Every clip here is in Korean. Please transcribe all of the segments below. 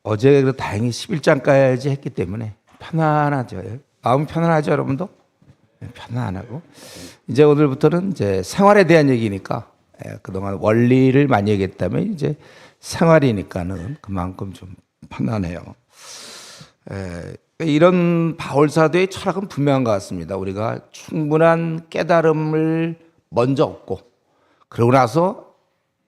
어제 그래도 다행히 11장까지 했기 때문에 편안하죠. 마음이 편안하죠, 여러분도? 편안하고. 이제 오늘부터는 이제 생활에 대한 얘기니까 그동안 원리를 많이 얘기했다면 이제 생활이니까는 그만큼 좀 편안해요. 이런 바울 사도의 철학은 분명한 것 같습니다. 우리가 충분한 깨달음을 먼저 얻고 그러고 나서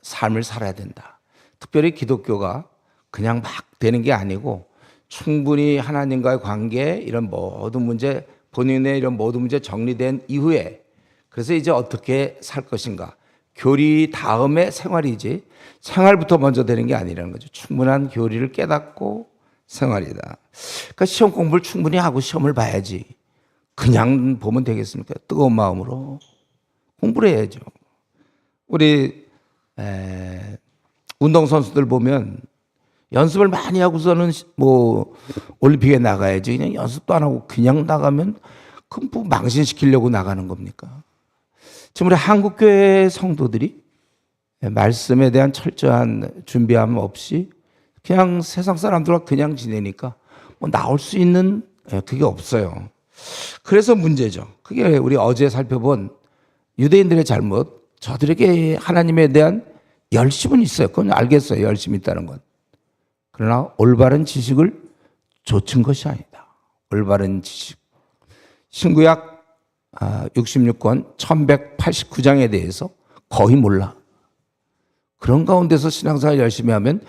삶을 살아야 된다. 특별히 기독교가 그냥 막 되는 게 아니고 충분히 하나님과의 관계 이런 모든 문제 본인의 이런 모든 문제 정리된 이후에 그래서 이제 어떻게 살 것인가 교리 다음에 생활이지 생활부터 먼저 되는 게 아니라는 거죠. 충분한 교리를 깨닫고 생활이다. 그러니까 시험 공부를 충분히 하고 시험을 봐야지 그냥 보면 되겠습니까? 뜨거운 마음으로 공부를 해야죠. 우리 운동선수들 보면 연습을 많이 하고서는 뭐 올림픽에 나가야지 그냥 연습도 안 하고 그냥 나가면 그럼 뭐 망신시키려고 나가는 겁니까? 지금 우리 한국교회 성도들이 말씀에 대한 철저한 준비함 없이 그냥 세상 사람들과 그냥 지내니까 뭐 나올 수 있는 그게 없어요. 그래서 문제죠. 그게 우리 어제 살펴본 유대인들의 잘못, 저들에게 하나님에 대한 열심은 있어요. 그건 알겠어요. 열심이 있다는 건. 그러나 올바른 지식을 좇은 것이 아니다. 올바른 지식. 신구약 66권 1189장에 대해서 거의 몰라. 그런 가운데서 신앙생활 열심히 하면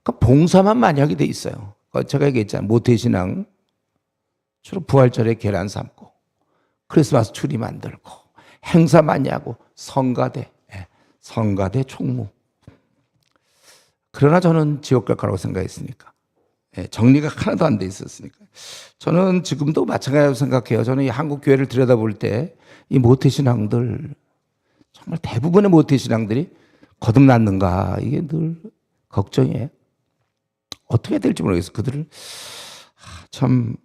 그 봉사만 많이 하게 돼 있어요. 제가 얘기했잖아요. 모태신앙 주로 부활절에 계란 삶고 크리스마스 추리 만들고 행사 많이 하고 성가대 총무. 그러나 저는 지옥 갈 거라고 생각했으니까. 정리가 하나도 안 돼 있었으니까. 저는 지금도 마찬가지로 생각해요. 저는 이 한국 교회를 들여다볼 때 이 모태신앙들 정말 대부분의 모태신앙들이 거듭났는가 이게 늘 걱정이에요. 어떻게 될지 모르겠어요. 그들을 참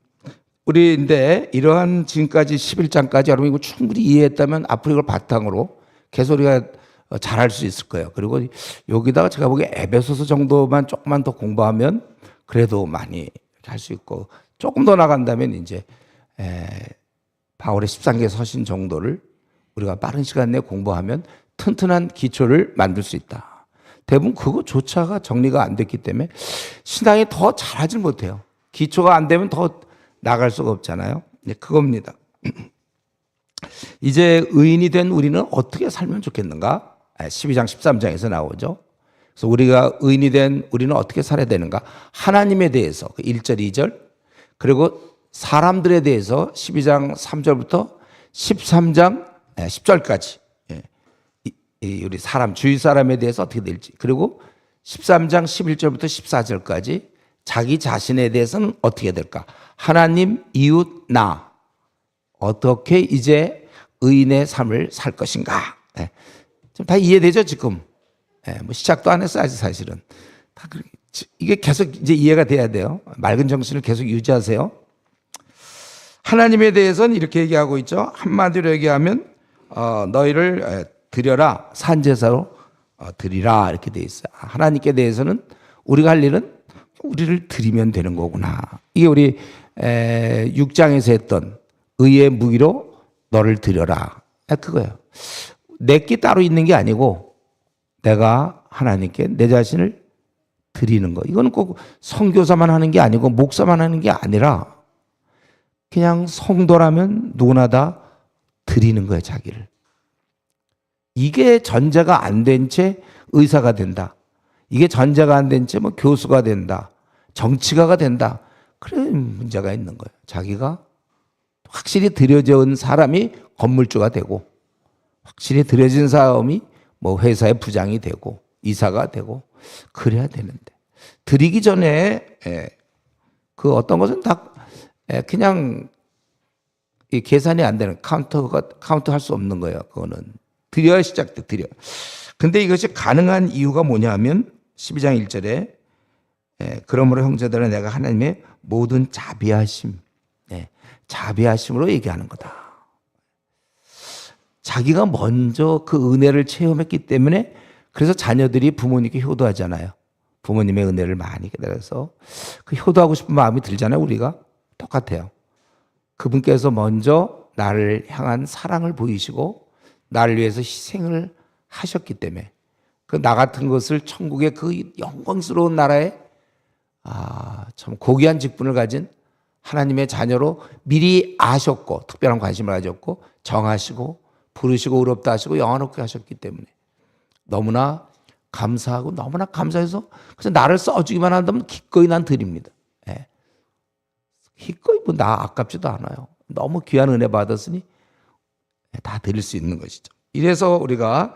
우리 근데 이러한 지금까지 11장까지 여러분 이거 충분히 이해했다면 앞으로 이걸 바탕으로 계속 우리가 잘할 수 있을 거예요. 그리고 여기다가 제가 보기에 에베소서 정도만 조금만 더 공부하면 그래도 많이 할 수 있고 조금 더 나간다면 이제 바울의 13개 서신 정도를 우리가 빠른 시간 내에 공부하면 튼튼한 기초를 만들 수 있다. 대부분 그거조차가 정리가 안 됐기 때문에 신앙이 더 잘하지 못해요. 기초가 안 되면 더 나갈 수가 없잖아요. 네, 그겁니다. 이제 의인이 된 우리는 어떻게 살면 좋겠는가? 12장 13장에서 나오죠. 그래서 우리가 의인이 된 우리는 어떻게 살아야 되는가? 하나님에 대해서 1절 2절 그리고 사람들에 대해서 12장 3절부터 13장 10절까지 우리 사람 주위 사람에 대해서 어떻게 될지 그리고 13장 11절부터 14절까지 자기 자신에 대해서는 어떻게 될까? 하나님, 이웃, 나 어떻게 이제 의인의 삶을 살 것인가? 좀 다 이해되죠 지금? 뭐 시작도 안 했어 아직 사실은. 다 이게 계속 이제 이해가 돼야 돼요. 맑은 정신을 계속 유지하세요. 하나님에 대해서는 이렇게 얘기하고 있죠. 한마디로 얘기하면 너희를 드려라 산제사로 드리라 이렇게 돼 있어요. 하나님께 대해서는 우리가 할 일은 우리를 드리면 되는 거구나. 이게 우리 6장에서 했던 의의 무기로 너를 드려라. 그거예요. 내게 따로 있는 게 아니고 내가 하나님께 내 자신을 드리는 거. 이거는 꼭 선교사만 하는 게 아니고 목사만 하는 게 아니라 그냥 성도라면 누구나 다 드리는 거예요, 자기를. 이게 전제가 안 된 채 의사가 된다. 이게 전제가 안 된 채 뭐 교수가 된다. 정치가가 된다. 그런 문제가 있는 거예요. 자기가 확실히 들여진 사람이 건물주가 되고 확실히 들여진 사람이 뭐 회사의 부장이 되고 이사가 되고 그래야 되는데 드리기 전에 그 어떤 것은 다 그냥 이 계산이 안 되는 카운트 할 수 없는 거예요. 그거는 드려야 시작돼 드려. 근데 이것이 가능한 이유가 뭐냐면 12장 1절에 그러므로 형제들아 내가 하나님의 모든 자비하심 자비하심으로 얘기하는 거다. 자기가 먼저 그 은혜를 체험했기 때문에 그래서 자녀들이 부모님께 효도하잖아요. 부모님의 은혜를 많이 기다려서 그 효도하고 싶은 마음이 들잖아요. 우리가 똑같아요. 그분께서 먼저 나를 향한 사랑을 보이시고 나를 위해서 희생을 하셨기 때문에 그 나 같은 것을 천국의 그 영광스러운 나라에 참 고귀한 직분을 가진 하나님의 자녀로 미리 아셨고 특별한 관심을 가졌고 정하시고 부르시고 의롭다 하시고 영화롭게 하셨기 때문에 너무나 감사하고 너무나 감사해서 그래서 나를 써주기만 한다면 기꺼이 난 드립니다. 예. 기꺼이 뭐 나 아깝지도 않아요. 너무 귀한 은혜 받았으니 다 드릴 수 있는 것이죠. 이래서 우리가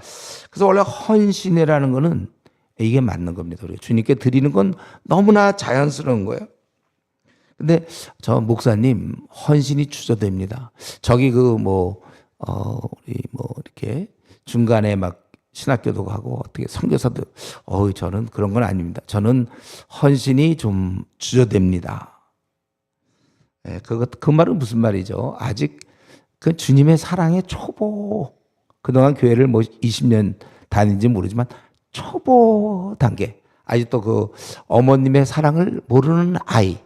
그래서 원래 헌신이라는 거는 이게 맞는 겁니다. 우리가 주님께 드리는 건 너무나 자연스러운 거예요. 근데 저 목사님 헌신이 주저됩니다. 저기 우리 이렇게 중간에 막 신학교도 가고 어떻게 선교사도 저는 그런 건 아닙니다. 저는 헌신이 좀 주저됩니다. 예, 그 말은 무슨 말이죠? 아직 그 주님의 사랑의 초보 그동안 교회를 뭐 20년 다닌지 모르지만 초보 단계 아직도 그 어머님의 사랑을 모르는 아이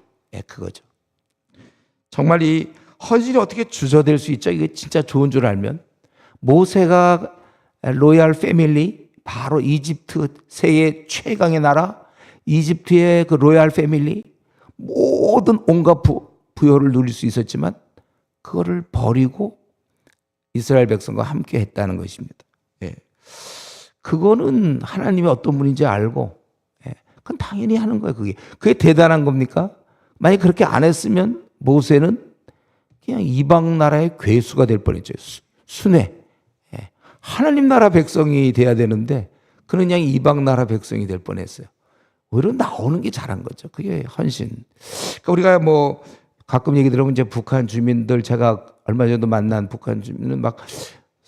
그거죠. 정말 이 헌신이 어떻게 주저될 수 있죠? 이게 진짜 좋은 줄 알면 모세가 로얄 패밀리 바로 이집트 세계 최강의 나라 이집트의 그 로얄 패밀리 모든 온갖 부여를 누릴 수 있었지만 그거를 버리고 이스라엘 백성과 함께 했다는 것입니다. 예. 그거는 하나님이 어떤 분인지 알고 그건 당연히 하는 거예요. 그게 대단한 겁니까? 만약 그렇게 안 했으면 모세는 그냥 이방 나라의 괴수가 될 뻔했죠. 순회. 하나님 나라 백성이 돼야 되는데 그는 그냥 이방 나라 백성이 될 뻔했어요. 오히려 나오는 게 잘한 거죠. 그게 헌신. 그러니까 우리가 뭐 가끔 얘기 들어보면 이제 북한 주민들 제가 얼마 전에도 만난 북한 주민은 막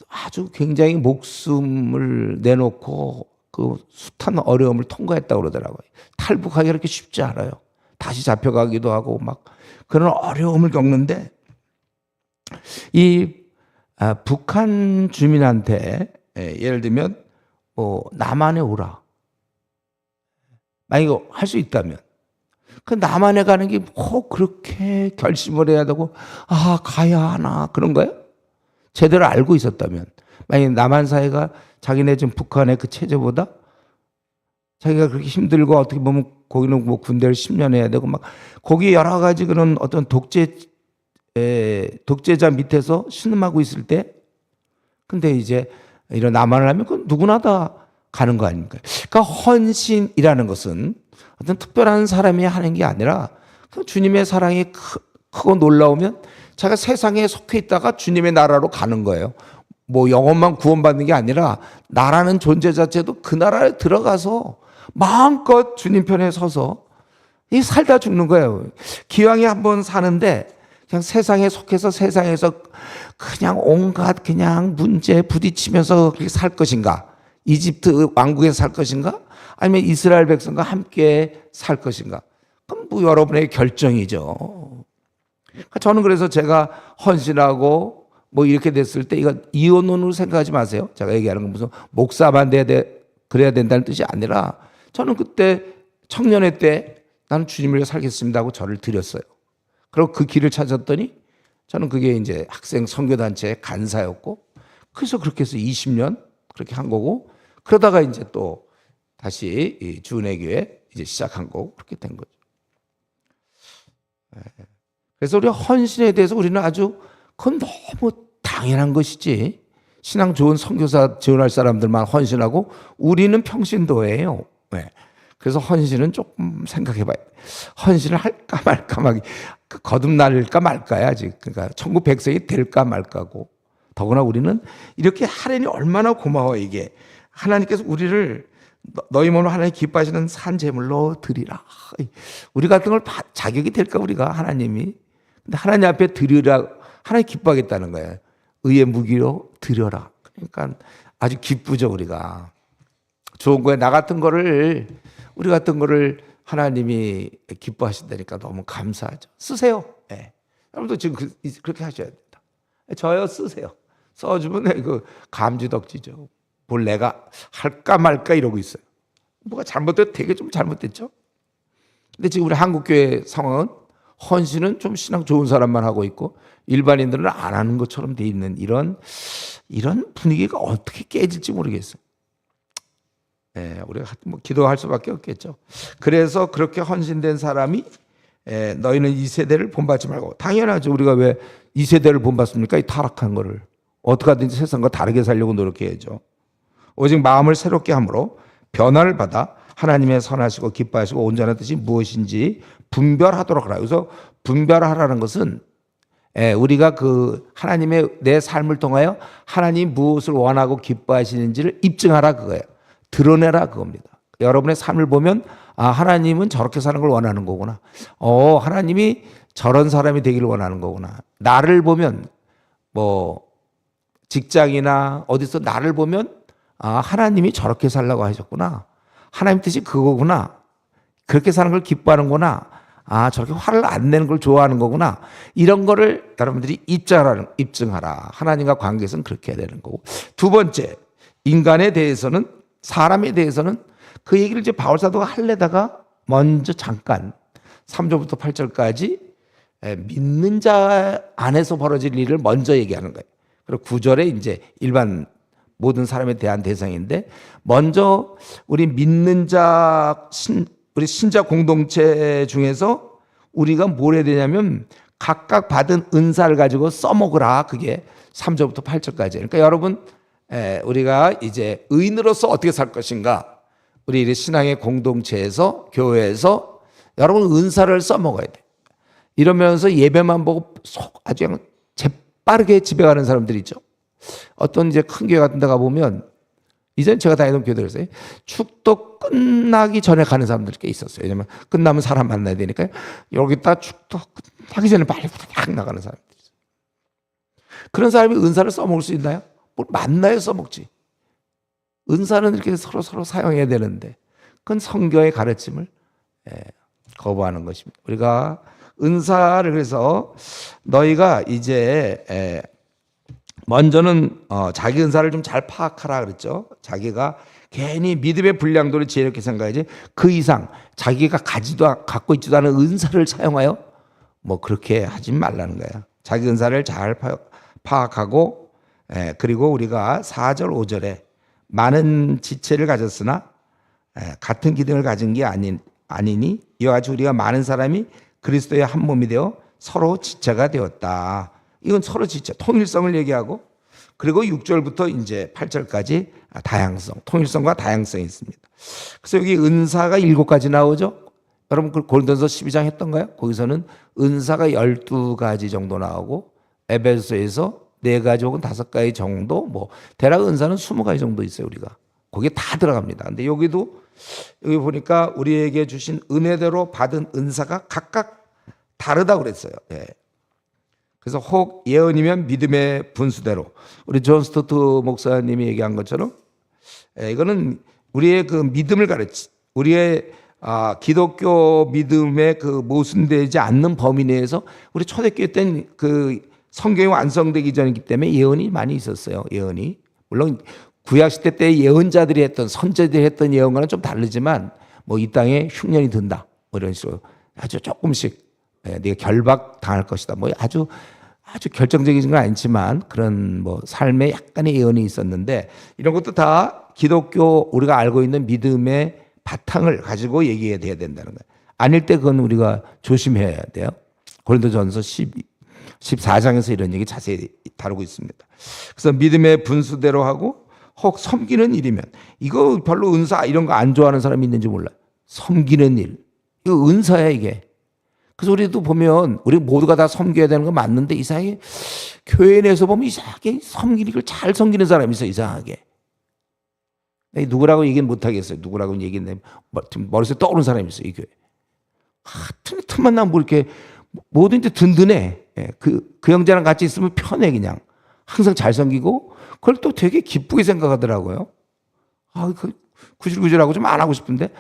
아주 굉장히 목숨을 내놓고 그 숱한 어려움을 통과했다고 그러더라고요. 탈북하기 그렇게 쉽지 않아요. 다시 잡혀가기도 하고 막 그런 어려움을 겪는데 이 북한 주민한테 예를 들면 뭐 남한에 오라. 만약에 할 수 있다면 그 남한에 가는 게 꼭 그렇게 결심을 해야 되고 가야 하나 그런 거예요? 제대로 알고 있었다면 만약에 남한 사회가 자기네 지금 북한의 그 체제보다 자기가 그렇게 힘들고 어떻게 보면 거기는 뭐 군대를 10년 해야 되고 막 거기 여러 가지 그런 어떤 독재자 밑에서 신음하고 있을 때 근데 이제 이런 남한을 하면 그건 누구나 다 가는 거 아닙니까? 그러니까 헌신이라는 것은 어떤 특별한 사람이 하는 게 아니라 주님의 사랑이 크고 놀라우면 자기가 세상에 속해 있다가 주님의 나라로 가는 거예요. 뭐 영혼만 구원받는 게 아니라 나라는 존재 자체도 그 나라에 들어가서 마음껏 주님 편에 서서 이 살다 죽는 거예요. 기왕에 한번 사는데 그냥 세상에 속해서 세상에서 그냥 온갖 그냥 문제 부딪히면서 그렇게 살 것인가? 이집트 왕국에서 살 것인가? 아니면 이스라엘 백성과 함께 살 것인가? 그럼 뭐 여러분의 결정이죠. 저는 그래서 제가 헌신하고 뭐 이렇게 됐을 때 이거 이혼론으로 생각하지 마세요. 제가 얘기하는 건 무슨 목사만 그래야 된다는 뜻이 아니라 저는 그때 청년회 때 나는 주님을 위해 살겠습니다 하고 저를 드렸어요. 그리고 그 길을 찾았더니 저는 그게 이제 학생 선교단체의 간사였고 그래서 그렇게 해서 20년 그렇게 한 거고 그러다가 이제 또 다시 이 주은혜교회 이제 시작한 거고 그렇게 된 거죠. 그래서 우리 헌신에 대해서 우리는 아주 그건 너무 당연한 것이지 신앙 좋은 선교사 지원할 사람들만 헌신하고 우리는 평신도예요. 그래서 헌신은 조금 생각해 봐야 돼. 헌신을 할까 말까 막 거듭날까 말까야 아직. 그러니까 천국 백성이 될까 말까고. 더구나 우리는 이렇게 하려니 얼마나 고마워 이게. 하나님께서 우리를 너희 몸으로 하나님 기뻐하시는 산 제물로 드리라. 우리 같은 걸 자격이 될까 우리가 하나님이. 근데 하나님 앞에 드리라. 하나님 기뻐하겠다는 거예요. 의의 무기로 드려라. 그러니까 아주 기쁘죠 우리가. 좋은 거에 나 같은 거를 우리 같은 거를 하나님이 기뻐하신다니까 너무 감사하죠. 쓰세요. 여러분도 지금 그렇게 하셔야 된다. 저요 쓰세요. 써주면 그 감지덕지죠. 뭘 내가 할까 말까 이러고 있어요. 뭐가 잘못됐 되게 좀 잘못됐죠. 근데 지금 우리 한국교회 상황은 헌신은 좀 신앙 좋은 사람만 하고 있고 일반인들은 안 하는 것처럼 돼 있는 이런 분위기가 어떻게 깨질지 모르겠어요. 우리가 뭐 기도할 수밖에 없겠죠. 그래서 그렇게 헌신된 사람이 너희는 이 세대를 본받지 말고, 당연하죠. 우리가 왜 이 세대를 본받습니까? 이 타락한 거를 어떻게 하든지 세상과 다르게 살려고 노력해야죠. 오직 마음을 새롭게 함으로 변화를 받아 하나님의 선하시고 기뻐하시고 온전한 뜻이 무엇인지 분별하도록 하라. 그래서 분별하라는 것은 우리가 그 하나님의 내 삶을 통하여 하나님 무엇을 원하고 기뻐하시는지를 입증하라 그거예요. 드러내라 그겁니다. 여러분의 삶을 보면 하나님은 저렇게 사는 걸 원하는 거구나. 하나님이 저런 사람이 되기를 원하는 거구나. 나를 보면 뭐 직장이나 어디서 나를 보면 하나님이 저렇게 살라고 하셨구나. 하나님 뜻이 그거구나. 그렇게 사는 걸 기뻐하는구나. 저렇게 화를 안 내는 걸 좋아하는 거구나. 이런 거를 여러분들이 입증하라. 하나님과 관계에서는 그렇게 해야 되는 거고. 두 번째, 인간에 대해서는, 사람에 대해서는 그 얘기를 이제 바울사도가 하려다가 먼저 잠깐 3절부터 8절까지 믿는 자 안에서 벌어질 일을 먼저 얘기하는 거예요. 그리고 9절에 이제 일반 모든 사람에 대한 대상인데, 먼저 우리 믿는 자, 우리 신자 공동체 중에서 우리가 뭘 해야 되냐면 각각 받은 은사를 가지고 써먹으라. 그게 3절부터 8절까지. 그러니까 여러분, 우리가 이제 의인으로서 어떻게 살 것인가, 우리 신앙의 공동체에서, 교회에서 여러분 은사를 써먹어야 돼. 이러면서 예배만 보고 아주 그냥 재빠르게 집에 가는 사람들이 있죠. 어떤 이제 큰 교회 같은 데 가보면, 이전 제가 다니던 교회들에서 축도 끝나기 전에 가는 사람들이 꽤 있었어요. 왜냐면 끝나면 사람 만나야 되니까요. 여기다 축도 끝나기 전에 빨리 확 나가는 사람들이 있어요. 그런 사람이 은사를 써먹을 수 있나요? 뭘 만나야 써먹지. 은사는 이렇게 서로 사용해야 되는데, 그건 성경의 가르침을 거부하는 것입니다. 우리가 은사를, 그래서 너희가 이제 먼저는 자기 은사를 좀 잘 파악하라 그랬죠. 자기가 괜히 믿음의 분량도를 지혜롭게 생각하지 그 이상 자기가 갖고 있지도 않은 은사를 사용하여 뭐 그렇게 하지 말라는 거예요. 자기 은사를 잘 파악하고, 그리고 우리가 4절 5절에 많은 지체를 가졌으나 같은 기능을 가진 게 아니니 이와 같이 우리가 많은 사람이 그리스도의 한 몸이 되어 서로 지체가 되었다. 이건 서로 지체, 통일성을 얘기하고, 그리고 6절부터 이제 8절까지 다양성, 통일성과 다양성이 있습니다. 그래서 여기 은사가 7가지 나오죠. 여러분 그 고린도서 12장 했던가요? 거기서는 은사가 12가지 정도 나오고, 에베소에서 4가지 혹은 5가지 정도, 뭐 대략 은사는 20가지 정도 있어요. 우리가 거기에 다 들어갑니다. 근데 여기 보니까 우리에게 주신 은혜대로 받은 은사가 각각 다르다고 그랬어요. 그래서 혹 예언이면 믿음의 분수대로, 우리 존 스토트 목사님이 얘기한 것처럼 이거는 우리의 그 믿음을 우리의 기독교 믿음의 그 모순되지 않는 범위 내에서, 우리 초대교회 때는 그 성경이 완성되기 전이기 때문에 예언이 많이 있었어요. 예언이 물론 구약시대 때 예언자들이 했던, 선제들이 했던 예언과는 좀 다르지만, 뭐 이 땅에 흉년이 든다, 뭐 이런 식으로 아주 조금씩 네가 결박 당할 것이다, 뭐 아주 결정적인 건 아니지만 그런 뭐 삶에 약간의 예언이 있었는데, 이런 것도 다 기독교 우리가 알고 있는 믿음의 바탕을 가지고 얘기해야 된다는 거예요. 아닐 때 그건 우리가 조심해야 돼요. 고린도전서 14장에서 이런 얘기 자세히 다루고 있습니다. 그래서 믿음의 분수대로 하고, 혹 섬기는 일이면, 이거 별로 은사 이런 거 안 좋아하는 사람이 있는지 몰라요. 섬기는 일, 이거 은사야 이게. 그래서 우리도 보면 우리 모두가 다 섬겨야 되는 거 맞는데, 이상하게 교회 내에서 보면 이상하게 섬기는 걸 잘 섬기는 사람이 있어. 이상하게. 누구라고 얘기는 못하겠어요. 누구라고 얘기는 머릿속에 떠오르는 사람이 있어요. 이 교회. 틈만 나면 뭐 이렇게 뭐든지 든든해. 그 형제랑 같이 있으면 편해. 그냥 항상 잘 섬기고, 그걸 또 되게 기쁘게 생각하더라고요. 구질구질하고 좀 안 하고 싶은데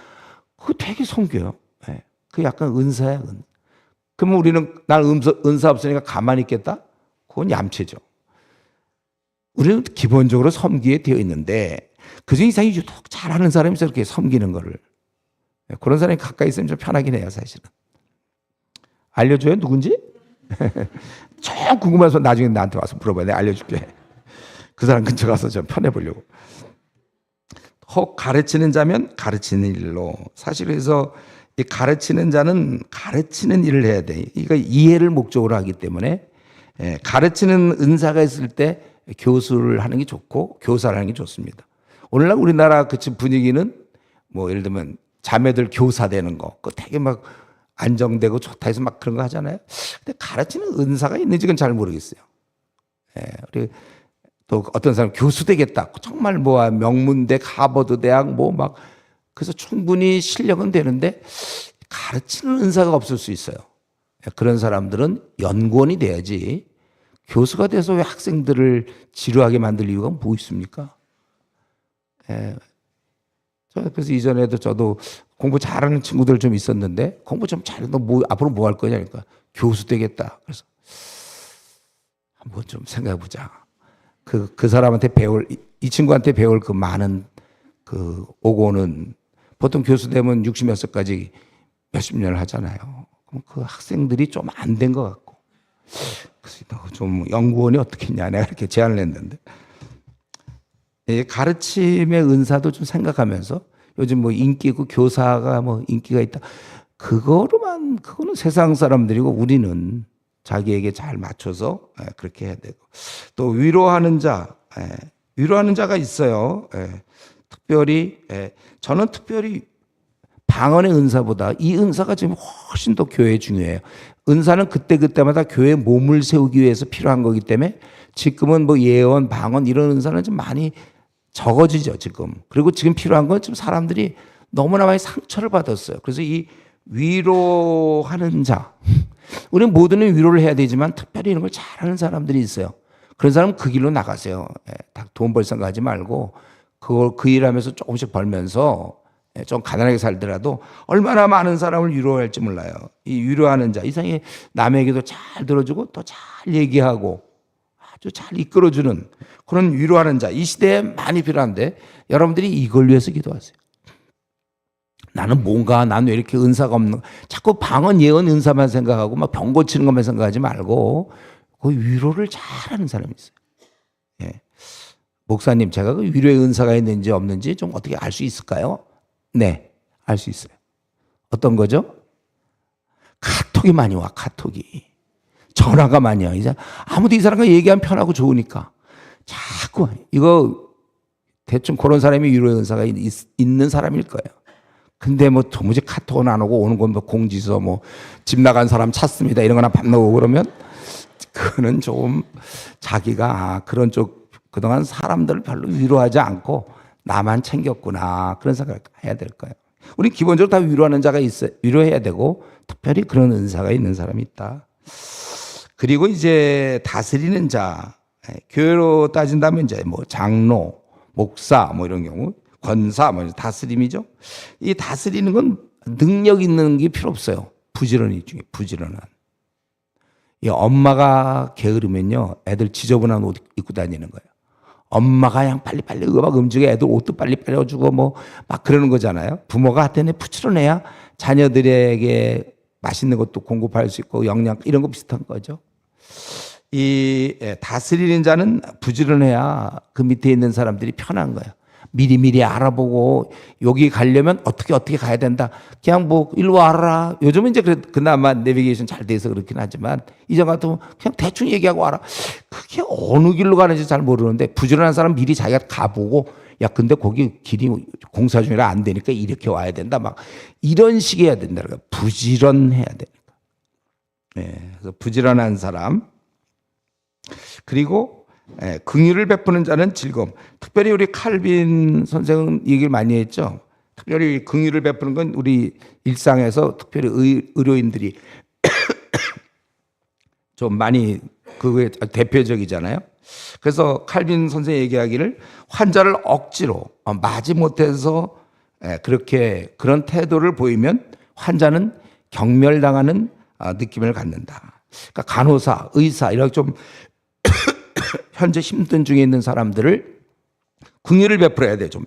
그거 되게 섬겨요. 그 약간 은사야. 그러면 우리는 난 은사 없으니까 가만히 있겠다? 그건 얌체죠. 우리는 기본적으로 섬기에 되어 있는데, 그중에 이상이 유독 잘하는 사람이 저렇게 섬기는 거를. 그런 사람이 가까이 있으면 좀 편하긴 해요, 사실은. 알려줘요, 누군지? 좀 궁금해서 나중에 나한테 와서 물어봐야 돼. 알려줄게. 그 사람 근처 가서 좀 편해보려고. 혹 가르치는 자면 가르치는 일로. 사실 그래서 이 가르치는 자는 가르치는 일을 해야 돼. 이거 이해를 목적으로 하기 때문에 가르치는 은사가 있을 때 교수를 하는 게 좋고 교사를 하는 게 좋습니다. 오늘날 우리나라 그 분위기는 뭐 예를 들면 자매들 교사 되는 거, 그 되게 막 안정되고 좋다 해서 막 그런 거 하잖아요. 근데 가르치는 은사가 있는지는 잘 모르겠어요. 그리고 또 어떤 사람 교수 되겠다. 정말 뭐 명문대, 하버드 대학 뭐 막 그래서 충분히 실력은 되는데 가르치는 은사가 없을 수 있어요. 그런 사람들은 연구원이 돼야지 교수가 돼서 왜 학생들을 지루하게 만들 이유가 뭐 있습니까? 그래서 이전에도 저도 공부 잘하는 친구들 좀 있었는데 공부 좀 잘해도 뭐 앞으로 뭐 할 거냐 그러니까 교수 되겠다. 그래서 한번 좀 생각해 보자. 그 사람한테 배울 이 친구한테 배울 그 많은 그 오고는 보통 교수 되면 60몇 세까지 몇십 년을 하잖아요. 그럼 그 학생들이 좀 안 된 것 같고 그래서 좀 연구원이 어떻겠냐 내가 이렇게 제안을 했는데 가르침의 은사도 좀 생각하면서 요즘 뭐 인기 있고 교사가 뭐 인기가 있다 그거로만 그거는 세상 사람들이고 우리는 자기에게 잘 맞춰서 그렇게 해야 되고 또 위로하는 자가 있어요. 특별히 저는 특별히 방언의 은사보다 이 은사가 지금 훨씬 더 교회에 중요해요. 은사는 그때마다 교회에 몸을 세우기 위해서 필요한 거기 때문에 지금은 뭐 예언, 방언 이런 은사는 좀 많이 적어지죠, 지금. 그리고 지금 필요한 건 지금 사람들이 너무나 많이 상처를 받았어요. 그래서 이 위로하는 자, 우리는 모두는 위로를 해야 되지만 특별히 이런 걸 잘하는 사람들이 있어요. 그런 사람은 그 길로 나가세요. 돈 벌 생각하지 말고 그 일하면서 조금씩 벌면서 좀 가난하게 살더라도 얼마나 많은 사람을 위로할지 몰라요. 이 위로하는 자, 이상에 남에게도 잘 들어주고 또 잘 얘기하고 아주 잘 이끌어주는 그런 위로하는 자, 이 시대에 많이 필요한데 여러분들이 이걸 위해서 기도하세요. 나는 뭔가 난 왜 이렇게 은사가 없는 자꾸 방언 예언 은사만 생각하고 막 병 고치는 것만 생각하지 말고 그 위로를 잘하는 사람이 있어요. 목사님 제가 그 위로의 은사가 있는지 없는지 좀 어떻게 알 수 있을까요? 네, 알 수 있어요. 어떤 거죠? 카톡이 많이 와, 카톡이. 전화가 많이 와. 이제 아무도 이 사람과 얘기하면 편하고 좋으니까. 자꾸, 이거 대충 그런 사람이 위로의 은사가 있는 사람일 거예요. 근데 뭐 도무지 카톡은 안 오고 오는 건 뭐 공지서 뭐 집 나간 사람 찾습니다. 이런 거나 밥 나오고 그러면 그거는 좀 자기가 그런 쪽 그동안 사람들을 별로 위로하지 않고 나만 챙겼구나 그런 생각을 해야 될 거예요. 우리 기본적으로 다 위로하는 자가 있어요. 위로해야 되고 특별히 그런 은사가 있는 사람이 있다. 그리고 이제 다스리는 자, 교회로 따진다면 이제 뭐 장로, 목사 뭐 이런 경우, 권사 뭐 다스림이죠. 이 다스리는 건 능력 있는 게 필요 없어요. 부지런히 중에 부지런한. 이 엄마가 게으르면요, 애들 지저분한 옷 입고 다니는 거예요. 엄마가 그냥 빨리빨리 막 움직여 애들 옷도 빨리빨리 해주고 뭐 막 그러는 거잖아요. 부모가 하여튼 부지런해야 자녀들에게 맛있는 것도 공급할 수 있고 영양 이런 거 비슷한 거죠. 이 다스리는 자는 부지런해야 그 밑에 있는 사람들이 편한 거예요. 미리미리 알아보고 여기 가려면 어떻게 가야 된다. 그냥 뭐 일로 와라. 요즘은 이제 그나마 내비게이션 잘 돼서 그렇긴 하지만 이전 같으면 그냥 대충 얘기하고 와라. 그게 어느 길로 가는지 잘 모르는데 부지런한 사람 미리 자기가 가보고 야 근데 거기 길이 공사 중이라 안 되니까 이렇게 와야 된다. 막 이런 식이 해야 된다. 부지런해야 되니까. 그래서 부지런한 사람. 그리고 긍휼을 베푸는 자는 즐거움. 특별히 우리 칼빈 선생은 얘기를 많이 했죠. 특별히 긍휼을 베푸는 건 우리 일상에서 특별히 의료인들이 좀 많이 그게 대표적이잖아요. 그래서 칼빈 선생 얘기하기를 환자를 억지로 마지못해서 그렇게 그런 태도를 보이면 환자는 경멸당하는 느낌을 갖는다. 그러니까 간호사, 의사 이렇게 좀 현재 힘든 중에 있는 사람들을 긍휼을 베풀어야 돼, 좀.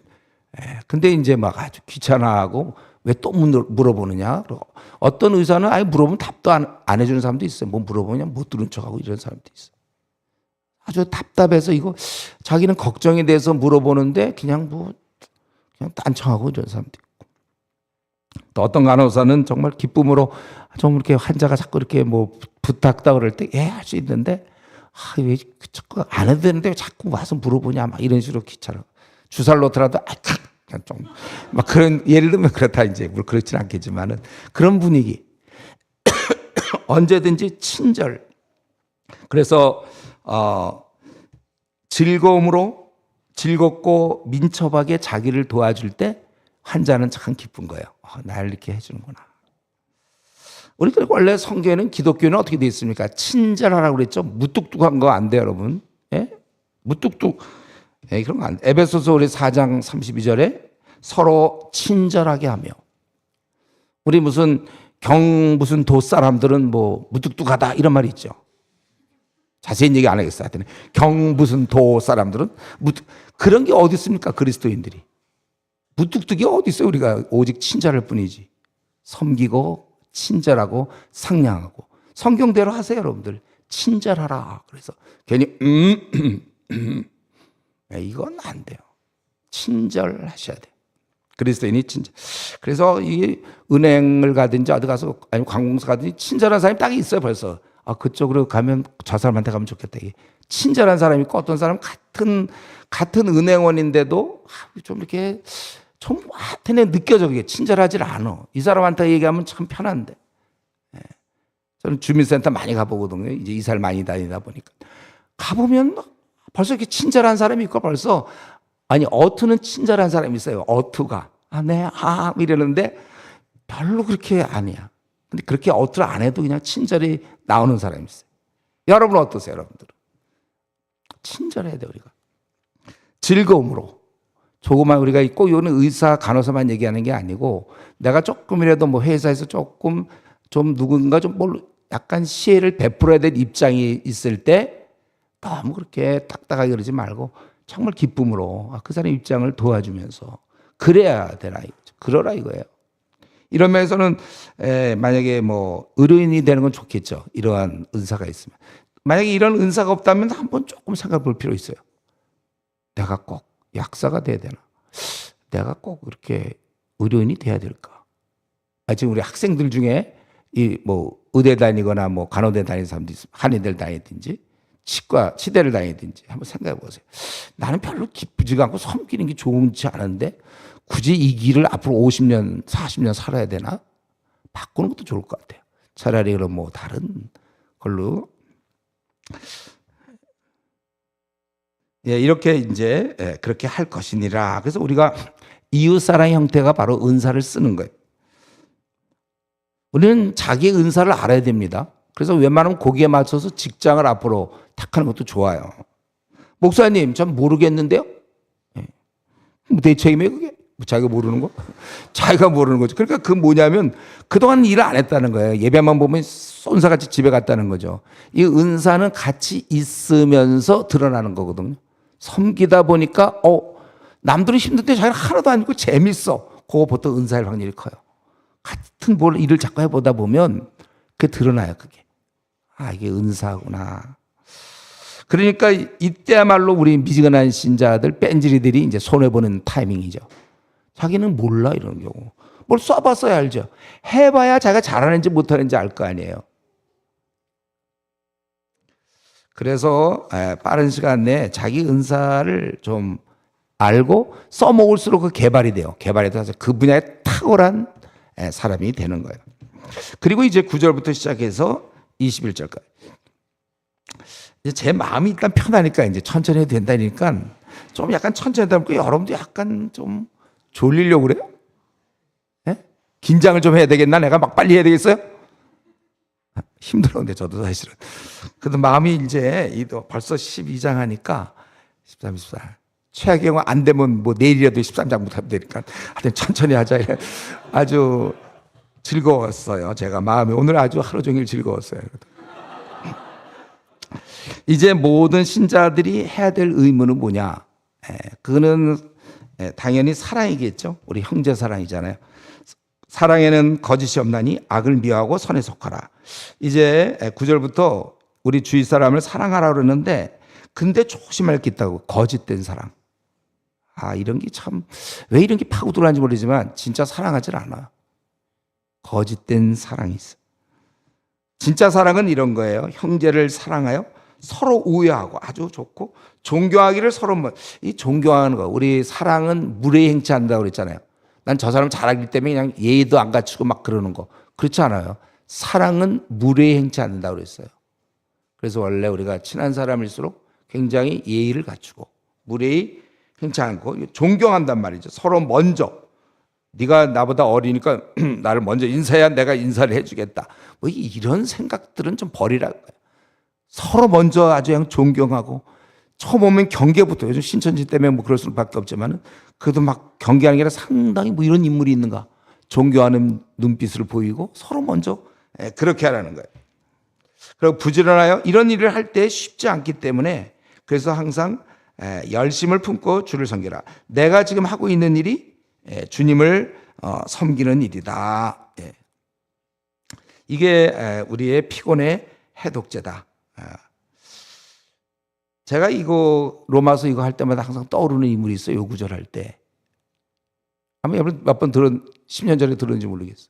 근데 이제 막 아주 귀찮아하고 왜 또 물어보느냐. 어떤 의사는 아예 물어보면 답도 안 해주는 사람도 있어요. 뭐 물어보면 못 들은 척하고 이런 사람도 있어요. 아주 답답해서 이거 자기는 걱정이 돼서 물어보는데 그냥 딴청하고 이런 사람도 있고. 또 어떤 간호사는 정말 기쁨으로 좀 이렇게 환자가 자꾸 이렇게 뭐 부탁다 그럴 때 할 수 있는데 왜 자꾸 안 해도 되는데 왜 자꾸 와서 물어보냐 막 이런 식으로 귀찮아. 주사를 놓더라도 그냥 좀 막 그런 예를 들면 그렇다 이제 뭐 그렇진 않겠지만은 그런 분위기. 언제든지 친절. 그래서 즐겁고 민첩하게 자기를 도와줄 때 환자는 참 기쁜 거예요. 날 이렇게 해주는구나. 우리들 원래 성경에는 기독교는 어떻게 되어 있습니까? 친절하라고 그랬죠. 무뚝뚝한 거 안 돼요, 여러분. 예? 무뚝뚝. 그런 거 안 돼. 에베소서 우리 4장 32절에 서로 친절하게 하며. 우리 무슨 도 사람들은 뭐 무뚝뚝하다 이런 말이 있죠. 자세히 얘기 안 하겠어요. 하여튼 도 사람들은 그런 게 어디 있습니까? 그리스도인들이. 무뚝뚝이 어디 있어요? 우리가 오직 친절할 뿐이지. 섬기고 친절하고 상냥하고. 성경대로 하세요, 여러분들. 친절하라. 그래서 괜히 이건 안 돼요. 친절하셔야 돼요. 그리스도인이 친절. 그래서 이 은행을 가든지 어디 가서 아니면 관공서 가든지 친절한 사람이 딱 있어요, 벌써. 그쪽으로 가면 저 사람한테 가면 좋겠다. 이게 친절한 사람이 있고 어떤 사람 같은 은행원인데도 좀 이렇게 좀 하여튼 느껴져. 그게 친절하질 않아. 이 사람한테 얘기하면 참 편한데. 저는 주민센터 많이 가보거든요. 이제 이사를 많이 다니다 보니까. 가보면 벌써 이렇게 친절한 사람이 있고 벌써 어투는 친절한 사람이 있어요. 어투가. 네, 이러는데 별로 그렇게 아니야. 근데 그렇게 어투를 안 해도 그냥 친절히 나오는 사람이 있어요. 여러분 어떠세요, 여러분들은? 친절해야 돼, 우리가. 즐거움으로. 조그만 우리가 꼭 이거는 의사, 간호사만 얘기하는 게 아니고 내가 조금이라도 뭐 회사에서 조금 좀 누군가 좀 약간 시혜를 베풀어야 될 입장이 있을 때 너무 그렇게 딱딱하게 그러지 말고 정말 기쁨으로 그 사람의 입장을 도와주면서 그래야 되나 이거죠. 그러라 이거예요. 이런 면에서는 만약에 뭐 의료인이 되는 건 좋겠죠. 이러한 은사가 있으면. 만약에 이런 은사가 없다면 한번 조금 생각해 볼 필요 있어요. 내가 꼭 약사가 돼야 되나? 내가 꼭 그렇게 의료인이 돼야 될까? 지금 우리 학생들 중에 이 뭐 의대 다니거나 뭐 간호대 다니는 사람도 있으면 한의대를 다니든지 치대를 다니든지 한번 생각해 보세요. 나는 별로 기쁘지가 않고 섬기는 게 좋지 않은데 굳이 이 길을 앞으로 50년, 40년 살아야 되나? 바꾸는 것도 좋을 것 같아요. 차라리 그럼 뭐 다른 걸로. 이렇게 이제 그렇게 할 것이니라. 그래서 우리가 이웃사랑의 형태가 바로 은사를 쓰는 거예요. 우리는 자기의 은사를 알아야 됩니다. 그래서 웬만하면 거기에 맞춰서 직장을 앞으로 택하는 것도 좋아요. 목사님, 전 모르겠는데요? 내 책임이에요, 그게? 자기가 모르는 거? 자기가 모르는 거죠. 그러니까 그 뭐냐면 그동안 일을 안 했다는 거예요. 예배만 보면 쏜사같이 집에 갔다는 거죠. 이 은사는 같이 있으면서 드러나는 거거든요. 섬기다 보니까 남들은 힘든데 자기는 하나도 아니고 재밌어. 그거 보통 은사일 확률이 커요. 같은 일을 자꾸 해보다 보면 그게 드러나요, 그게. 이게 은사구나. 그러니까 이때야말로 우리 미지근한 신자들, 뺀질이들이 이제 손해보는 타이밍이죠. 자기는 몰라, 이런 경우. 뭘 써봤어야 알죠. 해봐야 자기가 잘하는지 못하는지 알 거 아니에요. 그래서 빠른 시간 내에 자기 은사를 좀 알고 써먹을수록 그 개발이 돼요. 개발이 돼서 그 분야에 탁월한 사람이 되는 거예요. 그리고 이제 9절부터 시작해서 21절까지. 이제 제 마음이 일단 편하니까 이제 천천히 해도 된다니까 좀 약간 천천히 하다 보니까 여러분도 약간 좀 졸리려고 그래요? 긴장을 좀 해야 되겠나? 내가 막 빨리 해야 되겠어요? 힘들었는데 저도 사실은. 그래도 마음이 이제 벌써 12장 하니까 13, 14. 최악의 경우 안 되면 뭐 내일이라도 13장부터 하면 되니까 하여튼 천천히 하자. 아주 즐거웠어요. 제가 마음이 오늘 아주 하루 종일 즐거웠어요. 이제 모든 신자들이 해야 될 의무는 뭐냐? 그거는 당연히 사랑이겠죠. 우리 형제 사랑이잖아요. 사랑에는 거짓이 없나니 악을 미워하고 선에 속하라. 이제 9절부터 우리 주위 사람을 사랑하라 그러는데 근데 조심할 게 있다고. 거짓된 사랑. 이런 게 참 왜 이런 게 파고 들어가는지 모르지만 진짜 사랑하질 않아요. 거짓된 사랑이 있어. 진짜 사랑은 이런 거예요. 형제를 사랑하여 서로 우애하고 아주 좋고 존경하기를 서로 이 존경하는 거. 우리 사랑은 물에 행치한다고 그랬잖아요. 난 저 사람 잘하기 때문에 그냥 예의도 안 갖추고 막 그러는 거. 그렇지 않아요. 사랑은 물에 행치 않는다고 그랬어요. 그래서 원래 우리가 친한 사람일수록 굉장히 예의를 갖추고 물에 행치 않고 존경한단 말이죠. 서로 먼저. 네가 나보다 어리니까 나를 먼저 인사해야 내가 인사를 해주겠다. 뭐 이런 생각들은 좀 버리라는 거예요. 서로 먼저 아주 그냥 존경하고 처음 오면 경계부터. 요즘 신천지 때문에 뭐 그럴 수밖에 없지만은 그래도 막 경계하는 게 아니라 상당히 뭐 이런 인물이 있는가 존경하는 눈빛을 보이고 서로 먼저 그렇게 하라는 거예요. 그리고 부지런하여 이런 일을 할 때 쉽지 않기 때문에 그래서 항상 열심을 품고 주를 섬기라. 내가 지금 하고 있는 일이 주님을 섬기는 일이다. 이게 우리의 피곤의 해독제다. 제가 이거 로마서 이거 할 때마다 항상 떠오르는 인물이 있어요. 요 구절 할 때. 아마 몇 번 10년 전에 들었는지 모르겠어요.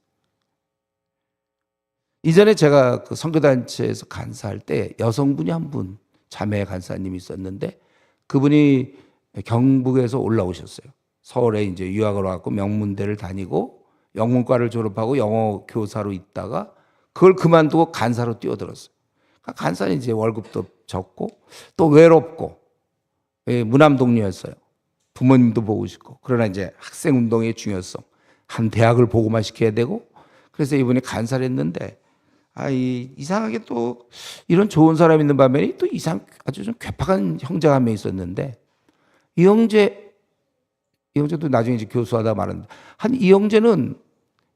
이전에 제가 그 선교단체에서 간사할 때 여성분이 한 분, 자매 간사님이 있었는데 그분이 경북에서 올라오셨어요. 서울에 이제 유학을 와서 명문대를 다니고 영문과를 졸업하고 영어 교사로 있다가 그걸 그만두고 간사로 뛰어들었어요. 간사는 이제 월급도 적고 또 외롭고 무남동녀였어요. 부모님도 보고 싶고 그러나 이제 학생 운동의 중요성 한 대학을 보고만 시켜야 되고 그래서 이분이 간사를 했는데 이상하게 또 이런 좋은 사람 있는 반면에 또 아주 좀 괴팍한 형제가 한 명 있었는데 이 형제도 나중에 이제 교수하다 말았는데 이 형제는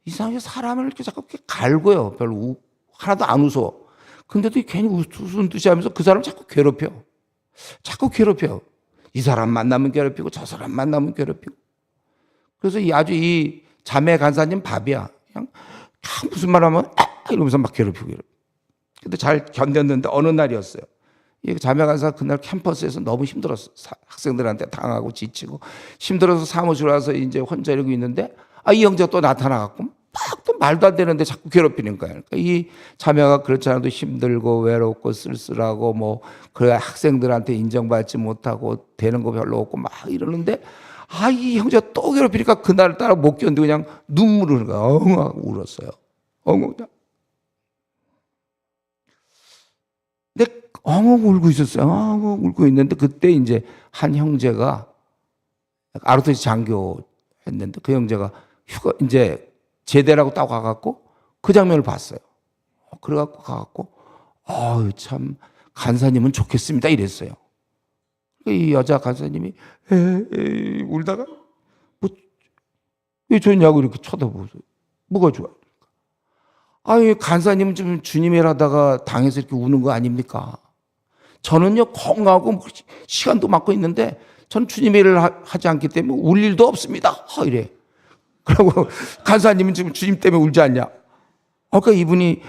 이상하게 사람을 이렇게 자꾸 갈고요. 별로 하나도 안 웃어. 근데도 괜히 웃은 듯이 하면서 그 사람 자꾸 괴롭혀. 이 사람 만나면 괴롭히고 저 사람 만나면 괴롭히고. 그래서 이 자매 간사님 밥이야. 그냥 무슨 말 하면 이러면서 막 괴롭히고. 근데 잘 견뎠는데 어느 날이었어요. 이 자매 간사 그날 캠퍼스에서 너무 힘들었어. 학생들한테 당하고 지치고 힘들어서 사무실 와서 이제 혼자 이러고 있는데 이 형제가 또 나타나갖고 막 또 말도 안 되는데 자꾸 괴롭히는 거예요. 그러니까 이 자매가 그렇지 않아도 힘들고 외롭고 쓸쓸하고 뭐 그래 학생들한테 인정받지 못하고 되는 거 별로 없고 막 이러는데 이 형제가 또 괴롭히니까 그날 따라 못 견디고 그냥 눈물을 흘리고 엉엉 울었어요. 엉엉. 근데 엉엉 울고 있었어요. 엉엉 울고 있는데 그때 이제 한 형제가 아르토시 장교 했는데 그 형제가 이제 제대라고 딱 와갖고 그 장면을 봤어요. 그래갖고 가갖고 참 간사님은 좋겠습니다 이랬어요. 이 여자 간사님이 울다가 왜 좋냐고 이렇게 쳐다보세요. 뭐가 좋아요? 간사님은 좀 주님 일 하다가 당해서 이렇게 우는 거 아닙니까? 저는요 건강하고 시간도 많고 있는데 저는 주님 일을 하지 않기 때문에 울 일도 없습니다. 이래. 그리고 간사님은 지금 주님 때문에 울지 않냐? 그러니까 이분이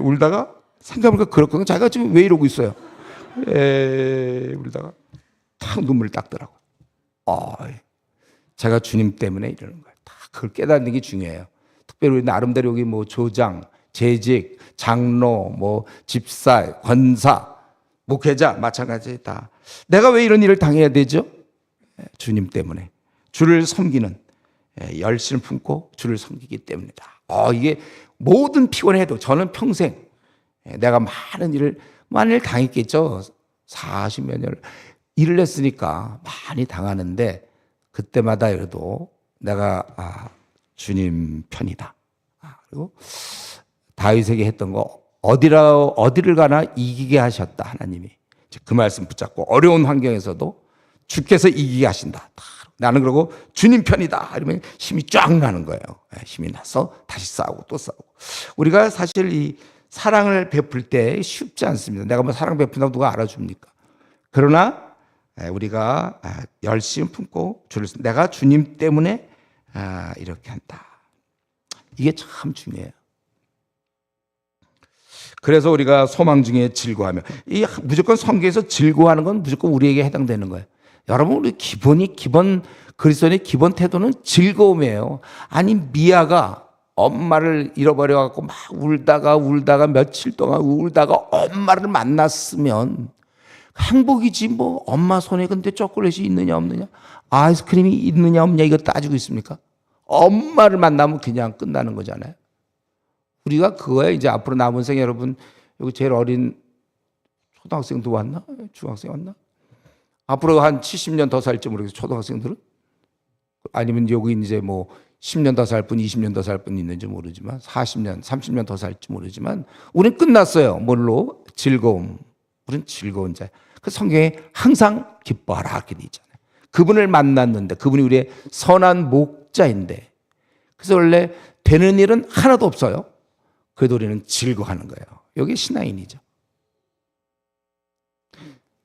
울다가 생각해보니까 그렇거든요. 자기가 지금 왜 이러고 있어요? 울다가 탁 눈물 닦더라고. 제가 주님 때문에 이러는 거예요. 다 그걸 깨닫는 게 중요해요. 특별히 우리 나름대로 여기 뭐 조장, 재직, 장로, 뭐 집사, 권사, 목회자 마찬가지 다. 내가 왜 이런 일을 당해야 되죠? 주님 때문에. 주를 섬기는 열심을 품고 주를 섬기기 때문이다. 이게 모든 피곤해도 저는 평생 내가 많은 일을 당했겠죠. 40몇 년을 일을 했으니까 많이 당하는데 그때마다 그래도 내가 주님 편이다. 그리고 다윗에게 했던 거 어디를 가나 이기게 하셨다. 하나님이 그 말씀 붙잡고 어려운 환경에서도 주께서 이기게 하신다. 나는 그러고 주님 편이다. 이러면 힘이 쫙 나는 거예요. 힘이 나서 다시 싸우고 또 싸우고. 우리가 사실 이 사랑을 베풀 때 쉽지 않습니다. 내가 뭐 사랑 베푼다고 누가 알아줍니까? 그러나 우리가 열심히 품고 주를 내가 주님 때문에 이렇게 한다. 이게 참 중요해요. 그래서 우리가 소망 중에 즐거워하며, 이 무조건 성경에서 즐거워하는 건 무조건 우리에게 해당되는 거예요. 여러분, 우리 기본 그리스도인의 기본 태도는 즐거움이에요. 아니, 미아가 엄마를 잃어버려갖고 막 울다가 며칠 동안 울다가 엄마를 만났으면 행복이지 뭐. 엄마 손에 근데 초콜릿이 있느냐 없느냐, 아이스크림이 있느냐 없느냐 이거 따지고 있습니까? 엄마를 만나면 그냥 끝나는 거잖아요. 우리가 그거에 이제 앞으로 남은 생 여러분, 여기 제일 어린 초등학생도 왔나? 중학생 왔나? 앞으로 한 70년 더 살지 모르겠어요. 초등학생들은? 아니면 여기 이제 뭐 10년 더 살 분, 20년 더 살 분 있는지 모르지만 40년, 30년 더 살지 모르지만 우린 끝났어요. 뭘로? 즐거움. 우린 즐거운 자. 그 성경에 항상 기뻐하라 이렇게 돼 있잖아요. 그분을 만났는데 그분이 우리의 선한 목자인데, 그래서 원래 되는 일은 하나도 없어요. 그래도 우리는 즐거워하는 거예요. 이게 신앙인이죠.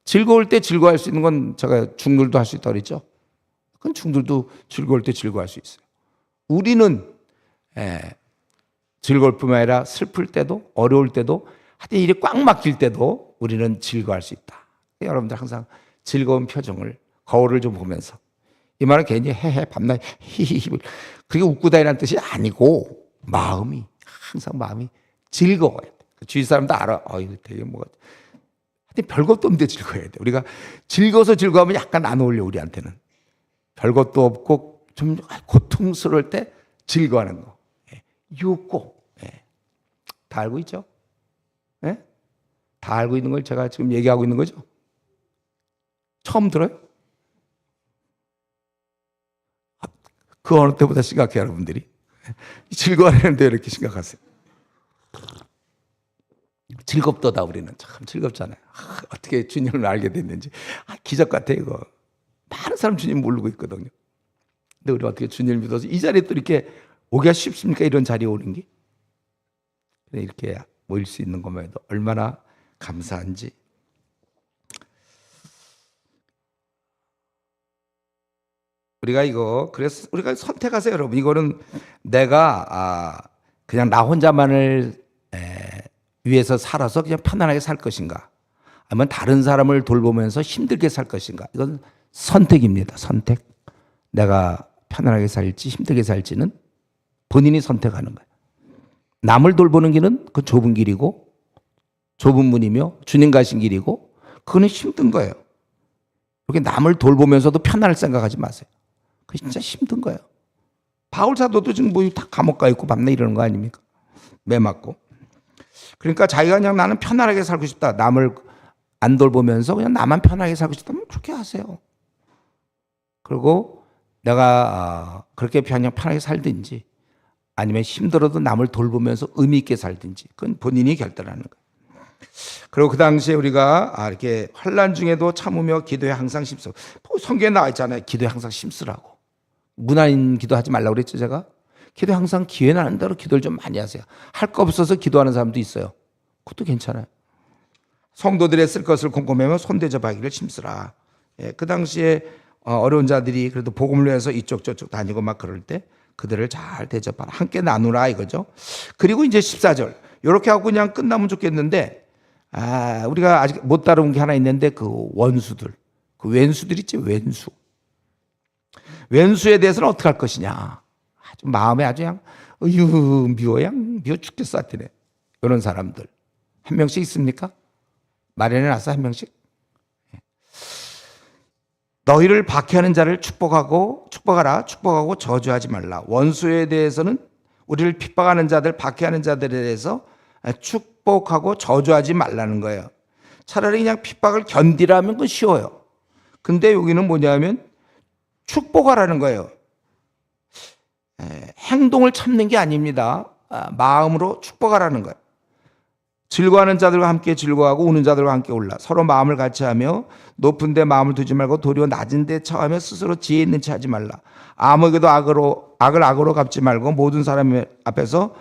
즐거울 때 즐거워할 수 있는 건 제가 중들도 할 수 있다고 그랬죠. 그건 중들도 즐거울 때 즐거워할 수 있어요. 우리는 즐거울 뿐만 아니라 슬플 때도 어려울 때도 하여튼 일이 꽉 막힐 때도 우리는 즐거워할 수 있다. 여러분들 항상 즐거운 표정을, 거울을 좀 보면서, 이 말은 괜히 헤헤 밤낮 히히히 그게 웃고 다니는 뜻이 아니고 마음이 항상 마음이 즐거워야 돼. 주위 사람도 알아. 이거 되게 뭐가 하여튼 별것도 없는데 즐거워야 돼. 우리가 즐거워서 즐거우면 약간 안 어울려. 우리한테는 별것도 없고 좀 고통스러울 때 즐거워하는 거, 유고, 다 알고 있죠? 다 알고 있는 걸 제가 지금 얘기하고 있는 거죠? 처음 들어요? 그 어느 때보다 심각해요, 여러분들이. 즐거워하는데 이렇게 심각하세요. 즐겁도다. 우리는 참 즐겁잖아요. 어떻게 주님을 알게 됐는지 기적 같아 이거. 많은 사람 주님 모르고 있거든요. 근데 우리 어떻게 주님을 믿어서 이 자리에 또 이렇게 오기가 쉽습니까? 이런 자리에 오는 게. 이렇게 모일 수 있는 것만 해도 얼마나 감사한지. 그래서 우리가 선택하세요, 여러분. 이거는 내가 그냥 나 혼자만을 위해서 살아서 그냥 편안하게 살 것인가, 아니면 다른 사람을 돌보면서 힘들게 살 것인가. 이건 선택입니다. 선택. 내가 편안하게 살지 힘들게 살지는 본인이 선택하는 거예요. 남을 돌보는 길은 그 좁은 길이고 좁은 문이며 주님 가신 길이고, 그거는 힘든 거예요. 이렇게 남을 돌보면서도 편안할 생각하지 마세요. 그게 진짜 힘든 거예요. 바울 사도도 지금 뭐 다 감옥 가 있고 밤낮 이러는 거 아닙니까? 매 맞고. 그러니까 자기가 그냥 나는 편안하게 살고 싶다, 남을 안 돌보면서 그냥 나만 편하게 살고 싶다면 그렇게 하세요. 그리고 내가 그렇게 그냥 편하게 살든지, 아니면 힘들어도 남을 돌보면서 의미 있게 살든지, 그건 본인이 결단하는 거예요. 그리고 그 당시에 우리가 이렇게 환난 중에도 참으며 기도에 항상 힘써. 성경에 나와 있잖아요. 기도에 항상 힘쓰라고. 무난인 기도하지 말라고 그랬죠, 제가. 기도에 항상 기회 나는 대로 기도를 좀 많이 하세요. 할 거 없어서 기도하는 사람도 있어요. 그것도 괜찮아요. 성도들의 쓸 것을 꼼꼼하며 손대접하기를 힘쓰라. 그 당시에 어려운 자들이 그래도 복음을 위해서 이쪽 저쪽 다니고 막 그럴 때 그들을 잘 대접하라. 함께 나누라 이거죠. 그리고 이제 14절. 이렇게 하고 그냥 끝나면 좋겠는데, 우리가 아직 못 다룬 게 하나 있는데, 그 원수들, 그 왼수들 있지, 왼수. 왼수에 대해서는 어떻게 할 것이냐. 아주 마음에 아주 그냥 미워 죽겠어 하여튼. 이런 사람들 한 명씩 있습니까? 마련해 놨어, 한 명씩. 너희를 박해하는 자를 축복하라. 축복하고 저주하지 말라. 원수에 대해서는, 우리를 핍박하는 자들, 박해하는 자들에 대해서 축복하고 저주하지 말라는 거예요. 차라리 그냥 핍박을 견디라면 그건 쉬워요. 근데 여기는 뭐냐면 축복하라는 거예요. 행동을 참는 게 아닙니다. 마음으로 축복하라는 거예요. 즐거워하는 자들과 함께 즐거워하고 우는 자들과 함께 울라. 서로 마음을 같이 하며 높은 데 마음을 두지 말고 도리어 낮은 데 처하며 스스로 지혜 있는 체 하지 말라. 아무에게도 악을 악으로 갚지 말고 모든 사람 앞에서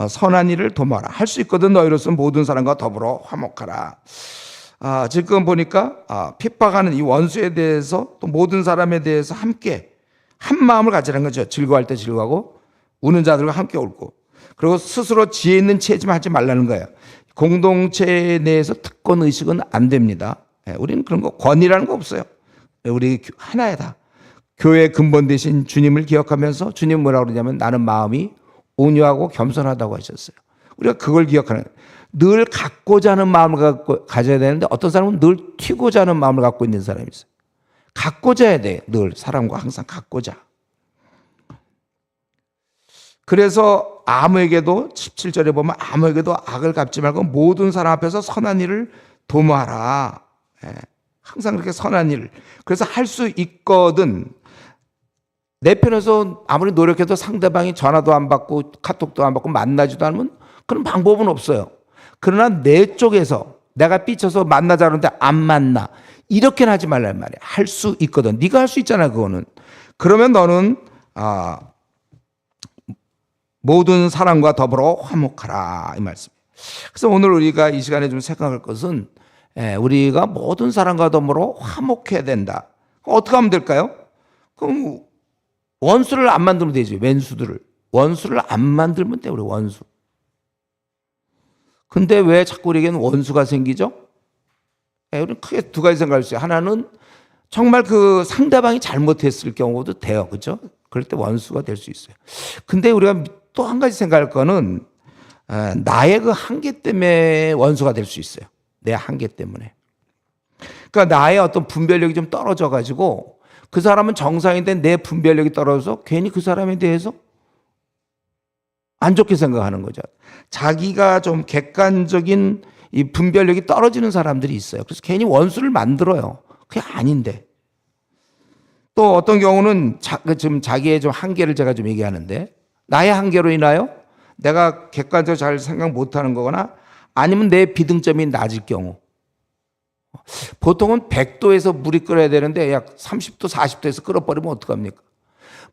선한 일을 도모하라. 할 수 있거든 너희로서는 모든 사람과 더불어 화목하라. 지금 보니까 핍박하는 이 원수에 대해서 또 모든 사람에 대해서 함께 한 마음을 가지라는 거죠. 즐거워할 때 즐거워하고 우는 자들과 함께 울고, 그리고 스스로 지혜 있는 체지만 하지 말라는 거예요. 공동체 내에서 특권 의식은 안 됩니다. 우리는 그런 거 권위라는 거 없어요. 우리 하나야 다. 교회의 근본 대신 주님을 기억하면서, 주님 뭐라고 그러냐면 나는 마음이 온유하고 겸손하다고 하셨어요. 우리가 그걸 기억하는, 늘 갖고자 하는 마음을 가져야 되는데 어떤 사람은 늘 튀고자 하는 마음을 갖고 있는 사람이 있어요. 갖고자 해야 돼. 늘 사람과 항상 갖고자. 그래서 아무에게도 17절에 보면 아무에게도 악을 갚지 말고 모든 사람 앞에서 선한 일을 도모하라. 항상 그렇게 선한 일을. 그래서 할 수 있거든. 내 편에서 아무리 노력해도 상대방이 전화도 안 받고 카톡도 안 받고 만나지도 않으면 그런 방법은 없어요. 그러나 내 쪽에서 내가 삐쳐서 만나자는데 안 만나. 이렇게는 하지 말란 말이야. 할 수 있거든. 네가 할 수 있잖아, 그거는. 그러면 너는 모든 사람과 더불어 화목하라, 이 말씀이에요. 그래서 오늘 우리가 이 시간에 좀 생각할 것은 우리가 모든 사람과 더불어 화목해야 된다. 어떻게 하면 될까요? 그럼 원수를 안 만들면 되지. 왼수들을. 원수를 안 만들면 돼, 우리 원수. 근데 왜 자꾸 우리에게는 원수가 생기죠? 우리는 크게 두 가지 생각할 수 있어요. 하나는 정말 그 상대방이 잘못했을 경우도 돼요. 그렇죠? 그럴 때 원수가 될 수 있어요. 근데 우리가 또 한 가지 생각할 거는 나의 그 한계 때문에 원수가 될 수 있어요. 내 한계 때문에. 그러니까 나의 어떤 분별력이 좀 떨어져 가지고 그 사람은 정상인데 내 분별력이 떨어져서 괜히 그 사람에 대해서 안 좋게 생각하는 거죠. 자기가 좀 객관적인 이 분별력이 떨어지는 사람들이 있어요. 그래서 괜히 원수를 만들어요. 그게 아닌데. 또 어떤 경우는 지금 자기의 좀 한계를 제가 좀 얘기하는데, 나의 한계로 인하여 내가 객관적으로 잘 생각 못하는 거거나 아니면 내 비등점이 낮을 경우, 보통은 100도에서 물이 끓어야 되는데 약 30도, 40도에서 끓어버리면 어떡합니까?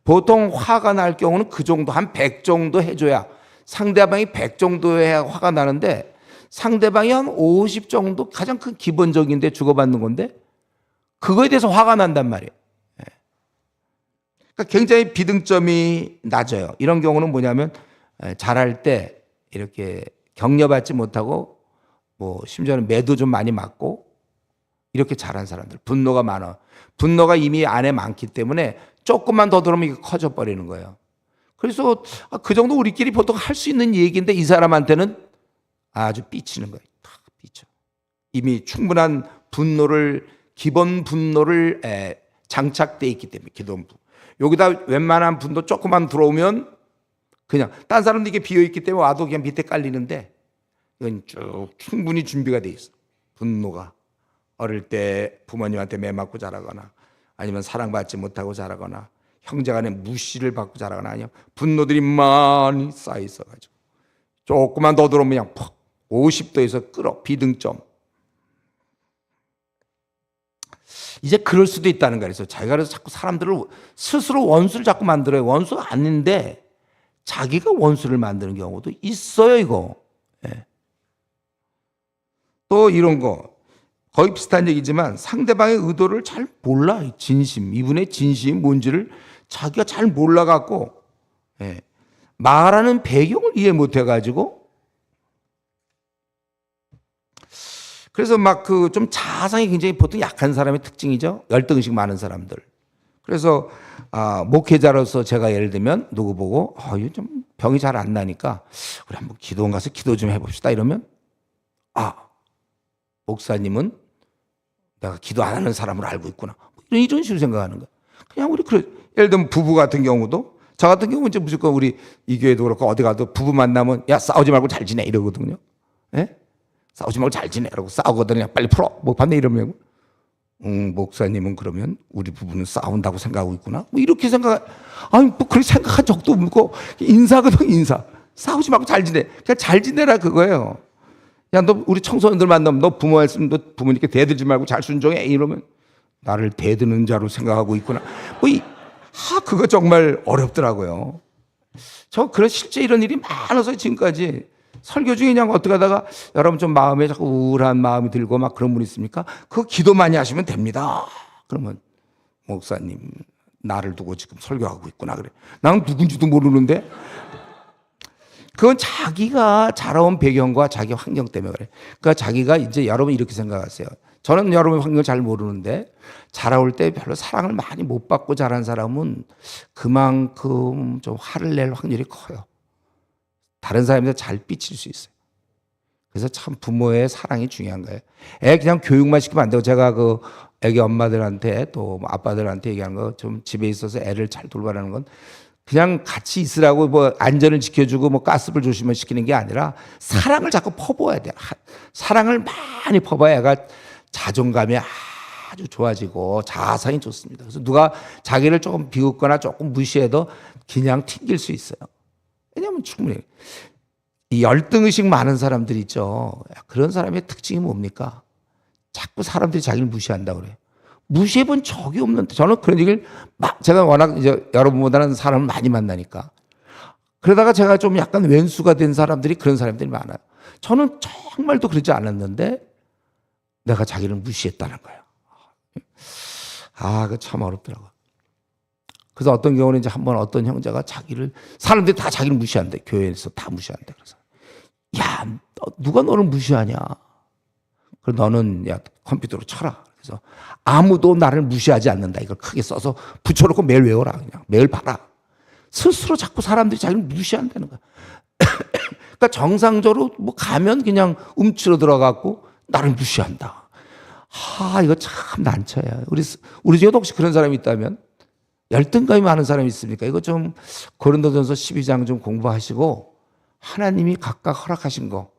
보통 화가 날 경우는 그 정도, 한 100 정도 해줘야, 상대방이 100 정도 해야 화가 나는데 상대방이 한 50 정도, 가장 큰 기본적인데 주고받는 건데 그거에 대해서 화가 난단 말이에요. 그러니까 굉장히 비등점이 낮아요. 이런 경우는 뭐냐면 잘할 때 이렇게 격려받지 못하고 뭐 심지어는 매도 좀 많이 맞고 이렇게 잘한 사람들, 분노가 많아. 분노가 이미 안에 많기 때문에 조금만 더 들으면 이게 커져 버리는 거예요. 그래서 그 정도 우리끼리 보통 할 수 있는 얘기인데 이 사람한테는 아주 삐치는 거예요. 탁 삐쳐. 이미 충분한 분노를, 기본 분노를 장착돼 있기 때문에, 기본 분노. 여기다 웬만한 분도 조금만 들어오면 그냥 딴 사람도 이게 비어 있기 때문에 와도 그냥 밑에 깔리는데 이건 쭉 충분히 준비가 돼 있어. 분노가 어릴 때 부모님한테 매 맞고 자라거나 아니면 사랑받지 못하고 자라거나 형제간에 무시를 받고 자라거나 아니면 분노들이 많이 쌓여 있어가지고 조금만 더 들어오면 그냥 퍽 50도에서 끓어. 비등점. 이제 그럴 수도 있다는 거예요. 그래서 자기가 그래서 자꾸 사람들을 스스로 원수를 자꾸 만들어요. 원수가 아닌데 자기가 원수를 만드는 경우도 있어요, 이거. 또 이런 거 거의 비슷한 얘기지만 상대방의 의도를 잘 몰라. 진심, 이분의 진심이 뭔지를 자기가 잘 몰라갖고 말하는 배경을 이해 못해가지고 그래서 막 그 좀 자상이 굉장히 보통 약한 사람의 특징이죠. 열등의식 많은 사람들. 그래서 목회자로서 제가 예를 들면 누구 보고 이거 좀 병이 잘 안 나니까 우리 한번 기도원 가서 기도 좀 해봅시다 이러면 목사님은 내가 기도 안 하는 사람으로 알고 있구나. 이런 식으로 생각하는 거야. 그냥 우리 예를 들면 부부 같은 경우도 저 같은 경우는 이제 무조건 우리 이 교회도 그렇고 어디 가도 부부 만나면 야 싸우지 말고 잘 지내 이러거든요. 싸우지 말고 잘 지내라고 싸우거든요. 빨리 풀어. 뭐 반대 이러면 목사님은 그러면 우리 부부는 싸운다고 생각하고 있구나. 뭐 이렇게 뭐 그렇게 생각한 적도 없고 인사거든 인사. 싸우지 말고 잘 지내. 그냥 잘 지내라 그거예요. 야, 너 우리 청소년들 만나면 너 부모 말씀 너 부모님께 대들지 말고 잘 순종해 이러면 나를 대드는 자로 생각하고 있구나. 그거 정말 어렵더라고요. 저 그런 실제 이런 일이 많아서 지금까지 설교 중에 그냥 어떻게 하다가 여러분 좀 마음에 자꾸 우울한 마음이 들고 막 그런 분 있습니까? 그거 기도 많이 하시면 됩니다. 그러면 목사님 나를 두고 지금 설교하고 있구나 그래. 나는 누군지도 모르는데. 그건 자기가 자라온 배경과 자기 환경 때문에 그래. 그러니까 자기가 이제 여러분 이렇게 생각하세요. 저는 여러분의 환경을 잘 모르는데 자라올 때 별로 사랑을 많이 못 받고 자란 사람은 그만큼 좀 화를 낼 확률이 커요. 다른 사람한테 잘 삐칠 수 있어요. 그래서 참 부모의 사랑이 중요한 거예요. 애 그냥 교육만 시키면 안 되고 제가 그 애기 엄마들한테 또 아빠들한테 얘기하는 거 좀 집에 있어서 애를 잘 돌봐라는 건 그냥 같이 있으라고 뭐 안전을 지켜주고 뭐 가스불 조심을 시키는 게 아니라 사랑을 자꾸 퍼부어야 돼요. 사랑을 많이 퍼봐야 애가 자존감이 아주 좋아지고 자아상이 좋습니다. 그래서 누가 자기를 조금 비웃거나 조금 무시해도 그냥 튕길 수 있어요. 왜냐하면 충분히 이 열등의식 많은 사람들 있죠. 그런 사람의 특징이 뭡니까? 자꾸 사람들이 자기를 무시한다고 그래요. 무시해본 적이 없는데 저는 그런 얘기를 제가 워낙 이제 여러분보다는 사람을 많이 만나니까 그러다가 제가 좀 약간 왼수가 된 사람들이 그런 사람들이 많아요. 저는 정말도 그러지 않았는데 내가 자기를 무시했다는 거예요. 그거 참 어렵더라고요. 그래서 어떤 경우는 이제 한번 어떤 형제가 사람들이 다 자기를 무시한대. 교회에서 다 무시한대. 그래서 야, 누가 너를 무시하냐? 그래서 너는 야 컴퓨터로 쳐라. 그래서 아무도 나를 무시하지 않는다. 이걸 크게 써서 붙여놓고 매일 외워라. 그냥 매일 봐라. 스스로 자꾸 사람들이 자기를 무시한다는 거야. 그러니까 정상적으로 뭐 가면 그냥 움츠러 들어가고 나를 무시한다. 이거 참 난처해요. 우리 중에도 혹시 그런 사람이 있다면 열등감이 많은 사람이 있습니까? 이거 좀 고린도전서 12장 좀 공부하시고 하나님이 각각 허락하신 거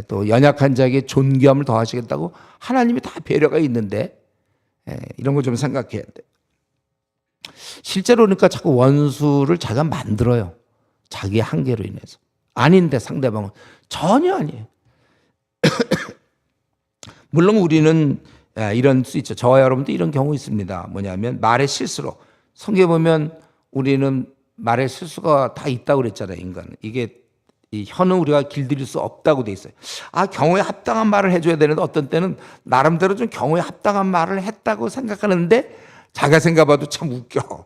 또 연약한 자에게 존귀함을 더하시겠다고 하나님이 다 배려가 있는데 이런 거 좀 생각해야 돼. 실제로 그러니까 자꾸 원수를 자기가 만들어요. 자기의 한계로 인해서. 아닌데 상대방은 전혀 아니에요. 물론 우리는 이런 수 있죠. 저와 여러분도 이런 경우 있습니다. 뭐냐면 말의 실수로. 성경에 보면 우리는 말의 실수가 다 있다고 그랬잖아요. 인간은. 이게 이 혀는 우리가 길들일 수 없다고 돼 있어요. 경우에 합당한 말을 해줘야 되는데 어떤 때는 나름대로 좀 경우에 합당한 말을 했다고 생각하는데 자기가 생각해봐도 참 웃겨.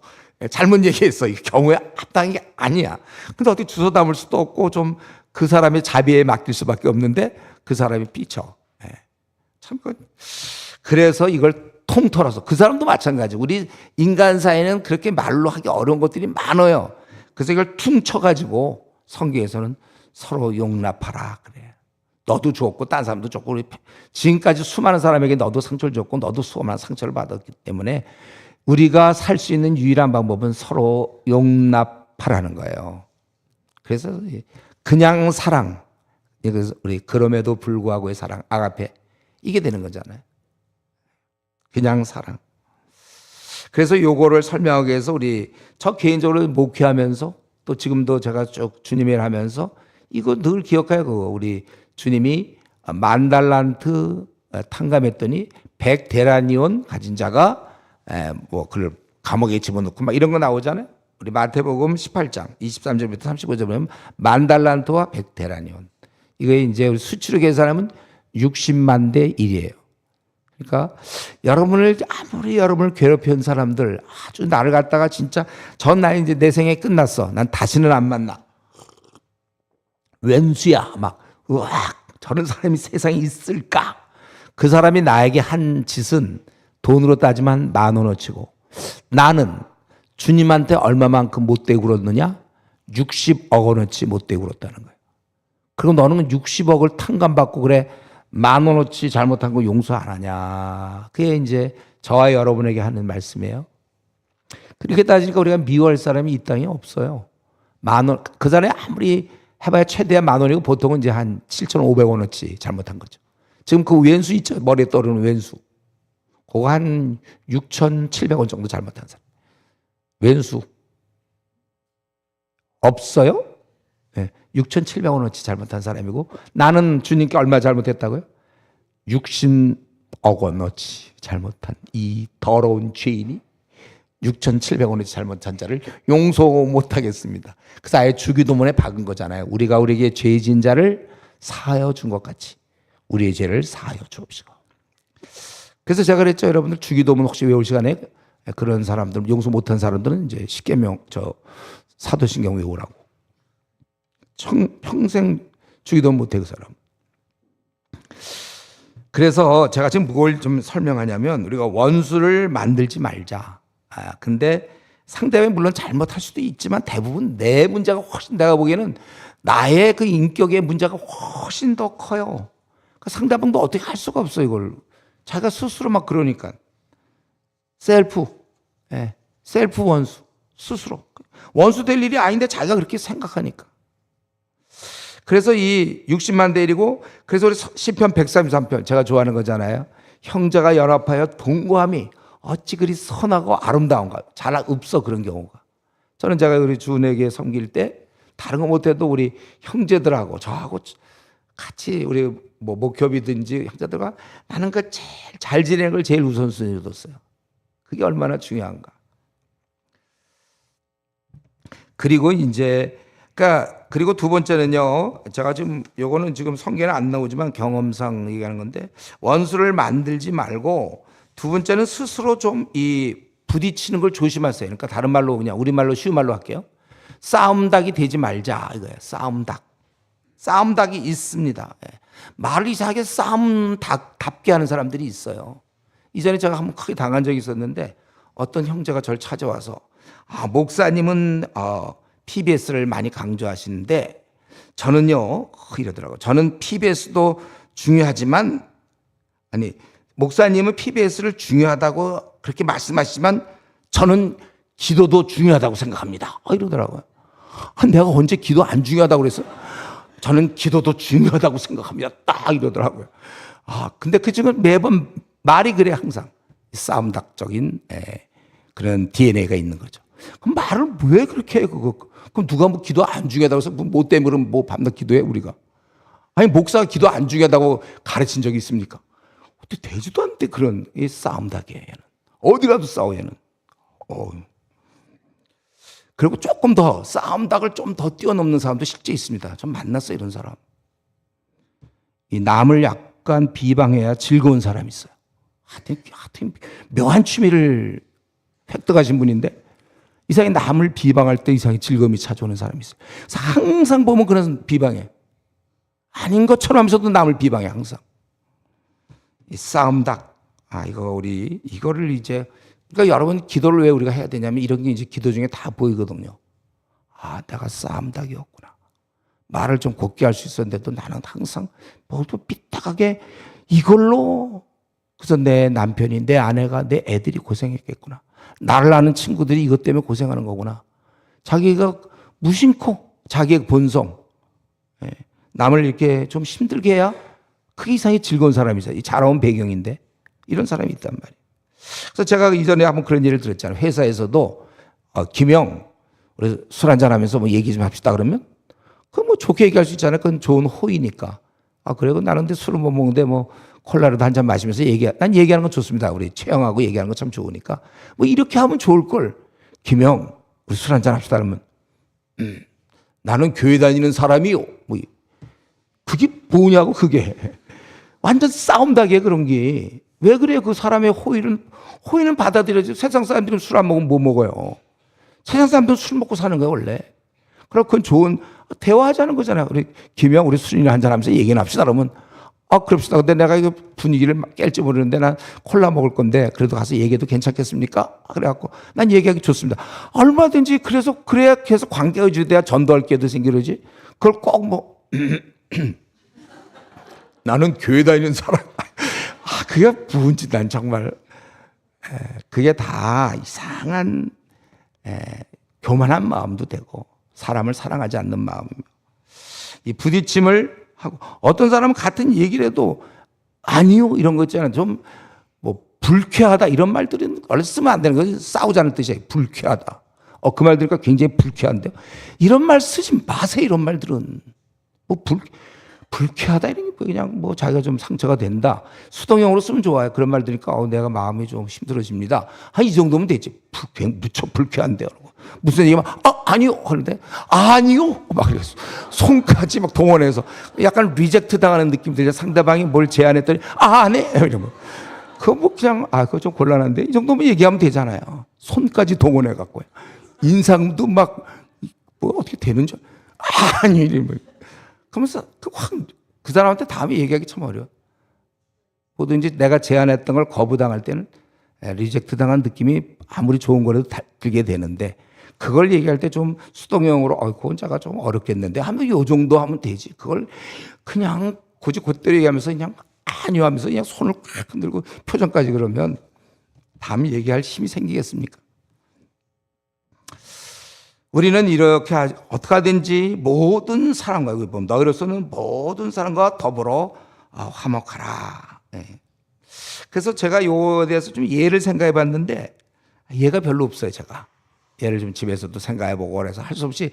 잘못 얘기했어. 이 경우에 합당한 게 아니야. 근데 어떻게 주워 담을 수도 없고 좀 그 사람의 자비에 맡길 수밖에 없는데 그 사람이 삐쳐. 참 그래서 이걸 통틀어서 그 사람도 마찬가지. 우리 인간 사이에는 그렇게 말로 하기 어려운 것들이 많아요. 그래서 이걸 퉁쳐가지고 성경에서는 서로 용납하라 그래. 너도 줬고 딴 사람도 줬고 우리 지금까지 수많은 사람에게 너도 상처를 줬고 너도 수많은 상처를 받았기 때문에 우리가 살 수 있는 유일한 방법은 서로 용납하라는 거예요. 그래서 그냥 사랑, 그래서 우리 그럼에도 불구하고의 사랑, 아가페 이게 되는 거잖아요. 그냥 사랑. 그래서 요거를 설명하기 위해서 저 개인적으로 목회하면서 또 지금도 제가 쭉 주님의 일 하면서 이거 늘 기억해요. 우리 주님이 10,000달란트 탕감했더니 100데나리온 가진 자가 뭐 그걸 감옥에 집어넣고 막 이런 거 나오잖아요. 우리 마태복음 18장 23절부터 35절 보면 10,000달란트와 100데나리온. 이게 이제 우리 수치로 계산하면 60만 대 1이에요. 그러니까 아무리 여러분을 괴롭힌 사람들 아주 나를 갖다가 진짜 나는 이제 내 생애 끝났어. 난 다시는 안 만나. 왼수야. 막 저런 사람이 세상에 있을까? 그 사람이 나에게 한 짓은 돈으로 따지면 10,000원어치고 나는 주님한테 얼마만큼 못되게 굴었느냐? 60억 원어치 못되게 굴었다는 거예요. 그리고 너는 60억을 탕감받고 그래 10,000원어치 잘못한 거 용서 안 하냐? 그게 이제 저와 여러분에게 하는 말씀이에요. 그렇게 따지니까 우리가 미워할 사람이 이 땅에 없어요. 10,000원, 그 전에 아무리 해봐야 최대한 10,000원이고 보통은 이제 한 7,500원어치 잘못한 거죠. 지금 그 왼수 있죠? 머리에 떠오르는 왼수. 그거 한 6,700원 정도 잘못한 사람. 왼수. 없어요? 네. 6,700원어치 잘못한 사람이고 나는 주님께 얼마 잘못했다고요? 60억 원어치 잘못한 이 더러운 죄인이 6,700원어치 잘못한 자를 용서 못하겠습니다. 그래서 아예 주기도문에 박은 거잖아요. 우리가 우리에게 죄진 자를 사하여 준 것 같이 우리의 죄를 사하여 주옵시고. 그래서 제가 그랬죠. 여러분들 주기도문 혹시 외울 시간에 그런 사람들, 용서 못한 사람들은 이제 십계명, 사도신경 외우라고. 평생 주기도문 못해 그 사람. 그래서 제가 지금 뭘 좀 설명하냐면 우리가 원수를 만들지 말자. 근데 상대방이 물론 잘못할 수도 있지만 대부분 내 문제가 훨씬, 내가 보기에는 나의 그 인격의 문제가 훨씬 더 커요. 그 상대방도 어떻게 할 수가 없어 이걸. 자기가 스스로 막 그러니까. 셀프 원수, 스스로. 원수 될 일이 아닌데 자기가 그렇게 생각하니까. 그래서 이 60만 대 1이고, 그래서 우리 시편 133편, 제가 좋아하는 거잖아요. 형제가 연합하여 동거함이 어찌 그리 선하고 아름다운가. 잘 없어, 그런 경우가. 저는 제가 우리 주은에게 섬길 때 다른 거 못해도 우리 형제들하고 저하고 같이 우리 뭐 목협이든지 형제들과 나는 그 제일 잘 지내는 걸 제일 우선순위로 뒀어요. 그게 얼마나 중요한가. 그리고 이제 그리고 두 번째는요. 제가 지금 요거는 지금 성경에 안 나오지만 경험상 얘기하는 건데, 원수를 만들지 말고, 두 번째는 스스로 좀 이 부딪히는 걸 조심하세요. 그러니까 다른 말로 그냥 우리말로 쉬운 말로 할게요. 싸움닭이 되지 말자 이거예요. 싸움닭이 있습니다. 말을 이상하게 싸움닭답게 하는 사람들이 있어요. 이전에 제가 한번 크게 당한 적이 있었는데, 어떤 형제가 저를 찾아와서 목사님은 PBS를 많이 강조하시는데 저는요 이러더라고요. 저는 PBS도 중요하지만, 아니 목사님은 PBS를 중요하다고 그렇게 말씀하시지만 저는 기도도 중요하다고 생각합니다. 이러더라고요. 내가 언제 기도 안 중요하다고 그랬어? 저는 기도도 중요하다고 생각합니다. 딱 이러더라고요. 근데 그 지금 매번 말이 그래. 항상 싸움닭적인 그런 DNA가 있는 거죠. 그럼 말을 왜 그렇게 해? 그럼 누가 뭐 기도 안 중요하다고 해서 뭐 때문에 뭐 밤낮 기도해 우리가? 아니 목사가 기도 안 중요하다고 가르친 적이 있습니까? 어떻게 되지도 않대 그런 이 싸움닭이에요. 얘는 어디 가도 싸워 얘는. 그리고 조금 더 싸움닭을 좀 더 뛰어넘는 사람도 실제 있습니다. 전 만났어요 이런 사람. 이 남을 약간 비방해야 즐거운 사람이 있어요. 하여튼 묘한 취미를 획득하신 분인데 이상하게 남을 비방할 때 이상하게 즐거움이 찾아오는 사람이 있어요. 그래서 항상 보면 그런 비방해. 아닌 것처럼 하면서도 남을 비방해 항상. 이 싸움닭. 이거를 이제, 그러니까 여러분 기도를 왜 우리가 해야 되냐면 이런 게 이제 기도 중에 다 보이거든요. 내가 싸움닭이었구나. 말을 좀 곱게 할 수 있었는데도 나는 항상 뭐 삐딱하게 이걸로, 그래서 내 남편이, 내 아내가, 내 애들이 고생했겠구나. 나를 아는 친구들이 이것 때문에 고생하는 거구나. 자기가 무심코 자기의 본성, 남을 이렇게 좀 힘들게 해야 그 이상의 즐거운 사람이 있어요. 이 자라온 배경인데 이런 사람이 있단 말이에요. 그래서 제가 이전에 한번 그런 얘기를 들었잖아요. 회사에서도 김영, 우리 술 한잔 하면서 뭐 얘기 좀 합시다 그러면 그건 뭐 좋게 얘기할 수 있잖아요. 그건 좋은 호의니까. 그래도 나는 근데 술을 못 먹는데 뭐 콜라라도 한 잔 마시면서 난 얘기하는 건 좋습니다. 우리 최영하고 얘기하는 건 참 좋으니까. 뭐 이렇게 하면 좋을 걸. 김영, 우리 술 한잔 합시다 그러면 나는 교회 다니는 사람이요. 뭐 그게 뭐냐고 그게. 완전 싸움닭이에요 그런 게. 왜 그래요? 그 사람의 호의는 받아들여야지. 세상 사람들은 술 안 먹으면 뭐 먹어요? 세상 사람들은 술 먹고 사는 거예요 원래. 그럼 그건 좋은 대화하자는 거잖아요. 우리 김영, 우리 술이나 한잔 하면서 얘기나 합시다 그러면 그럽시다. 근데 내가 이거 분위기를 깰지 모르는데 난 콜라 먹을 건데 그래도 가서 얘기해도 괜찮겠습니까? 그래갖고 난 얘기하기 좋습니다. 얼마든지 그래야 계속 관계가 유지돼야 전도할 기회도 생기지. 그걸 꼭 뭐 나는 교회 다니는 사람. 그게 뭔지 난 정말 그게 다 이상한 교만한 마음도 되고 사람을 사랑하지 않는 마음이며 이 부딪힘을 하고 어떤 사람은 같은 얘기를 해도 아니요 이런 거 있잖아요. 좀 뭐 불쾌하다 이런 말들은 원래 쓰면 안 되는 거예요. 싸우자는 뜻이에요. 불쾌하다. 그 말 들으니까 굉장히 불쾌한데요. 이런 말 쓰지 마세요. 이런 말들은 뭐 불쾌하다 이런 게 그냥 뭐 자기가 좀 상처가 된다. 수동형으로 쓰면 좋아요. 그런 말 들으니까 내가 마음이 좀 힘들어집니다. 한 이 정도면 되지. 무척 불쾌한데요. 무슨 얘기만 아니요 하는데 아니요 막 이랬어. 손까지 막 동원해서 약간 리젝트 당하는 느낌 들죠. 상대방이 뭘 제안했더니 안 해 이러면 그거 뭐 그냥 그거 좀 곤란한데 이 정도면 얘기하면 되잖아요. 손까지 동원해 갖고요. 인상도 막 뭐 어떻게 되는 줄 아니 이러면 그러면서 그 사람한테 다음에 얘기하기 참 어려워. 뭐든지 내가 제안했던 걸 거부당할 때는 리젝트 당한 느낌이 아무리 좋은 거라도 들게 되는데 그걸 얘기할 때 좀 수동형으로 그 혼자가 좀 어렵겠는데 하면 요 정도 하면 되지. 그걸 그냥 굳이 그대로 얘기하면서 그냥 아니요 하면서 그냥 손을 꽉 흔들고 표정까지 그러면 다음 얘기할 힘이 생기겠습니까? 우리는 이렇게 어떻게 하든지 모든 사람과 너희로서는 모든 사람과 더불어 화목하라. 그래서 제가 요에 대해서 좀 예를 생각해 봤는데 예가 별로 없어요. 제가 예를 좀 집에서도 생각해 보고 그래서 할 수 없이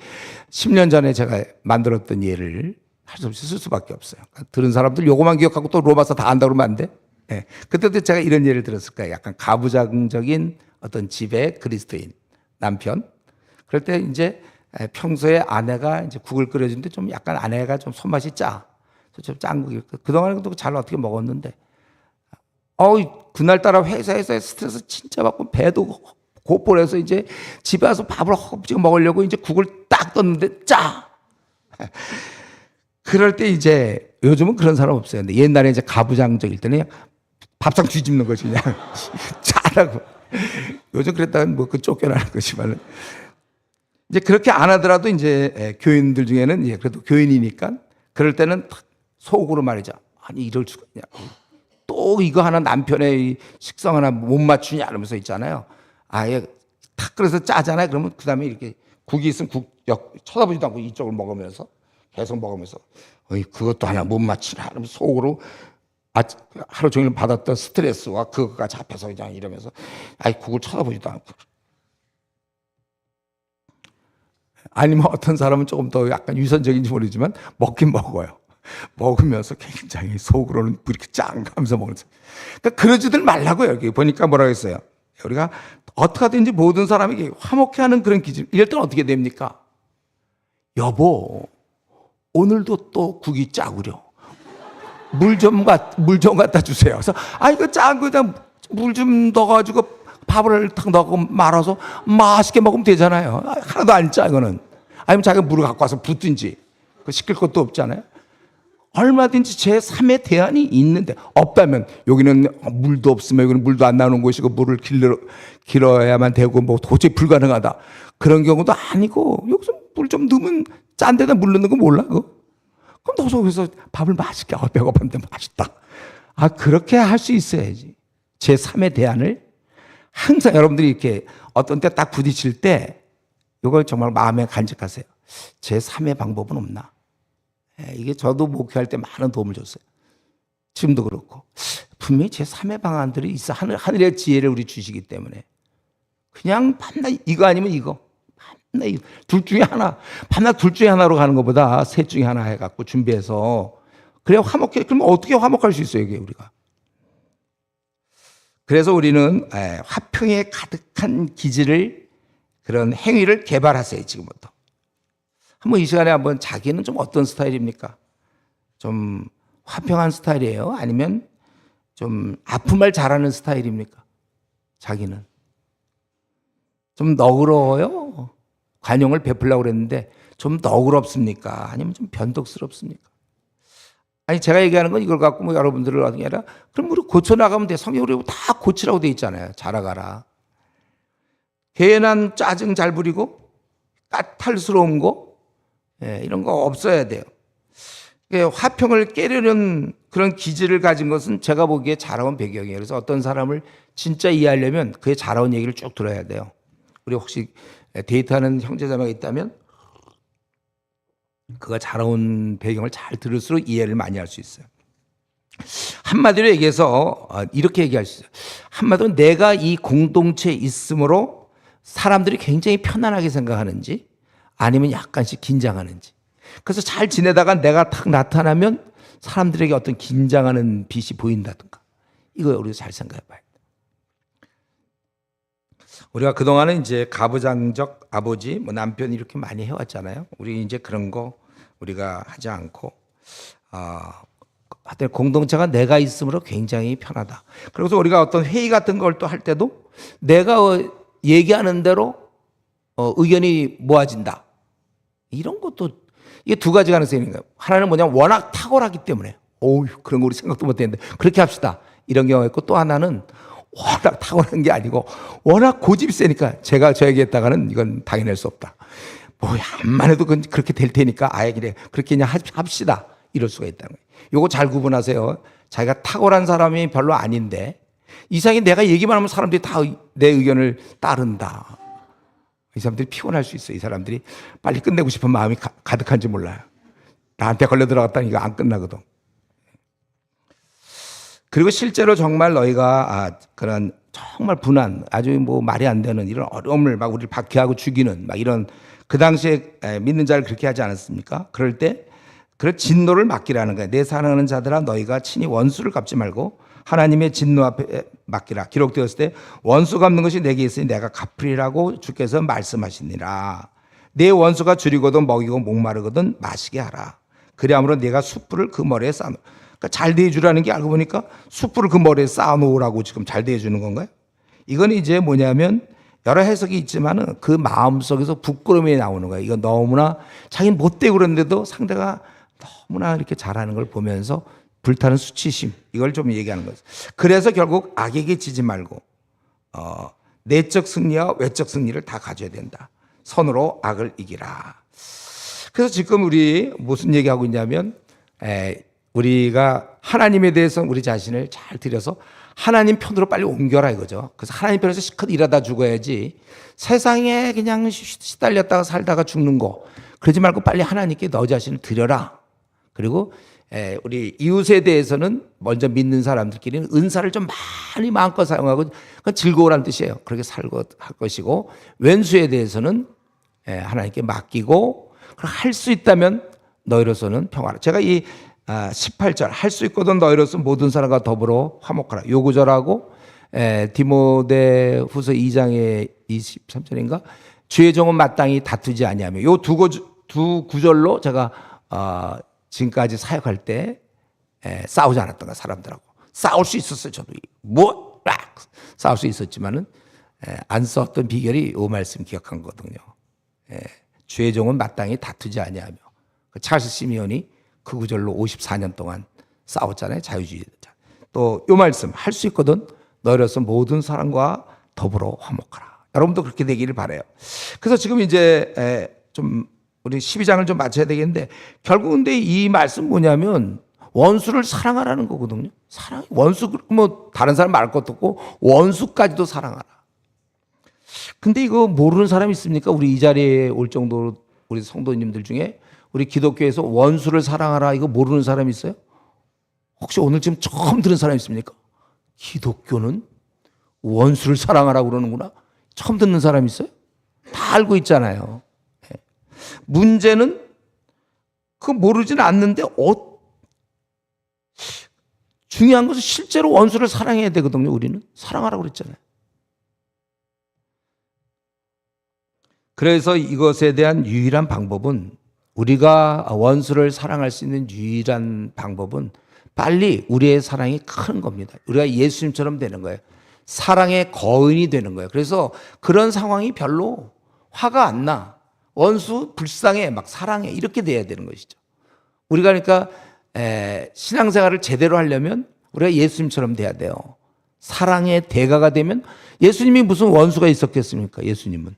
10년 전에 제가 만들었던 예를 할 수 없이 쓸 수밖에 없어요. 들은 사람들 요거만 기억하고 또 로마서 다 안다 그러면 안 돼? 그때도 제가 이런 예를 들었을 거예요. 약간 가부장적인 어떤 집의 그리스도인 남편. 그럴 때 이제 평소에 아내가 이제 국을 끓여주는데 좀 약간 아내가 좀 손맛이 짜. 좀 짠 거. 그동안에도 잘 어떻게 먹었는데. 그날따라 회사에서 스트레스 진짜 받고 배도 고폴해서 이제 집에 와서 밥을 허겁지겁 먹으려고 이제 국을 딱 떴는데 짜. 그럴 때 이제 요즘은 그런 사람 없어요. 근데 옛날에 이제 가부장적일 때는 그냥 밥상 뒤집는 거지 그냥 짜라고. 요즘 그랬다가 뭐 그 쫓겨나는 거지만은. 이제 그렇게 안 하더라도 이제 교인들 중에는 이제 그래도 교인이니까 그럴 때는 속으로 말이죠. 아니 이럴 수가 있냐. 또 이거 하나 남편의 식성 하나 못 맞추냐 이러면서 있잖아요. 아예 탁 끓여서 짜잖아요. 그러면 그 다음에 이렇게 국이 있으면 쳐다보지도 않고 이쪽을 먹으면서 계속 먹으면서 그것도 하나 못 맞추냐 이러면서 속으로 하루 종일 받았던 스트레스와 그거가 잡혀서 그냥 이러면서 국을 쳐다보지도 않고. 아니면 어떤 사람은 조금 더 약간 유선적인지 모르지만 먹긴 먹어요. 먹으면서 굉장히 속으로는 이렇게 짱 하면서 먹는. 그러니까 그러지들 말라고요. 여기 보니까 뭐라고 했어요. 우리가 어떻게 하든지 모든 사람에게 화목해 하는 그런 기준. 이럴 때는 어떻게 됩니까? 여보, 오늘도 또 국이 짜구려. 물 좀 갖다 주세요. 그래서 이거 짠 거 그냥 물 좀 넣어가지고 밥을 탁 넣고 말아서 맛있게 먹으면 되잖아요. 하나도 안 짜, 이거는. 아니면 자기가 물을 갖고 와서 붓든지. 그 시킬 것도 없잖아요. 얼마든지 제3의 대안이 있는데, 없다면, 여기는 물도 없으면 여기는 물도 안 나오는 곳이고, 물을 길어야만 되고, 뭐 도저히 불가능하다. 그런 경우도 아니고, 여기서 물 좀 넣으면 짠 데다 물 넣는 거 몰라, 그거? 그럼 넣어서 여기서 밥을 맛있게, 배고픈데 맛있다. 그렇게 할 수 있어야지. 제3의 대안을 항상 여러분들이 이렇게 어떤 때 딱 부딪힐 때 이걸 정말 마음에 간직하세요. 제3의 방법은 없나? 이게 저도 목회할 때 많은 도움을 줬어요. 지금도 그렇고. 분명히 제3의 방안들이 있어. 하늘의 지혜를 우리 주시기 때문에. 그냥 밤낮 이거 아니면 이거. 밤낮 이거. 둘 중에 하나. 밤낮 둘 중에 하나로 가는 것보다 셋 중에 하나 해갖고 준비해서. 그래야 화목해. 그러면 어떻게 화목할 수 있어요, 이게 우리가. 그래서 우리는 화평에 가득한 기질을 그런 행위를 개발하세요. 지금부터. 한번 이 시간에 한번 자기는 좀 어떤 스타일입니까? 좀 화평한 스타일이에요? 아니면 좀 아픔을 잘하는 스타일입니까? 자기는. 좀 너그러워요? 관용을 베풀려고 그랬는데 좀 너그럽습니까? 아니면 좀 변덕스럽습니까? 제가 얘기하는 건 이걸 갖고 여러분들을 하는 게 아니라 그럼 우리 고쳐나가면 돼. 성경으로 다 고치라고 돼 있잖아요. 자라가라. 괜한 짜증 잘 부리고 까탈스러운 거 이런 거 없어야 돼요. 화평을 깨려는 그런 기질을 가진 것은 제가 보기에 자라온 배경이에요. 그래서 어떤 사람을 진짜 이해하려면 그의 자라온 얘기를 쭉 들어야 돼요. 우리 혹시 데이트하는 형제자매가 있다면 그가 자라온 배경을 잘 들을수록 이해를 많이 할 수 있어요. 한마디로 얘기해서 이렇게 얘기할 수 있어요. 한마디로 내가 이 공동체에 있으므로 사람들이 굉장히 편안하게 생각하는지 아니면 약간씩 긴장하는지 그래서 잘 지내다가 내가 탁 나타나면 사람들에게 어떤 긴장하는 빛이 보인다든가. 이거 우리가 잘 생각해 봐야 돼. 우리가 그동안은 이제 가부장적 아버지, 뭐 남편이 이렇게 많이 해왔잖아요. 우리 이제 그런 거 우리가 하지 않고, 하여튼 공동체가 내가 있으므로 굉장히 편하다. 그래서 우리가 어떤 회의 같은 걸 또 할 때도 내가 얘기하는 대로 의견이 모아진다. 이런 것도 이게 두 가지 가능성이 있는 거예요. 하나는 뭐냐면 워낙 탁월하기 때문에 그런 거 우리 생각도 못했는데 그렇게 합시다. 이런 경우가 있고 또 하나는 워낙 탁월한 게 아니고 워낙 고집이 세니까 제가 저 얘기했다가는 이건 당해낼 수 없다. 암만 해도 그렇게 될 테니까 아예 그렇게 그냥 합시다. 이럴 수가 있다는 거예요. 요거 잘 구분하세요. 자기가 탁월한 사람이 별로 아닌데 이상하게 내가 얘기만 하면 사람들이 다 내 의견을 따른다. 이 사람들이 피곤할 수 있어요. 이 사람들이 빨리 끝내고 싶은 마음이 가득한지 몰라요. 나한테 걸려 들어갔다니 이거 안 끝나거든. 그리고 실제로 정말 너희가 그런 정말 분한 아주 뭐 말이 안 되는 이런 어려움을 막 우리를 박해하고 죽이는 막 이런 그 당시에 믿는 자를 그렇게 하지 않았습니까? 그럴 때 그런 진노를 맡기라는 거예요. 내 사랑하는 자들아 너희가 친히 원수를 갚지 말고 하나님의 진노 앞에 맡기라. 기록되었을 때 원수 갚는 것이 내게 있으니 내가 갚으리라고 주께서 말씀하시니라. 내 원수가 줄이거든 먹이고 목마르거든 마시게 하라. 그리함으로 내가 숯불을 그 머리에 쌓아 놓으라. 그러니까 잘 대해주라는 게 알고 보니까 숯불을 그 머리에 쌓아 놓으라고 지금 잘 대해주는 건가요? 이건 이제 뭐냐면 여러 해석이 있지만은 그 마음속에서 부끄러움이 나오는 거예요. 이건 너무나 자기는 못되고 그랬는데도 상대가 너무나 이렇게 잘하는 걸 보면서 불타는 수치심 이걸 좀 얘기하는 거죠. 그래서 결국 악에게 지지 말고 내적 승리와 외적 승리를 다 가져야 된다. 선으로 악을 이기라. 그래서 지금 우리 무슨 얘기하고 있냐면 우리가 하나님에 대해서 우리 자신을 잘 들여서 하나님 편으로 빨리 옮겨라 이거죠. 그래서 하나님 편에서 시컷 일하다 죽어야지 세상에 그냥 시달렸다가 살다가 죽는 거 그러지 말고 빨리 하나님께 너 자신을 드려라. 그리고 우리 이웃에 대해서는 먼저 믿는 사람들끼리는 은사를 좀 많이 마음껏 사용하고 그건 즐거우라는 뜻이에요. 그렇게 살고 할 것이고 왼수에 대해서는 하나님께 맡기고 할 수 있다면 너희로서는 평화라. 제가 이 18절 할 수 있거든 너희로서 모든 사람과 더불어 화목하라. 요 구절하고 디모데후서 2장의 23절인가 주의 종은 마땅히 다투지 아니하며 요 두 구절로 제가 지금까지 사역할 때 싸우지 않았던가 사람들하고 싸울 수 있었어요. 저도 싸울 수 있었지만은 안 싸웠던 비결이 이 말씀 기억한 거거든요. 주의 종은 마땅히 다투지 아니하며 찰스 시미온이 그 구절로 54년 동안 싸웠잖아요. 자유주의자. 또 이 말씀 할 수 있거든 너희로서 모든 사람과 더불어 화목하라. 여러분도 그렇게 되기를 바라요. 그래서 지금 이제 좀 우리 12장을 좀 맞춰야 되겠는데 결국 근데 이 말씀 뭐냐면 원수를 사랑하라는 거거든요. 원수 뭐 다른 사람 말 것도 없고 원수까지도 사랑하라. 근데 이거 모르는 사람 있습니까? 우리 이 자리에 올 정도로 우리 성도님들 중에 우리 기독교에서 원수를 사랑하라 이거 모르는 사람 있어요? 혹시 오늘 지금 처음 들은 사람 있습니까? 기독교는 원수를 사랑하라고 그러는구나. 처음 듣는 사람 있어요? 다 알고 있잖아요. 문제는 그거 모르지는 않는데 중요한 것은 실제로 원수를 사랑해야 되거든요. 우리는 사랑하라고 그랬잖아요. 그래서 이것에 대한 유일한 방법은 우리가 원수를 사랑할 수 있는 유일한 방법은 빨리 우리의 사랑이 큰 겁니다. 우리가 예수님처럼 되는 거예요. 사랑의 거인이 되는 거예요. 그래서 그런 상황이 별로 화가 안 나. 원수 불쌍해 막 사랑해 이렇게 돼야 되는 것이죠. 우리가 그러니까 신앙생활을 제대로 하려면 우리가 예수님처럼 돼야 돼요. 사랑의 대가가 되면 예수님이 무슨 원수가 있었겠습니까? 예수님은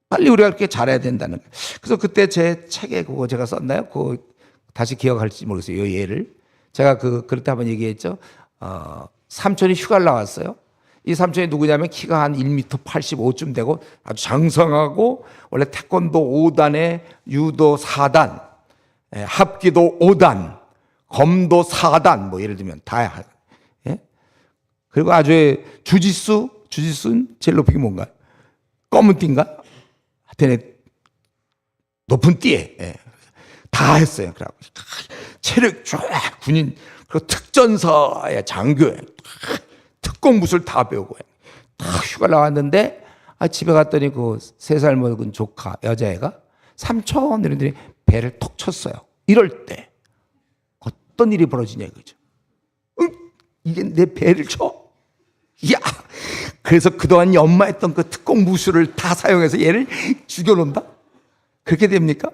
빨리 우리가 그렇게 잘해야 된다는 거예요. 그래서 그때 제 책에 그거 제가 썼나요? 그거 다시 기억할지 모르겠어요. 이 예를 제가 그럴 때 한번 얘기했죠. 삼촌이 휴가를 나왔어요. 이 삼촌이 누구냐면 키가 한 1m 85쯤 되고 아주 장성하고 원래 태권도 5단에 유도 4단, 합기도 5단, 검도 4단 뭐 예를 들면 다. 예? 그리고 아주 주짓수는 제일 높은 게 뭔가? 검은 띠인가? 하여튼 높은 띠에. 예. 다 했어요. 그래갖고 체력 쫙 군인 그리고 특전사의 장교에 특공 무술 다 배우고 다 휴가 나왔는데 집에 갔더니 그 3살 먹은 조카 여자애가 삼촌 이러더니 배를 톡 쳤어요. 이럴 때 어떤 일이 벌어지냐 이거죠. 이게 내 배를 쳐? 야, 그래서 그동안 연마했던 그 특공 무술을 다 사용해서 얘를 죽여놓는다? 그렇게 됩니까?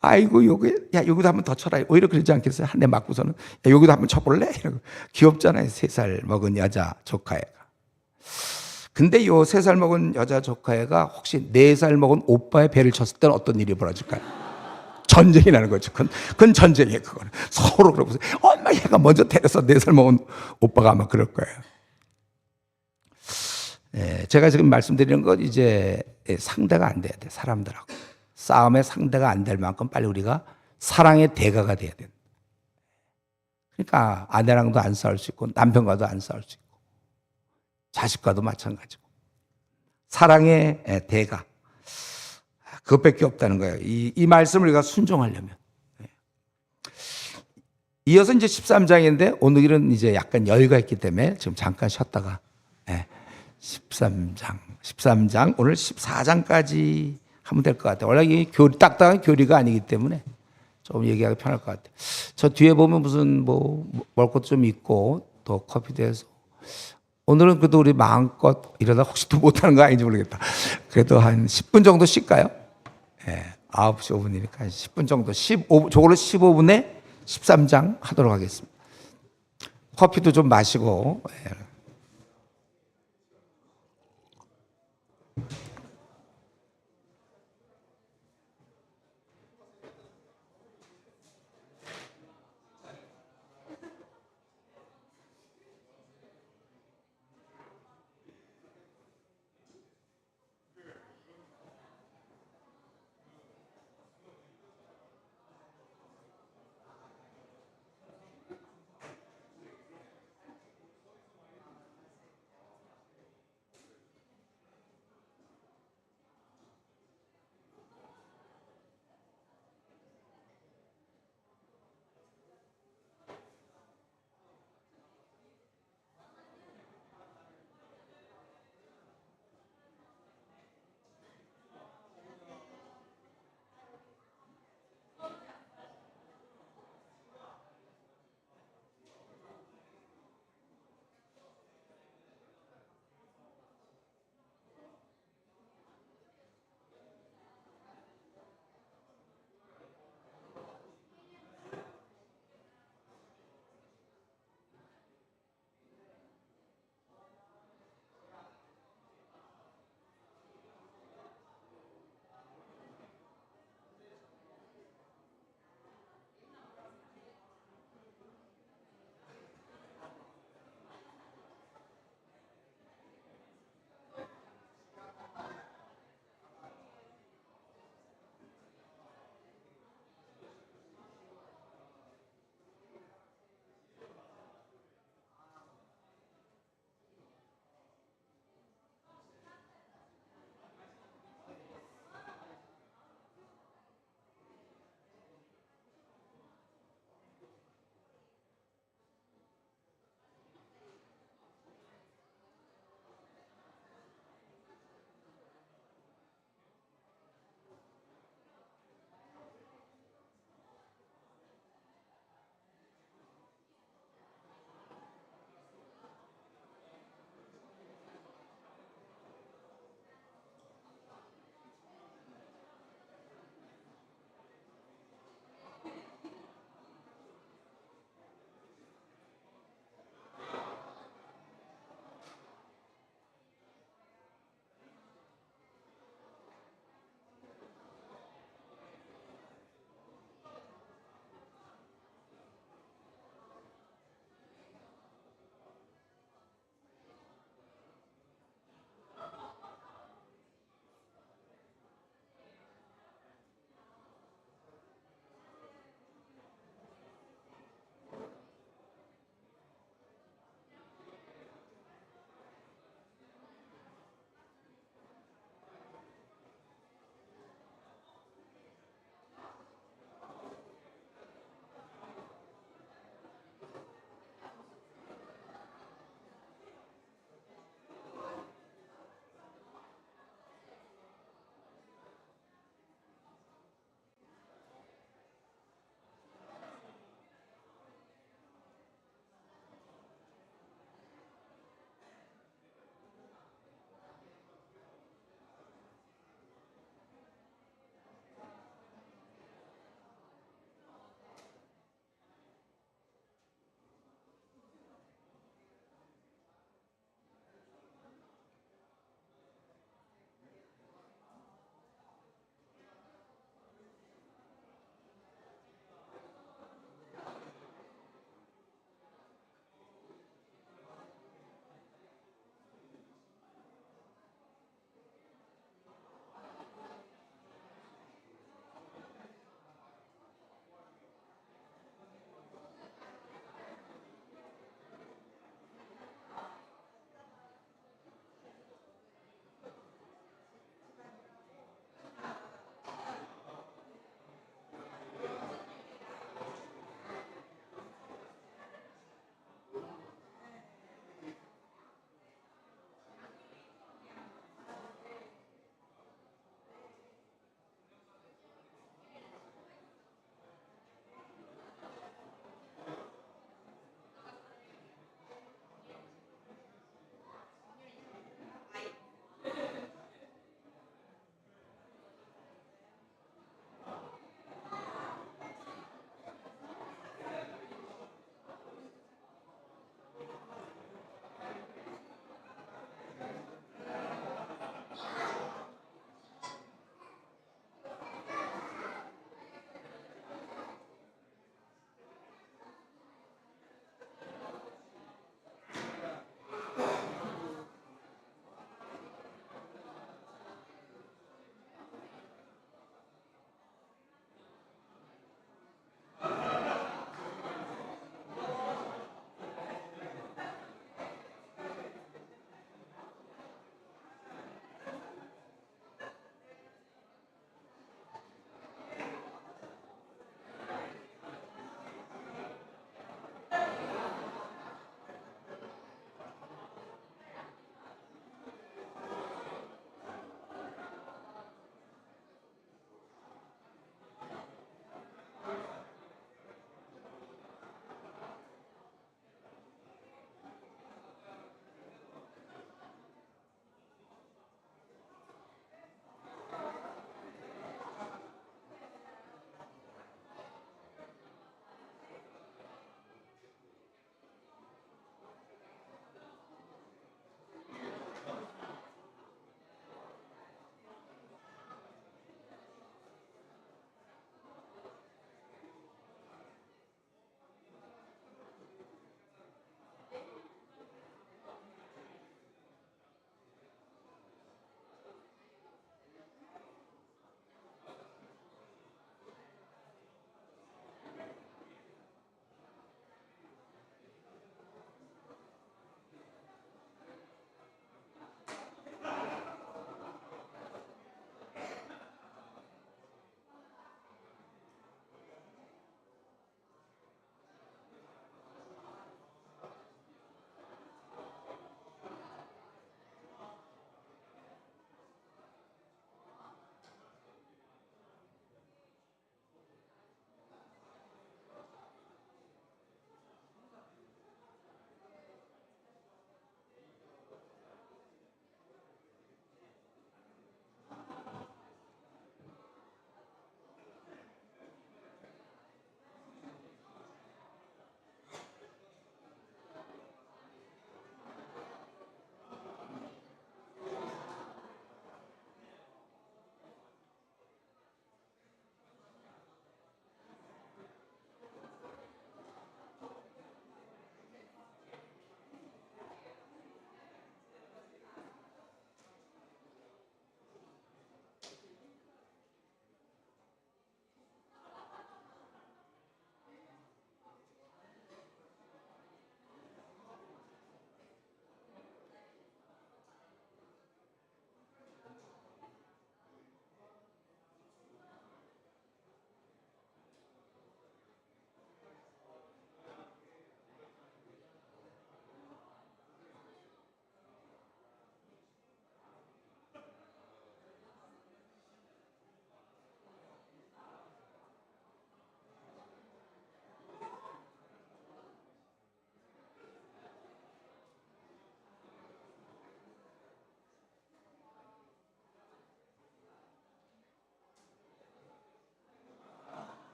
아이고, 여기도 한번 더 쳐라. 오히려 그러지 않겠어요? 한 대 맞고서는, 야, 여기도 한번 쳐볼래? 이러고. 귀엽잖아요. 3살 먹은 여자 조카애가. 근데 요 3살 먹은 여자 조카애가 혹시 4살 먹은 오빠의 배를 쳤을 때는 어떤 일이 벌어질까요? 전쟁이 나는 거죠. 그건 전쟁이에요, 그거는. 서로 그러고, 엄마 얘가 먼저 때려서 4살 먹은 오빠가 아마 그럴 거예요. 제가 지금 말씀드리는 건 이제 상대가 안 돼야 돼, 사람들하고. 싸움의 상대가 안 될 만큼 빨리 우리가 사랑의 대가가 돼야 돼. 그러니까 아내랑도 안 싸울 수 있고, 남편과도 안 싸울 수 있고, 자식과도 마찬가지고. 사랑의 대가. 그것밖에 없다는 거예요. 이 말씀을 우리가 순종하려면. 이어서 이제 13장인데 오늘은 이제 약간 여유가 있기 때문에 지금 잠깐 쉬었다가 13장 오늘 14장까지 하면 될 것 같아요. 원래 이 딱딱한 교리가 아니기 때문에 좀 얘기하기 편할 것 같아요. 저 뒤에 보면 무슨 먹을 것도 좀 있고 또 커피도 해서 오늘은 그래도 우리 마음껏 이러다 혹시 또 못하는 거 아닌지 모르겠다. 그래도 한 10분 정도 쉴까요? 9시 5분이니까 10분 정도, 저걸로 15분에 13장 하도록 하겠습니다. 커피도 좀 마시고.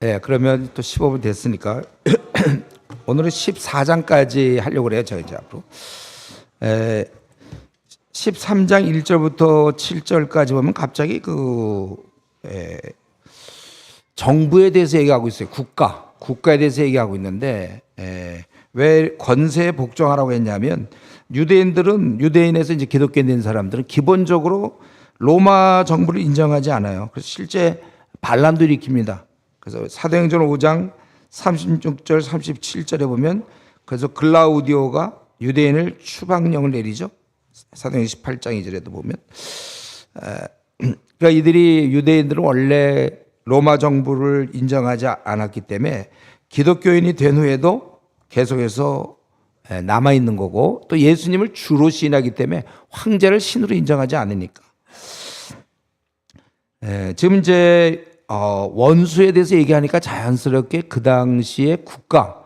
네, 그러면 또 15분 됐으니까 오늘은 14장까지 하려고 그래요. 저 이제 앞으로 13장 1절부터 7절까지 보면 갑자기 정부에 대해서 얘기하고 있어요. 국가에 대해서 얘기하고 있는데 왜 권세에 복종하라고 했냐면 유대인에서 이제 기독교인 된 사람들은 기본적으로 로마 정부를 인정하지 않아요. 그래서 실제 반란도 일으킵니다. 그래서 사도행전 5장 36절 37절에 보면 그래서 글라우디오가 유대인을 추방령을 내리죠. 사도행전 18장 2절에도 보면 그러니까 이들이 유대인들은 원래 로마 정부를 인정하지 않았기 때문에 기독교인이 된 후에도 계속해서 남아 있는 거고 또 예수님을 주로 시인하기 때문에 황제를 신으로 인정하지 않으니까 지금 이제 원수에 대해서 얘기하니까 자연스럽게 그 당시의 국가